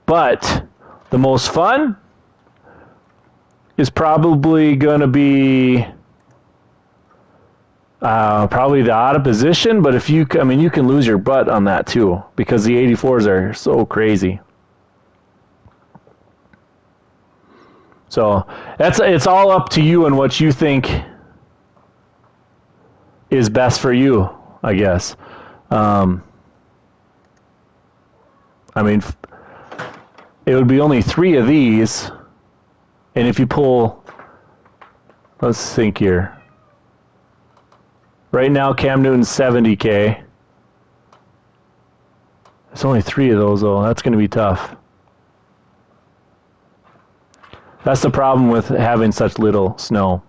But the most fun is probably going to be probably the out of position. But if you can lose your butt on that too, because the 84s are so crazy. So it's all up to you and what you think is best for you, I guess. It would be only 3 of these, and if you pull, let's think here. Right now, Cam Newton's 70K. It's only 3 of those, though. That's going to be tough. That's the problem with having such little snow.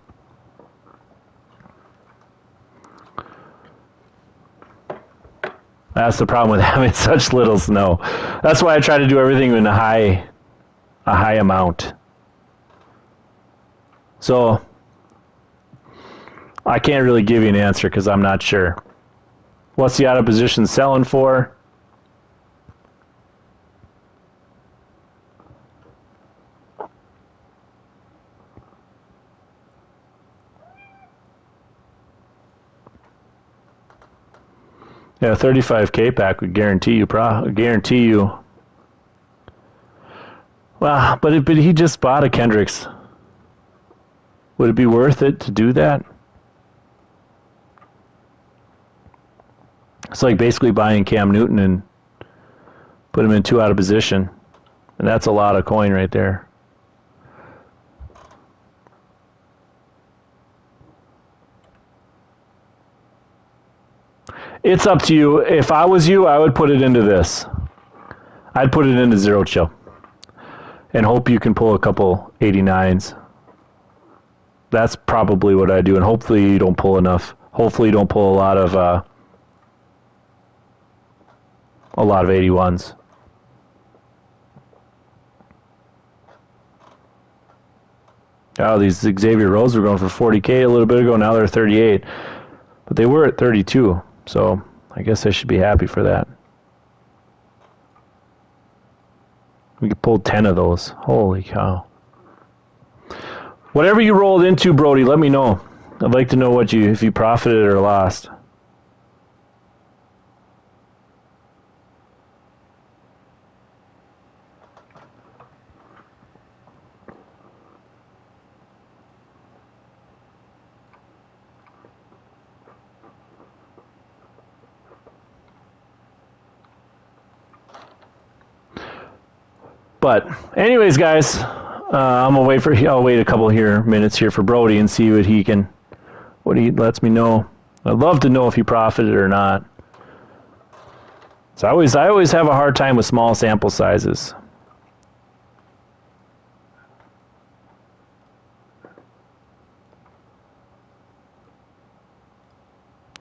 That's the problem with having such little snow. That's why I try to do everything in a high amount. So I can't really give you an answer because I'm not sure. What's the out of position selling for? Yeah, 35K pack would guarantee you. Well, but he just bought a Kendricks. Would it be worth it to do that? It's like basically buying Cam Newton and put him in 2 out of position, and that's a lot of coin right there. It's up to you. If I was you, I would put it into this. I'd put it into Zero Chill and hope you can pull a couple 89s. That's probably what I do, and hopefully you don't pull enough. Hopefully you don't pull a lot of 81s. Oh, these Xavier Rose were going for 40K a little bit ago. Now they're 38, but they were at 32. So I guess I should be happy for that. We could pull 10 of those. Holy cow. Whatever you rolled into, Brody, let me know. I'd like to know if you profited or lost. But anyways, guys, I'll wait a couple minutes here for Brody and see what he lets me know. I'd love to know if he profited or not. So I always have a hard time with small sample sizes.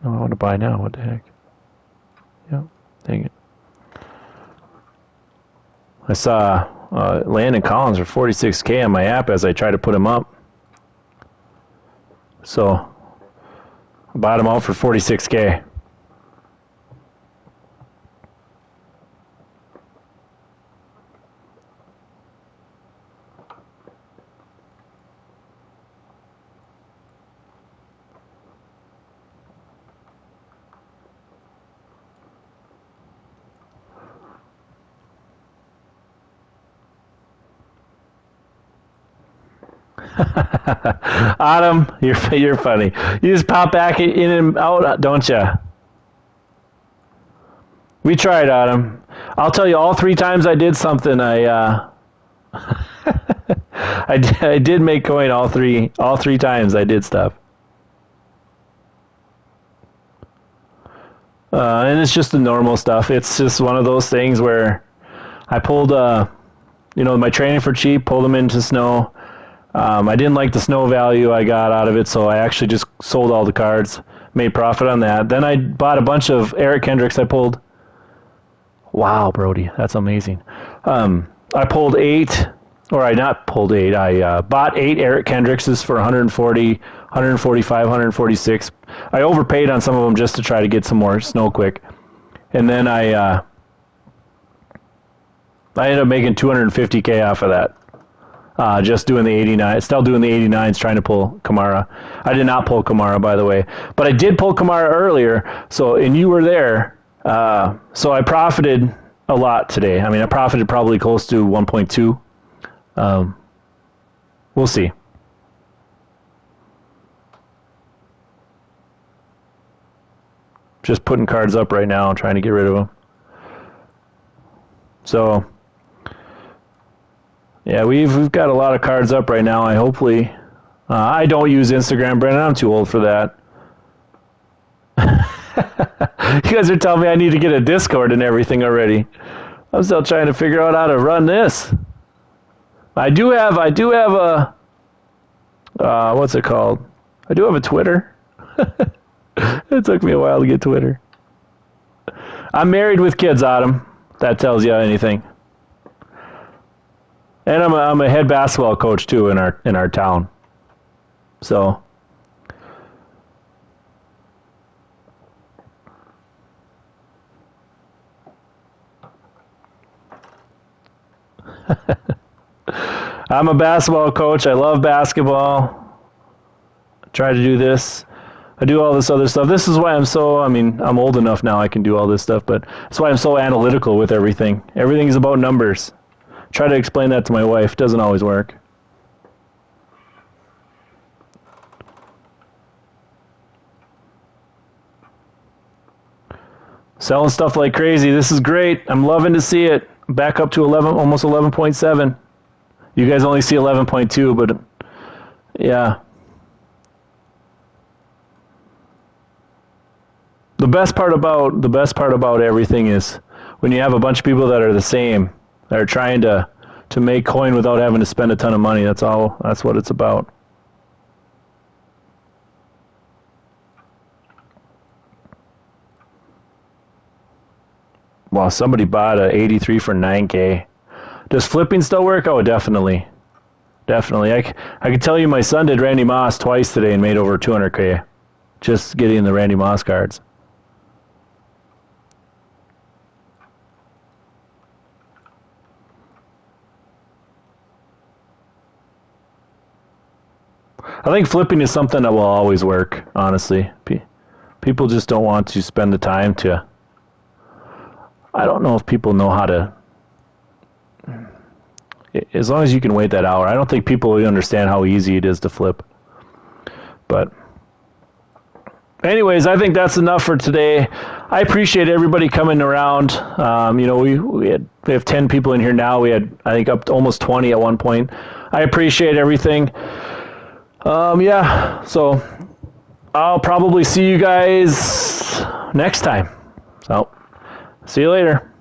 Oh, I want to buy now. What the heck? Yep, dang it. I saw Landon Collins for 46K on my app as I try to put him up. So I bought him out for 46K. Autumn, you're funny. You just pop back in and out, don't you? We tried, Autumn. I'll tell you, all 3 times I did something, I did make coin all three times I did stuff. And it's just the normal stuff. It's just one of those things where I pulled, my training for cheap, pulled them into snow. I didn't like the snow value I got out of it, so I actually just sold all the cards, made profit on that. Then I bought a bunch of Eric Kendricks I pulled. Wow, Brody, that's amazing. I pulled 8, I bought 8 Eric Kendrickses for 140, 145, 146. I overpaid on some of them just to try to get some more snow quick. And then I ended up making 250K off of that. Just doing the 89, still doing the 89s, trying to pull Kamara. I did not pull Kamara, by the way, but I did pull Kamara earlier. So, and you were there. So I profited a lot today. I mean, I profited probably close to 1.2. We'll see. Just putting cards up right now, trying to get rid of them. So. Yeah, we've got a lot of cards up right now. I don't use Instagram, Brandon. I'm too old for that. You guys are telling me I need to get a Discord and everything already. I'm still trying to figure out how to run this. I do have a, what's it called? I do have a Twitter. It took me a while to get Twitter. I'm married with kids, Autumn. If that tells you anything. And I'm a head basketball coach too in our town. So I'm a basketball coach. I love basketball. I try to do this. I do all this other stuff. This is why I'm old enough now I can do all this stuff, but that's why I'm so analytical with everything. Everything is about numbers. Try to explain that to my wife. Doesn't always work. Selling stuff like crazy. This is great. I'm loving to see it. Back up to 11, almost 11.7. You guys only see 11.2, but yeah. The best part about everything is when you have a bunch of people that are the same, that are trying to make coin without having to spend a ton of money. That's what it's about. Wow, somebody bought a 83 for 9K. Does flipping still work? Oh, definitely. Definitely. I can tell you my son did Randy Moss twice today and made over 200K just getting the Randy Moss cards. I think flipping is something that will always work, honestly. People just don't want to spend the time to... I don't know if people know how to... As long as you can wait that hour. I don't think people really understand how easy it is to flip. But anyways, I think that's enough for today. I appreciate everybody coming around. We have 10 people in here now. We had, I think, up to almost 20 at one point. I appreciate everything. So I'll probably see you guys next time. So, see you later.